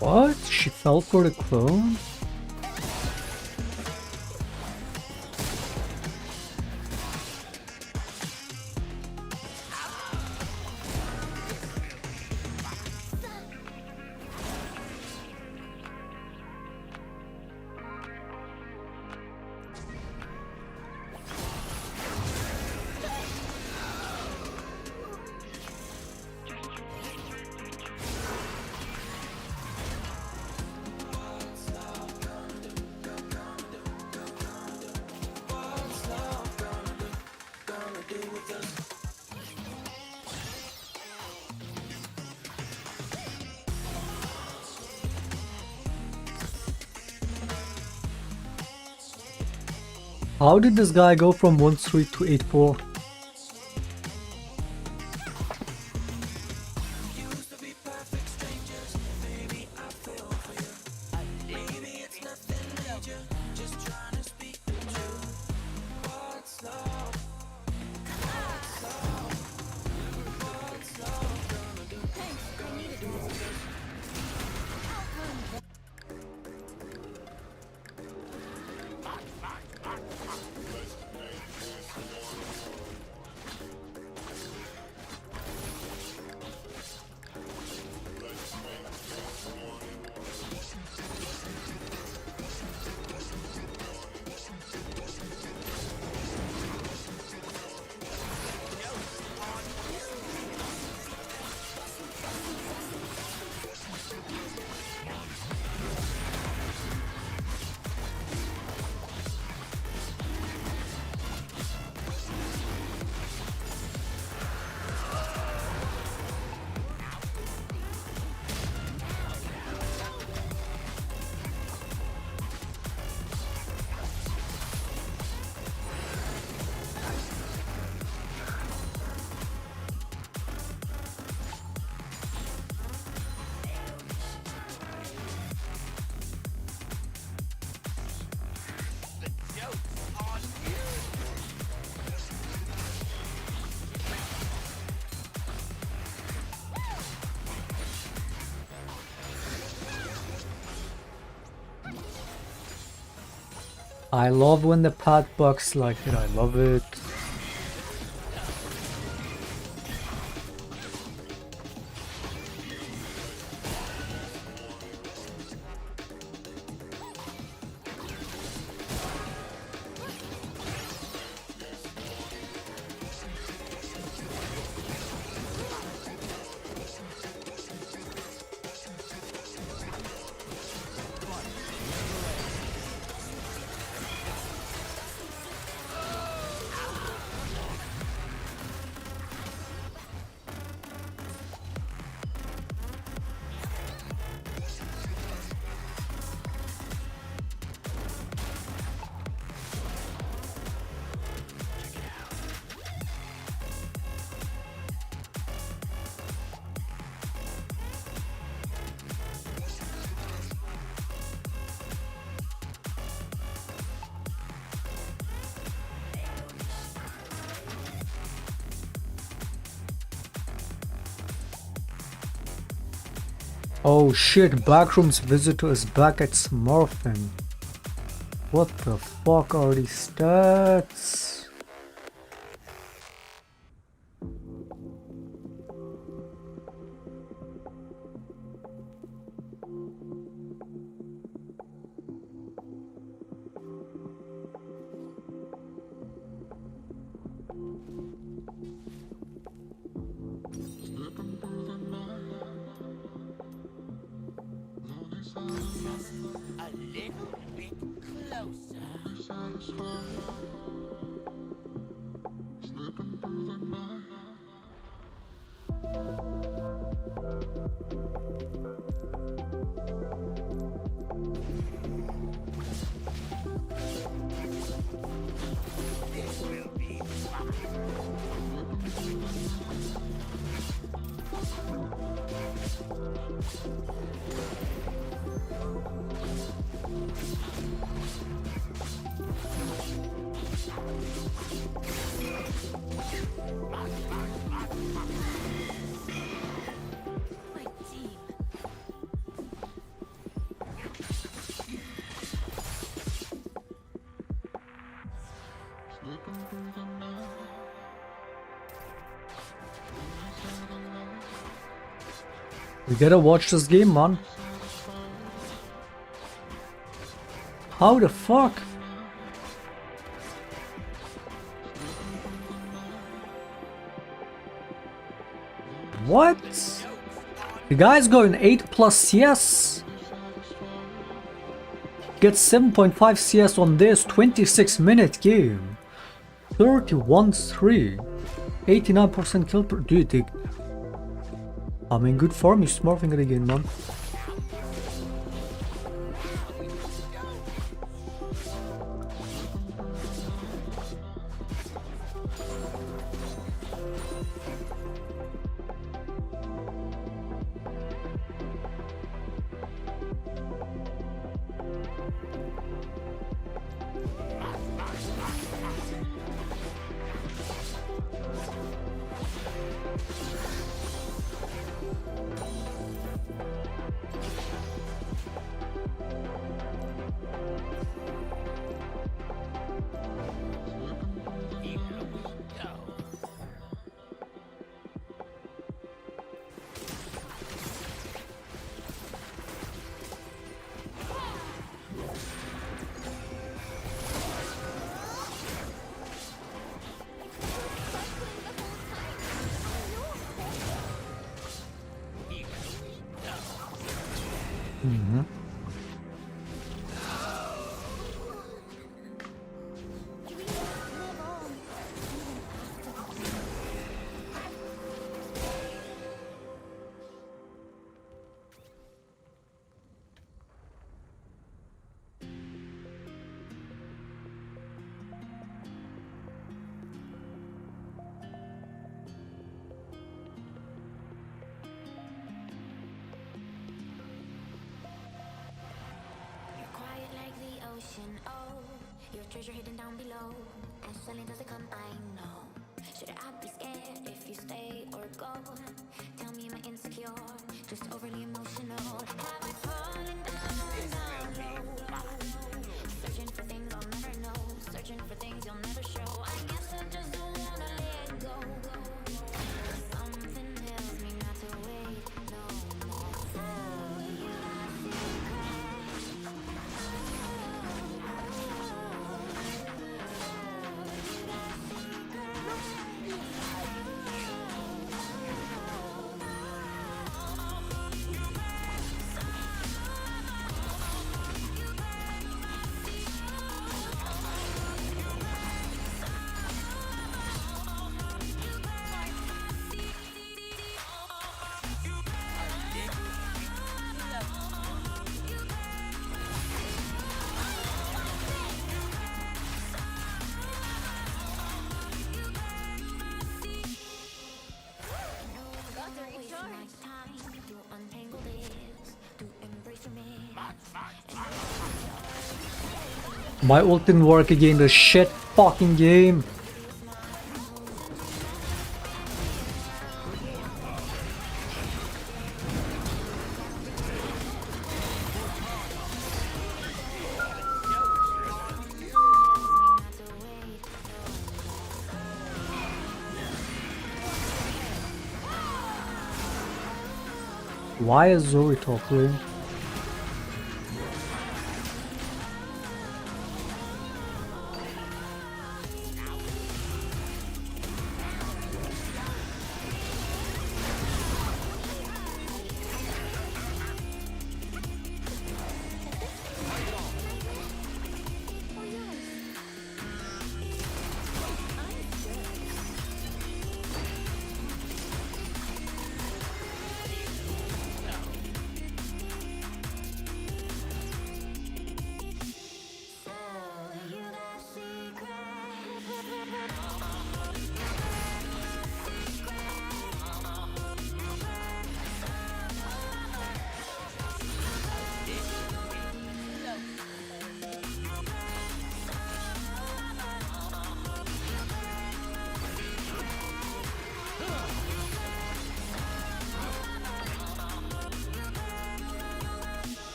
What? She fell for the clone? How did this guy go from 1-3 to 8-4? I love when the pad bugs like it. I love it. Oh shit, Backrooms Visitor is back at Smurfing. What the fuck are these stats? A little bit closer. This will be my team. We gotta watch this game, man. How the fuck? What? The guy's going 8+ CS. Gets 7.5 CS on this 26-minute game. 31-3. 89% kill per... Dude, I'm in good form. He's smurfing it again, man. Mm-hmm. Oh, your treasure hidden down below. As silent as it come, I know. Should I be scared if you stay or go? Tell me, am I insecure? Just overly emotional. Have I fallen down low? Searching for things I'll never My ult didn't work again, the shit fucking game. Why is Zoe top lane?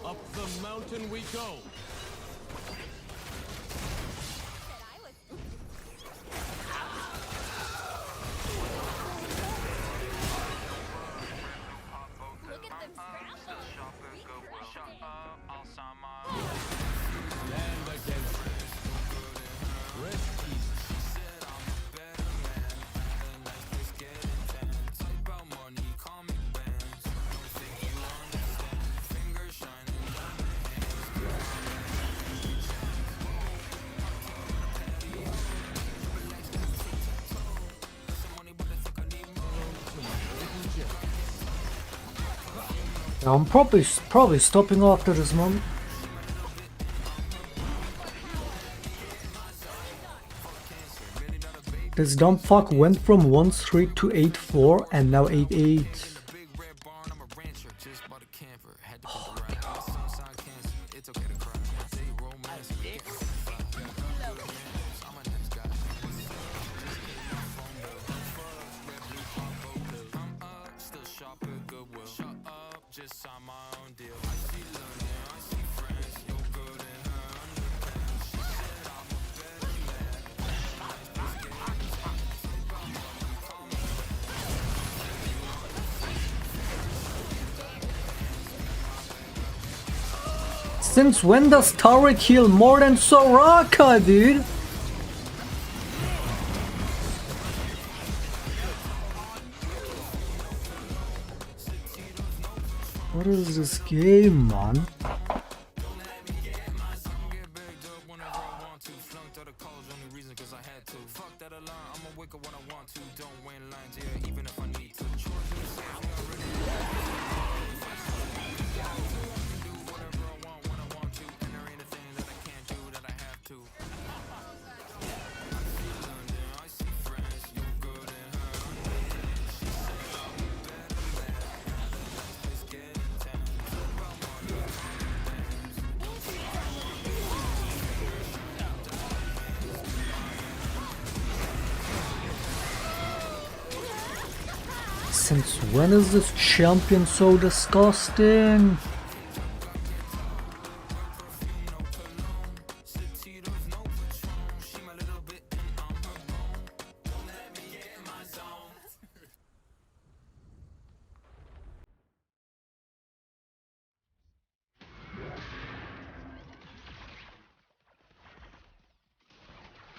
Up the mountain we go. Land against it. Rest I'm probably stopping after this moment. This dumb fuck went from 1-3 to 8-4 and now 8-8. Oh, since when does Taric heal more than Soraka, dude? What is this game, man? Since when is this champion so disgusting?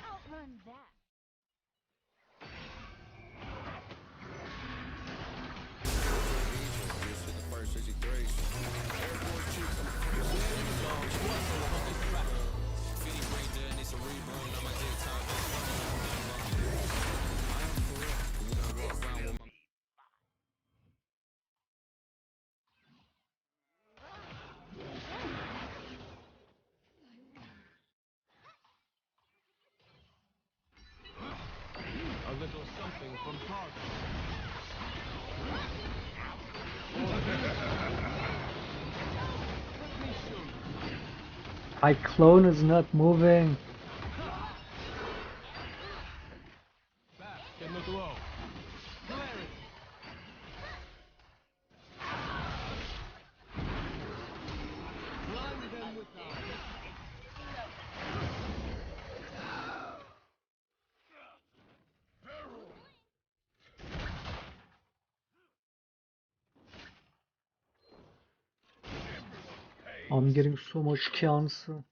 Outrun that. First 63. My clone is not moving. Get look low. I'm getting so much cancer.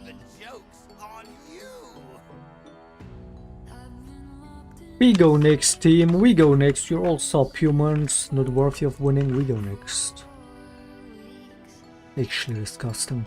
The joke's on you. We go next, team. We go next. You're all subhumans, not worthy of winning. We go next. Actually disgusting.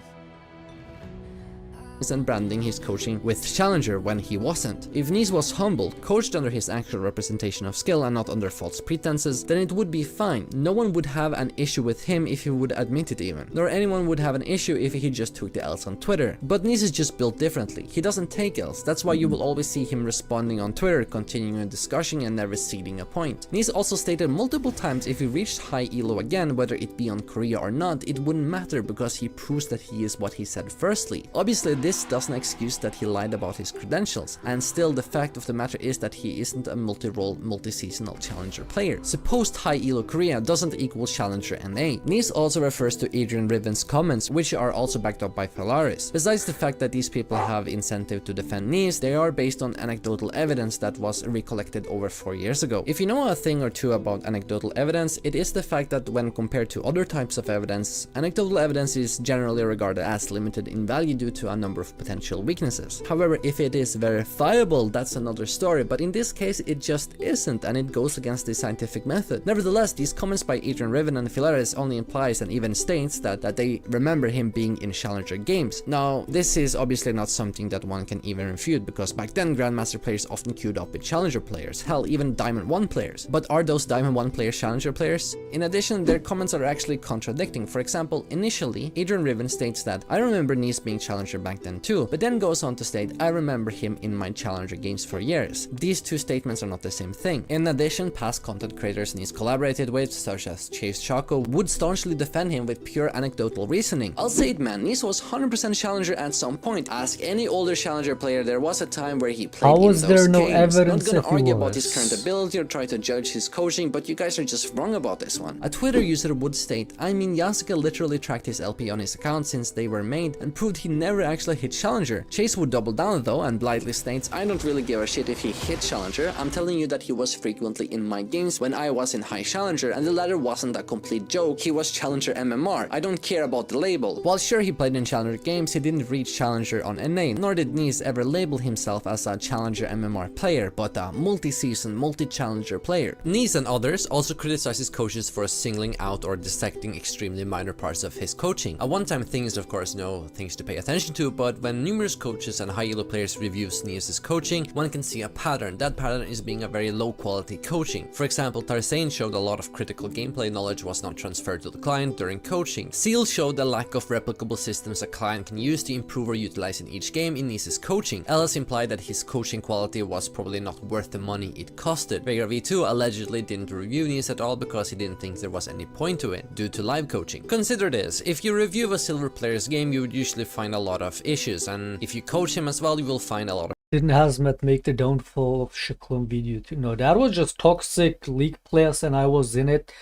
And branding his coaching with Challenger when he wasn't. If Nice was humble, coached under his actual representation of skill and not under false pretenses, then it would be fine. No one would have an issue with him if he would admit it even. Nor anyone would have an issue if he just took the L's on Twitter. But Nice is just built differently. He doesn't take L's. That's why you will always see him responding on Twitter, continuing a discussion and never ceding a point. Nice also stated multiple times if he reached high elo again, whether it be on Korea or not, it wouldn't matter because he proves that he is what he said firstly. Obviously, this doesn't excuse that he lied about his credentials, and still the fact of the matter is that he isn't a multi-role, multi-seasonal challenger player. Supposed high elo Korea doesn't equal challenger NA. Nice also refers to Adrian Riven's comments, which are also backed up by Phalaris. Besides the fact that these people have incentive to defend Nice, they are based on anecdotal evidence that was recollected over 4 years ago. If you know a thing or two about anecdotal evidence, it is the fact that when compared to other types of evidence, anecdotal evidence is generally regarded as limited in value due to a number of potential weaknesses. However, if it is verifiable, that's another story, but in this case it just isn't, and it goes against the scientific method. Nevertheless, these comments by Adrian Riven and Phalaris only implies and even states that they remember him being in Challenger games. Now, this is obviously not something that one can even refute, because back then Grandmaster players often queued up with Challenger players, hell, even Diamond 1 players. But are those Diamond 1 players Challenger players? In addition, their comments are actually contradicting. For example, initially, Adrian Riven states that, I remember Nice being Challenger back then too, but then goes on to state, I remember him in my Challenger games for years. These two statements are not the same thing. In addition, past content creators Nice collaborated with, such as Chase Choco, would staunchly defend him with pure anecdotal reasoning. I'll say it, man, Nice was 100% Challenger at some point. Ask any older Challenger player, there was a time where he played How in was those there no games. evidence Not gonna that he argue about his was? current ability or try to judge his coaching, but you guys are just wrong about this one. A Twitter user would state, I mean, Yasuke literally tracked his LP on his account since they were made and proved he never actually hit Challenger. Chase would double down though and blithely states, I don't really give a shit if he hit Challenger, I'm telling you that he was frequently in my games when I was in High Challenger, and the latter wasn't a complete joke, he was Challenger MMR, I don't care about the label. While sure he played in Challenger games, he didn't reach Challenger on NA, nor did Nice ever label himself as a Challenger MMR player, but a multi-season, multi-Challenger player. Nice and others also criticize his coaches for singling out or dissecting extremely minor parts of his coaching. A one-time thing is of course no things to pay attention to, but when numerous coaches and high elo players review Nice's coaching, one can see a pattern. That pattern is being a very low quality coaching. For example, Tarzane showed a lot of critical gameplay knowledge was not transferred to the client during coaching. Seal showed a lack of replicable systems a client can use to improve or utilize in each game in Nice's coaching. Ellis implied that his coaching quality was probably not worth the money it costed. Vega V2 allegedly didn't review Nice at all because he didn't think there was any point to it, due to live coaching. Consider this, if you review a silver player's game, you would usually find a lot of issues, and if you coach him as well, you will find a lot of. Didn't Hazmat make the downfall of Shaklon video too? No, that was just toxic league players and I was in it.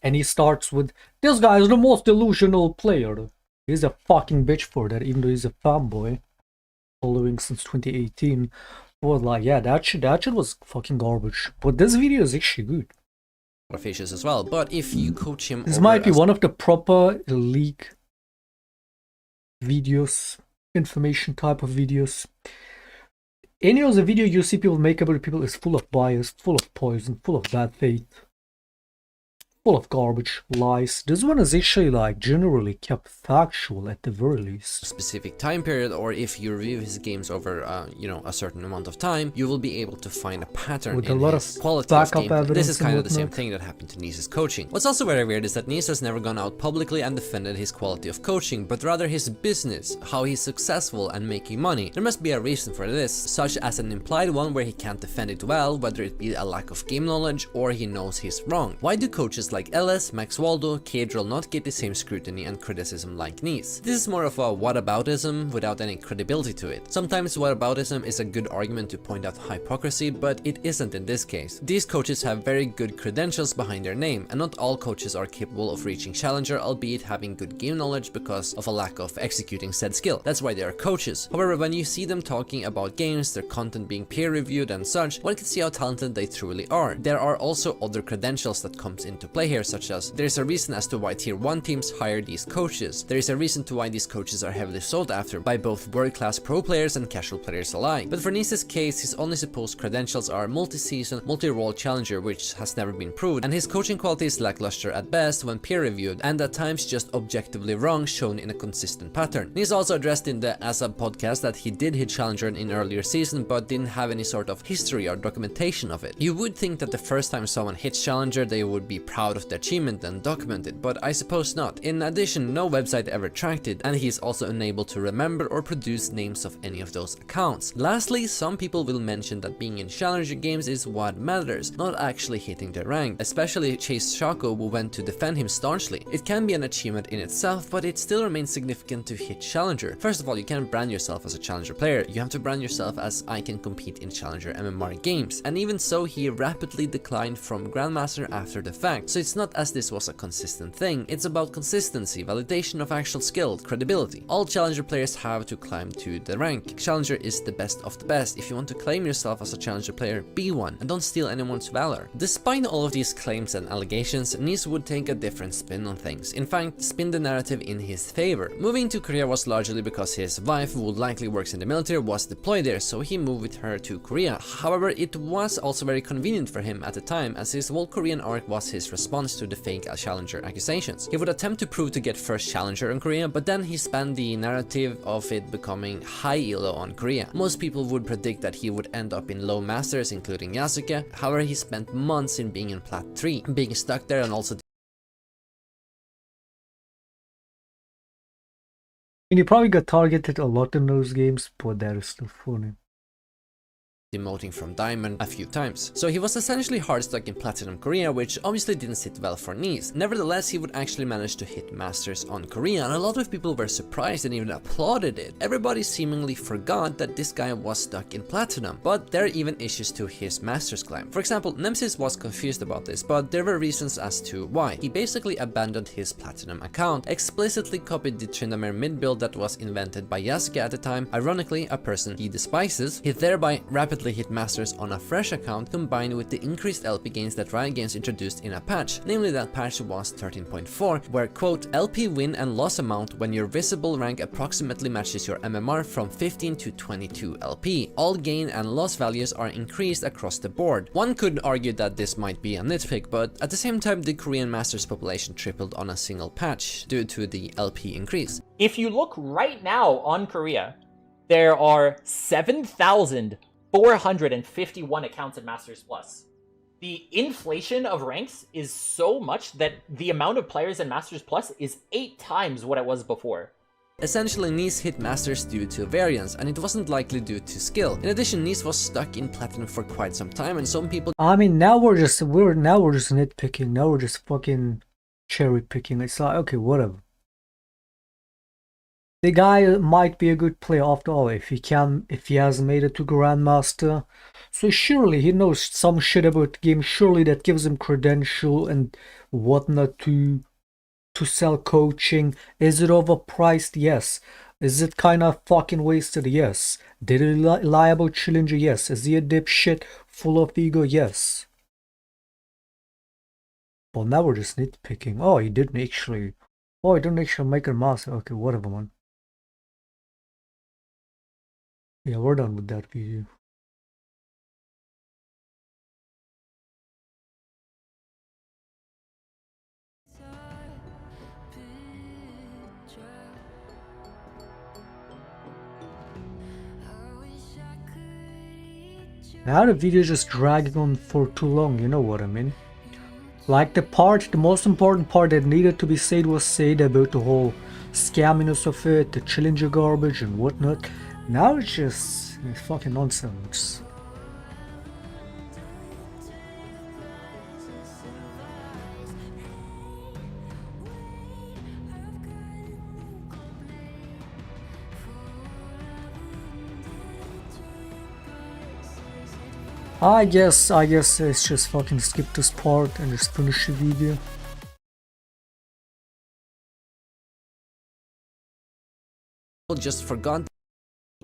And he starts with, this guy is the most delusional player. He's a fucking bitch for that, even though he's a fanboy. Following since 2018. Was like, yeah, that shit was fucking garbage. But this video is actually good. Of issues as well, but if you coach him, This might be one of the proper league videos, information type of videos. Any other video you see people make about people is full of bias, full of poison, full of bad faith, full of garbage, lies. This one is actually like generally kept factual at the very least. Specific time period, or if you review his games over you know, a certain amount of time, you will be able to find a pattern with in a lot his of quality of backup gameplay. evidence. This is kind of the same whatnot. thing that happened to Nice's coaching. What's also very weird is that Nice has never gone out publicly and defended his quality of coaching, but rather his business, how he's successful and making money. There must be a reason for this, such as an implied one where he can't defend it well, whether it be a lack of game knowledge or he knows he's wrong. Why do coaches like LS, Max Waldo, Kadril not get the same scrutiny and criticism like Nice? This is more of a whataboutism without any credibility to it. Sometimes whataboutism is a good argument to point out hypocrisy, but it isn't in this case. These coaches have very good credentials behind their name, and not all coaches are capable of reaching Challenger, albeit having good game knowledge because of a lack of executing said skill. That's why they are coaches. However, when you see them talking about games, their content being peer-reviewed and such, one can see how talented they truly are. There are also other credentials that comes into play here, such as there's a reason as to why tier 1 teams hire these coaches. There is a reason to why these coaches are heavily sought after by both world-class pro players and casual players alike. But for Nice's case, his only supposed credentials are multi-season, multi-role challenger, which has never been proved, and his coaching quality is lackluster at best when peer-reviewed, and at times just objectively wrong, shown in a consistent pattern. Nice also addressed in the ASAB podcast that he did hit Challenger in earlier season, but didn't have any sort of history or documentation of it. You would think that the first time someone hits Challenger, they would be proud of the achievement and document it, but I suppose not. In addition, no website ever tracked it, and he is also unable to remember or produce names of any of those accounts. Lastly, some people will mention that being in Challenger games is what matters, not actually hitting the rank, especially Chase Shako, who went to defend him staunchly. It can be an achievement in itself, but it still remains significant to hit Challenger. First of all, you can't brand yourself as a Challenger player, you have to brand yourself as I can compete in Challenger MMR games, and even so, he rapidly declined from Grandmaster after the fact, so it's not as this was a consistent thing, it's about consistency, validation of actual skill, credibility. All Challenger players have to climb to the rank. Challenger is the best of the best. If you want to claim yourself as a Challenger player, be one, and don't steal anyone's valor. Despite all of these claims and allegations, Nice would take a different spin on things. In fact, spin the narrative in his favor. Moving to Korea was largely because his wife, who likely works in the military, was deployed there, so he moved with her to Korea. However, it was also very convenient for him at the time, as his whole Korean arc was his response to the fake Challenger accusations. He would attempt to prove to get first Challenger in Korea, but then he spanned the narrative of it becoming high elo on Korea. Most people would predict that he would end up in low masters, including Yasuke. However, he spent months in being in Plat 3, being stuck there, and also And he probably got targeted a lot in those games, but that is still funny. demoting from Diamond a few times. So he was essentially hard stuck in Platinum Korea, which obviously didn't sit well for Nice. Nevertheless, he would actually manage to hit Masters on Korea, and a lot of people were surprised and even applauded it. Everybody seemingly forgot that this guy was stuck in Platinum, but there are even issues to his Masters climb. For example, Nemesis was confused about this, but there were reasons as to why. He basically abandoned his Platinum account, explicitly copied the Tryndamere mid build that was invented by Yasuke at the time, ironically a person he despises. He thereby rapidly hit Masters on a fresh account, combined with the increased LP gains that Riot Games introduced in a patch. Namely, that patch was 13.4, where quote, LP win and loss amount when your visible rank approximately matches your MMR from 15 to 22 LP. All gain and loss values are increased across the board. One could argue that this might be a nitpick, but at the same time the Korean Masters population tripled on a single patch due to the LP increase. If you look right now on Korea, there are 7,451 accounts in Masters Plus. The inflation of ranks is so much that the amount of players in Masters Plus is 8 times what it was before. Essentially, Nice hit Masters due to variance, and it wasn't likely due to skill. In addition, Nice was stuck in Platinum for quite some time, and some people— I mean, now we're just nitpicking. Now we're just fucking cherry picking. It's like, okay, whatever. The guy might be a good player after all if he has made it to Grandmaster. So surely he knows some shit about the game. Surely that gives him credential and whatnot to sell coaching. Is it overpriced? Yes. Is it kind of fucking wasted? Yes. Did he lie about Chillinger? Yes. Is he a dipshit full of ego? Yes. Well, now we're just nitpicking. Oh, he didn't actually. Oh, he didn't actually make a master. Okay, whatever, man. Yeah, we're done with that video. Now the video is just dragging on for too long, you know what I mean? Like the most important part that needed to be said was said about the whole scamminess of it, the Chillinger garbage and whatnot. Now it's just fucking nonsense. I guess let's just fucking skip this part and just finish the video. Just forgot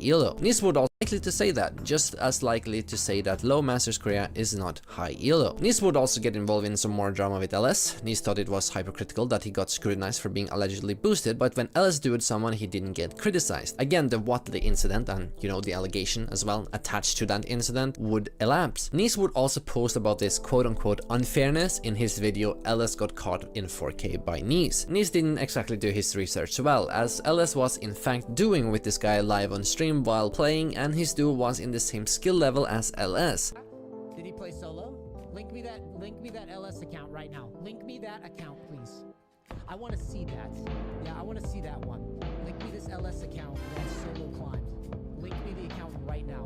ELO. Nis would also likely to say that, just as likely to say that low Masters Korea is not high ELO. Nis would also get involved in some more drama with LS. Nis thought it was hypercritical that he got scrutinized for being allegedly boosted, but when LS dued someone, he didn't get criticized. Again, the Watley incident and, you know, the allegation as well attached to that incident would elapse. Nis would also post about this quote-unquote unfairness in his video LS got caught in 4K by Nis. Nis didn't exactly do his research well, as LS was in fact doing with this guy live on stream while playing, and his duo was in the same skill level as LS. Did he play solo? Link me that LS account right now. Link me that account, please. I want to see that. Yeah, I want to see that one. Link me this LS account that solo climbed. Link me the account right now.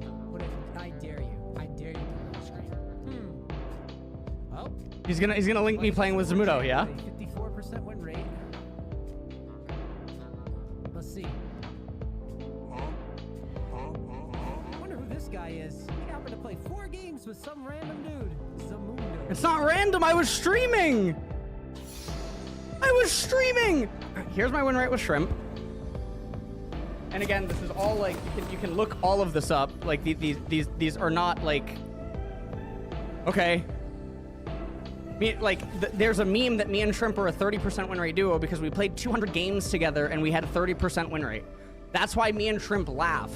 I dare you. I dare you to put it on the screen. Oh. He's gonna link me playing with Zamudo, yeah? 54% win rate. Let's see. This guy is. He happened to play 4 games with some random dude. Zamundo. It's not random, I was streaming! Here's my win rate with Shrimp. And again, this is all like, you can look all of this up. Like these are not like, okay. There's a meme that me and Shrimp are a 30% win rate duo because we played 200 games together and we had a 30% win rate. That's why me and Shrimp laugh.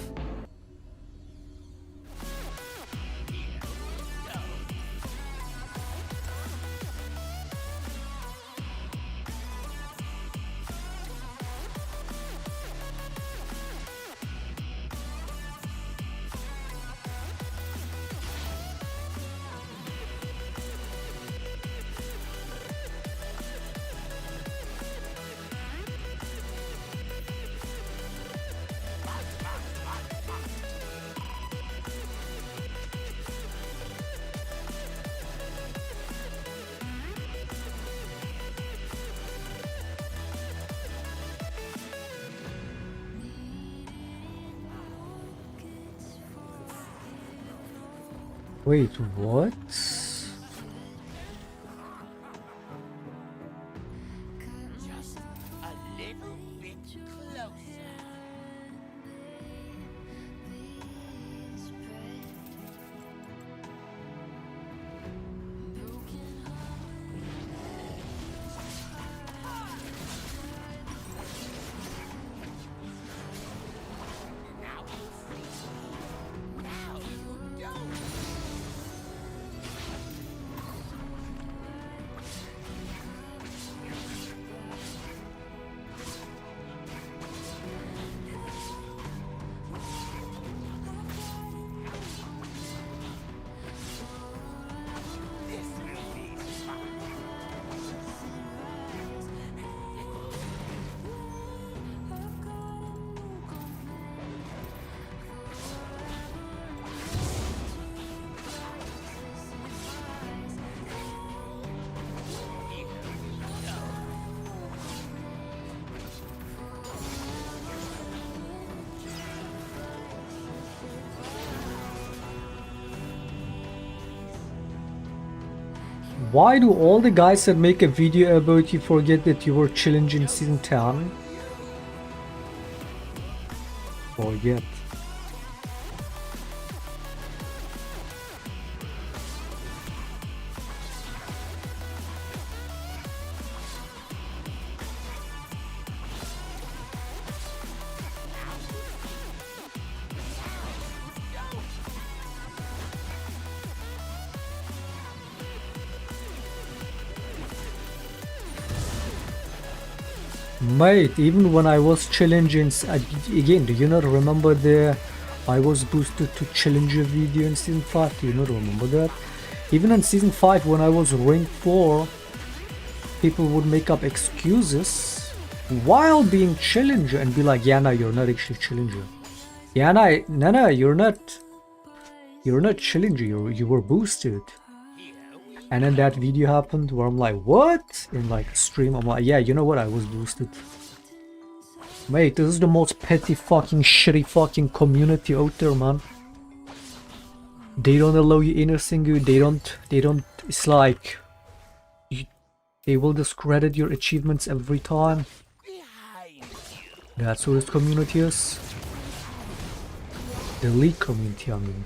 Wait, what? Why do all the guys that make a video about you forget that you were challenging season 10? Forget. Mate, even when I was challenging, again, do you not remember I was boosted to challenger video in season 5? Do you not remember that? Even in season 5 when I was rank 4, people would make up excuses while being challenger and be like, yeah, no, you're not actually challenger. Yeah, no, you're not challenger, you were boosted. And then that video happened where I'm like, what? In like stream, I'm like, yeah, you know what? I was boosted. Mate, this is the most petty fucking shitty fucking community out there, man. They don't allow you anything, they don't, it's like, they will discredit your achievements every time. That's what this community is. The league community, I mean.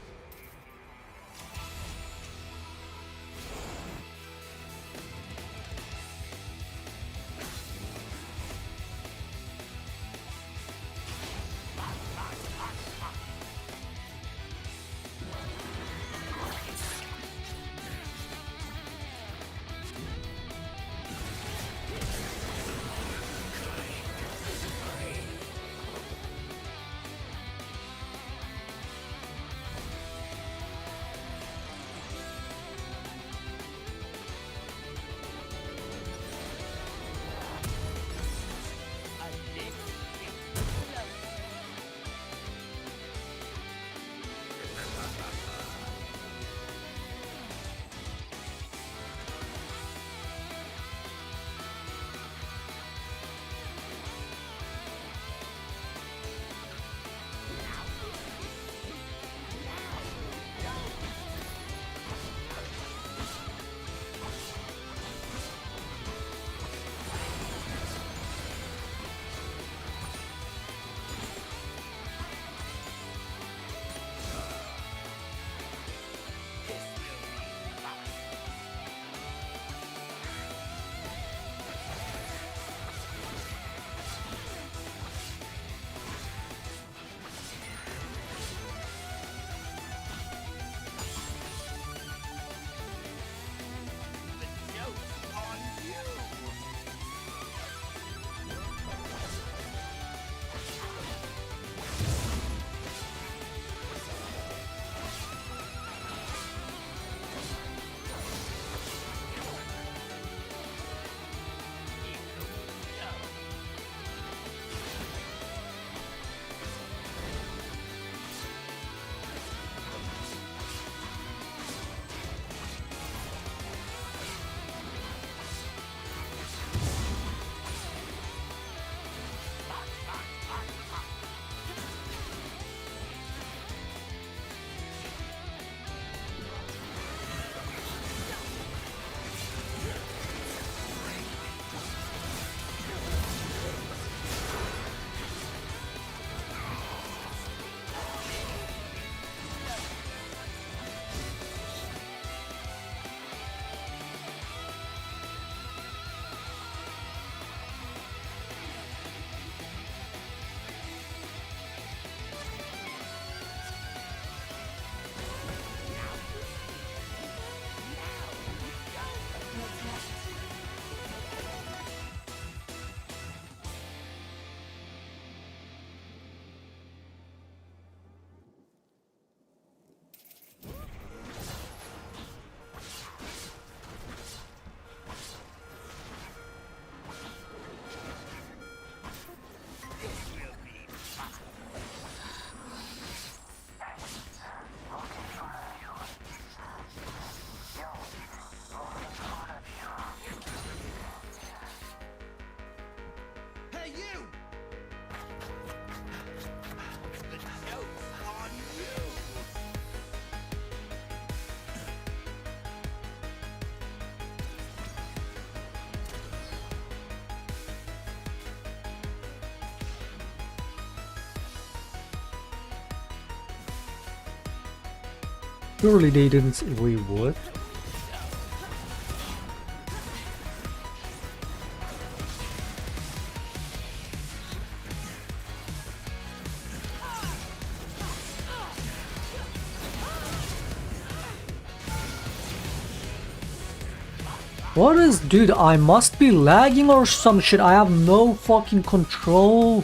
Surely they didn't say, wait, what? What is, dude, I must be lagging or some shit. I have no fucking control.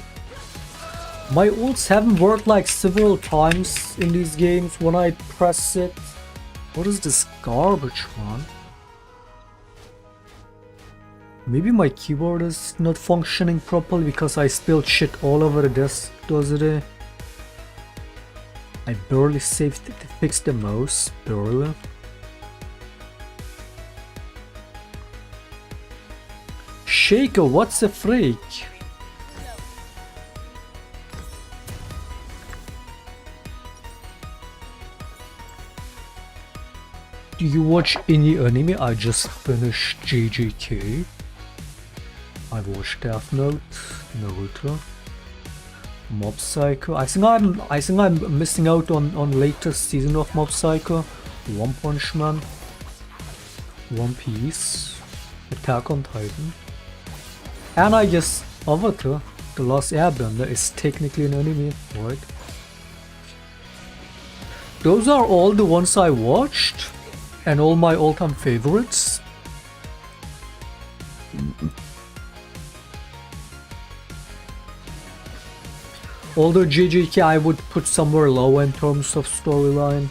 My ults haven't worked like several times in these games when I press it. What is this garbage, man? Maybe my keyboard is not functioning properly because I spilled shit all over the desk the other day. I barely saved it to fix the mouse, barely. Shaker, what's a freak? Do you watch any anime? I just finished JJK. I watched Death Note, Naruto, Mob Psycho. I think I'm missing out on latest season of Mob Psycho, One Punch Man, One Piece, Attack on Titan. And I guess Avatar, The Last Airbender, is technically an anime, right? Those are all the ones I watched, and all my all-time favorites. Although JJK I would put somewhere low in terms of storyline.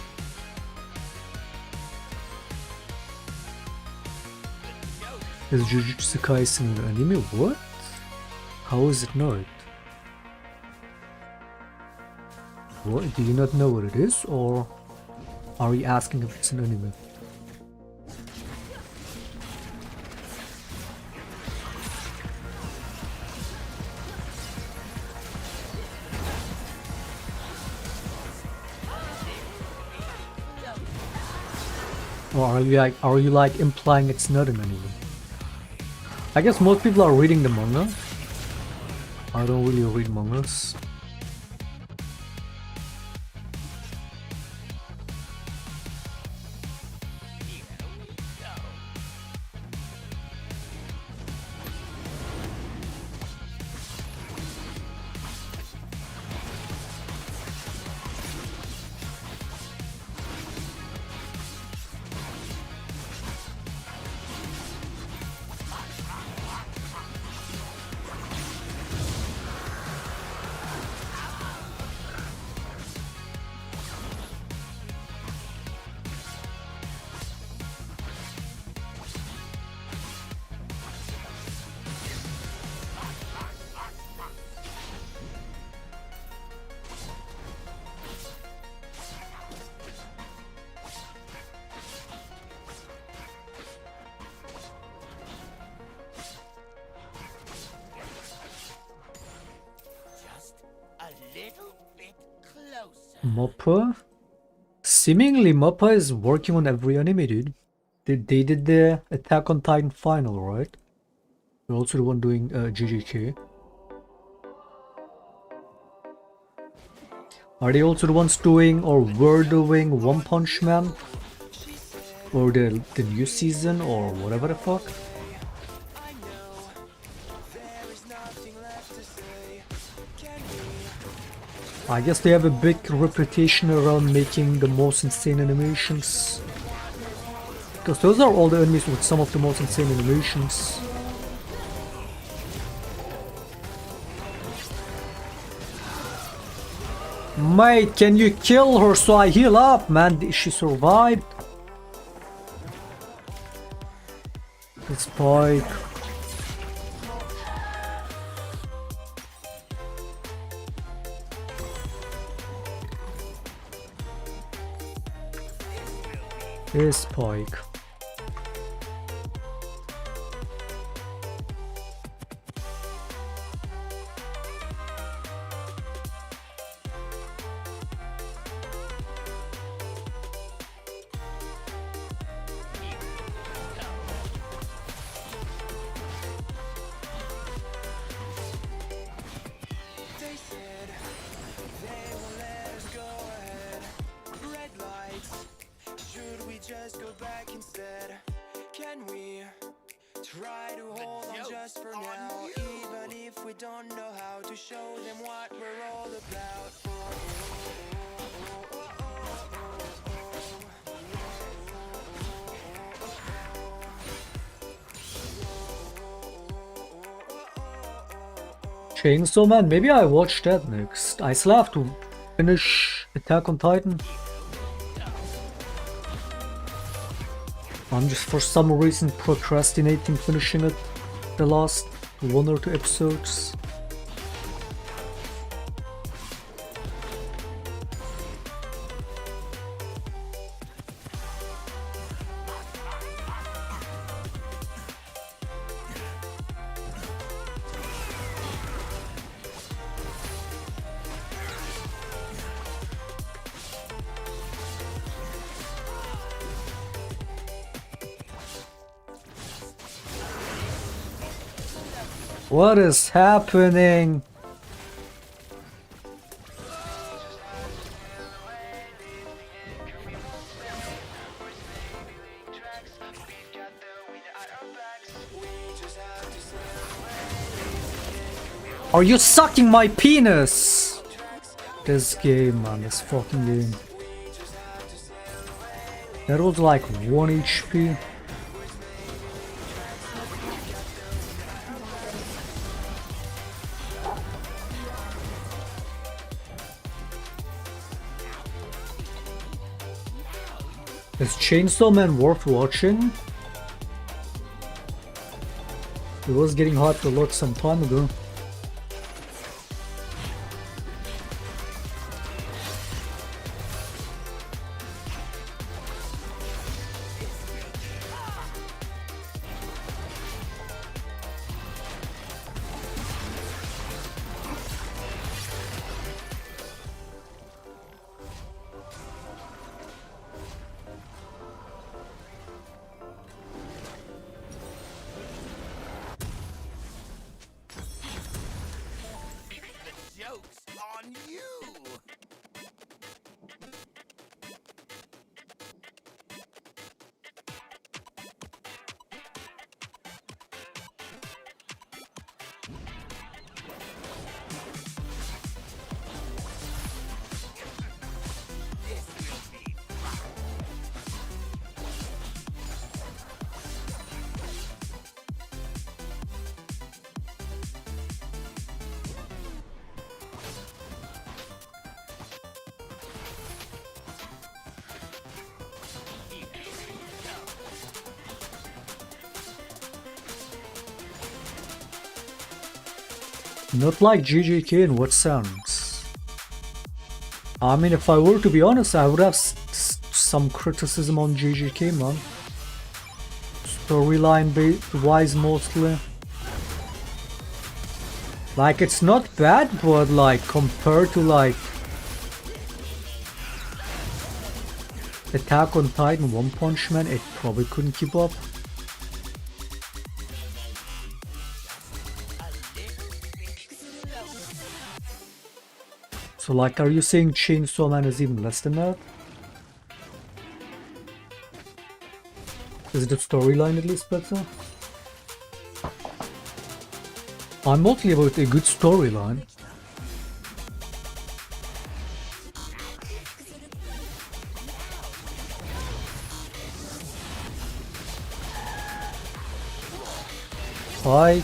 Is Jujutsu Kaisen an anime? What? How is it not? What? Do you not know what it is, or are you asking if it's an anime? Or are you like implying it's not an anime? I guess most people are reading the manga. I don't really read mangas. Mappa? Seemingly Mappa is working on every anime, dude. They did the Attack on Titan final, right? They're also the one doing JJK. Are they also the ones doing, or were doing, One Punch Man? Or the new season, or whatever the fuck? I guess they have a big reputation around making the most insane animations. Because those are all the enemies with some of the most insane animations. Mate, can you kill her so I heal up, man? She survived. It's Spike. It's Spike. instead? Can we try to hold on just for now, even if we don't know how to show them what we're all about? Chainsaw Man, maybe I watch that next. I still have to finish Attack on Titan. I'm just for some reason procrastinating finishing it the last 1 or 2 episodes. What is happening? Are you sucking my penis? This game, man, this fucking game. That was like 1 HP. Is Chainsaw Man worth watching? It was getting hyped a lot some time ago. Not like GGK in what sense? I mean, if I were to be honest, I would have some criticism on GGK, man. Storyline wise mostly. Like, it's not bad, but like, compared to like Attack on Titan, One Punch Man, it probably couldn't keep up. So like, are you saying Chainsaw Man is even less than that? Is the storyline at least better? I'm mostly about a good storyline. Spike.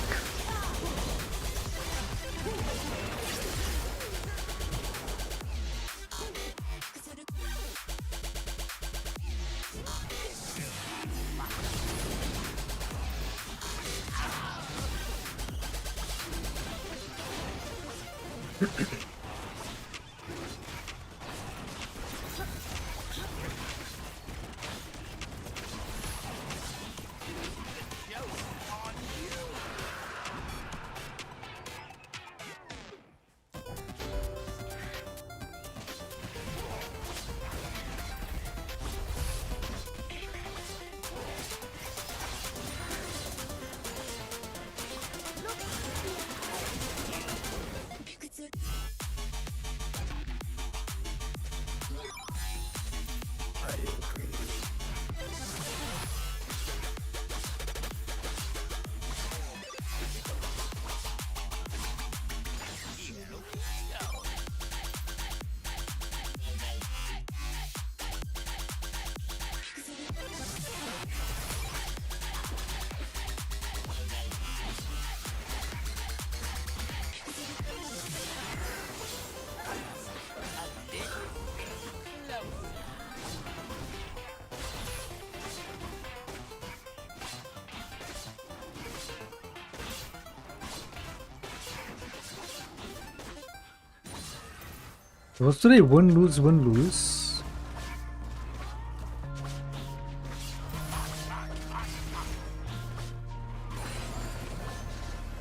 Was today win, lose, win, lose?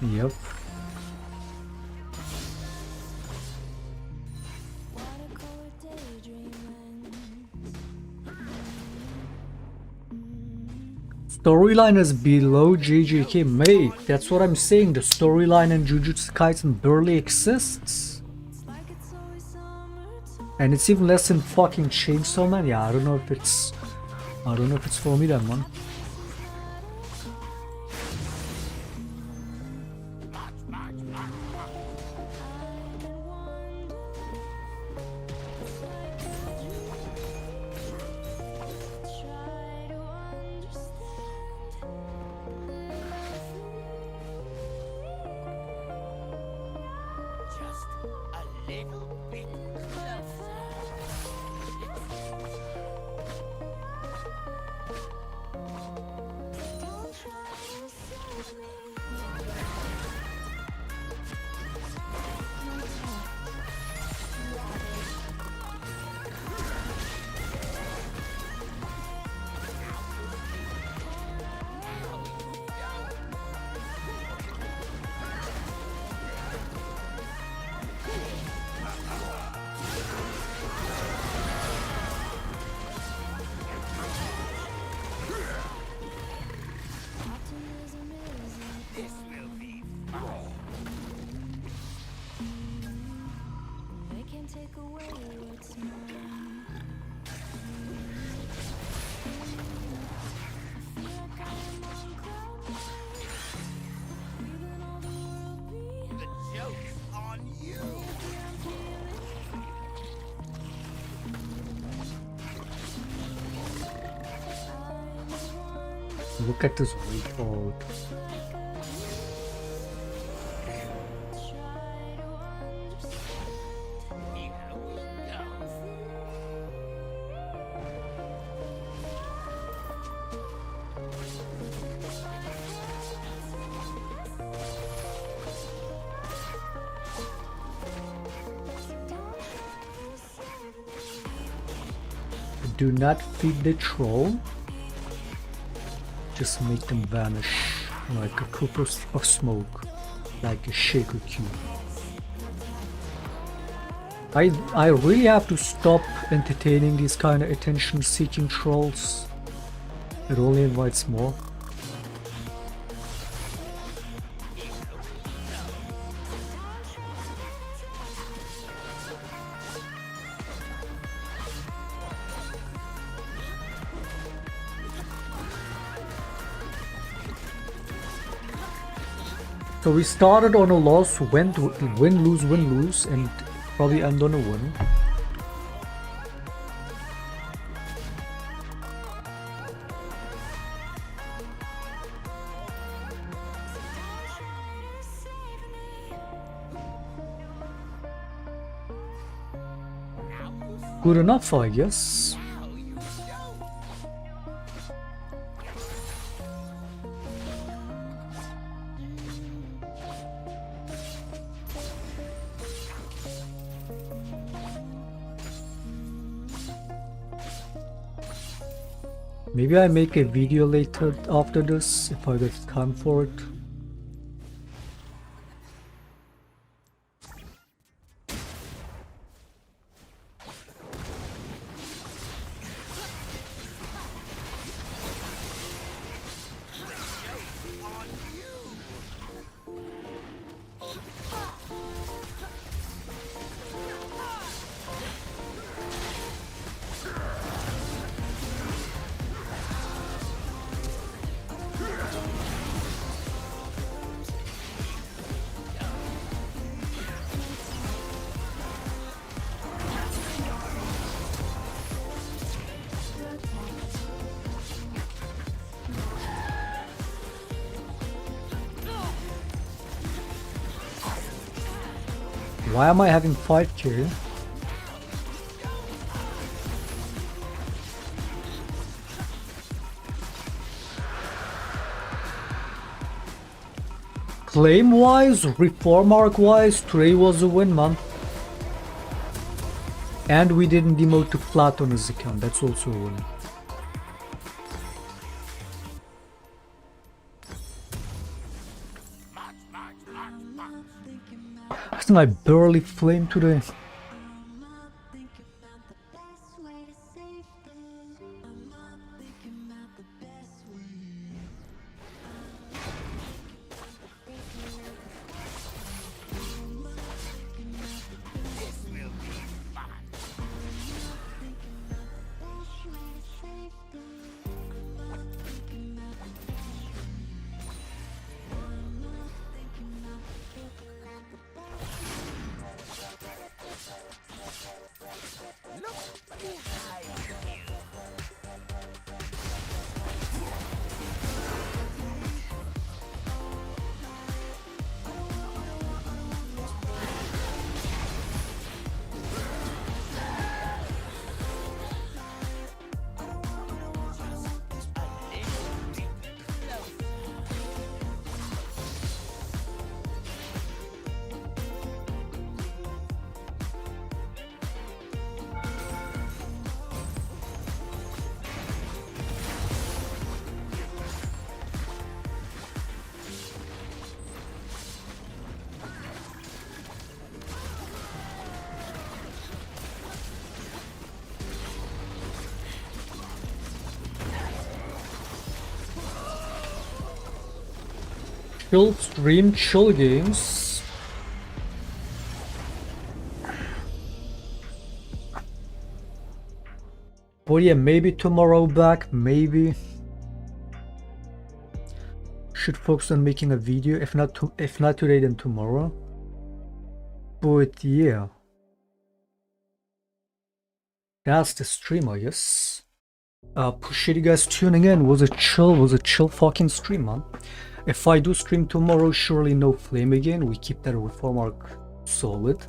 Yep. Storyline is below JJK. Mate, that's what I'm saying. The storyline in Jujutsu Kaisen barely exists. And it's even less in fucking Chainsaw Man. Yeah, I don't know if it's for me, that one. Look at this record. Do not feed the troll. Just make them vanish like a cooper of smoke, like a shaker cube. I really have to stop entertaining these kind of attention-seeking trolls. It only invites more. So we started on a loss, win, lose, and probably end on a win. Good enough, I guess. Maybe I make a video later after this if I get time for it. Why am I having 5k? Claim wise, reform arc wise, today was a win, man. And we didn't demote to flat on his account, that's also a win. I think I barely flamed today. Chill stream, chill games. But yeah, maybe tomorrow back, maybe. Should focus on making a video, if not today, then tomorrow. But yeah. That's the stream, I guess. Appreciate you guys tuning in. Was a chill fucking stream, man. If I do stream tomorrow, surely no flame again. We keep that reform arc solid.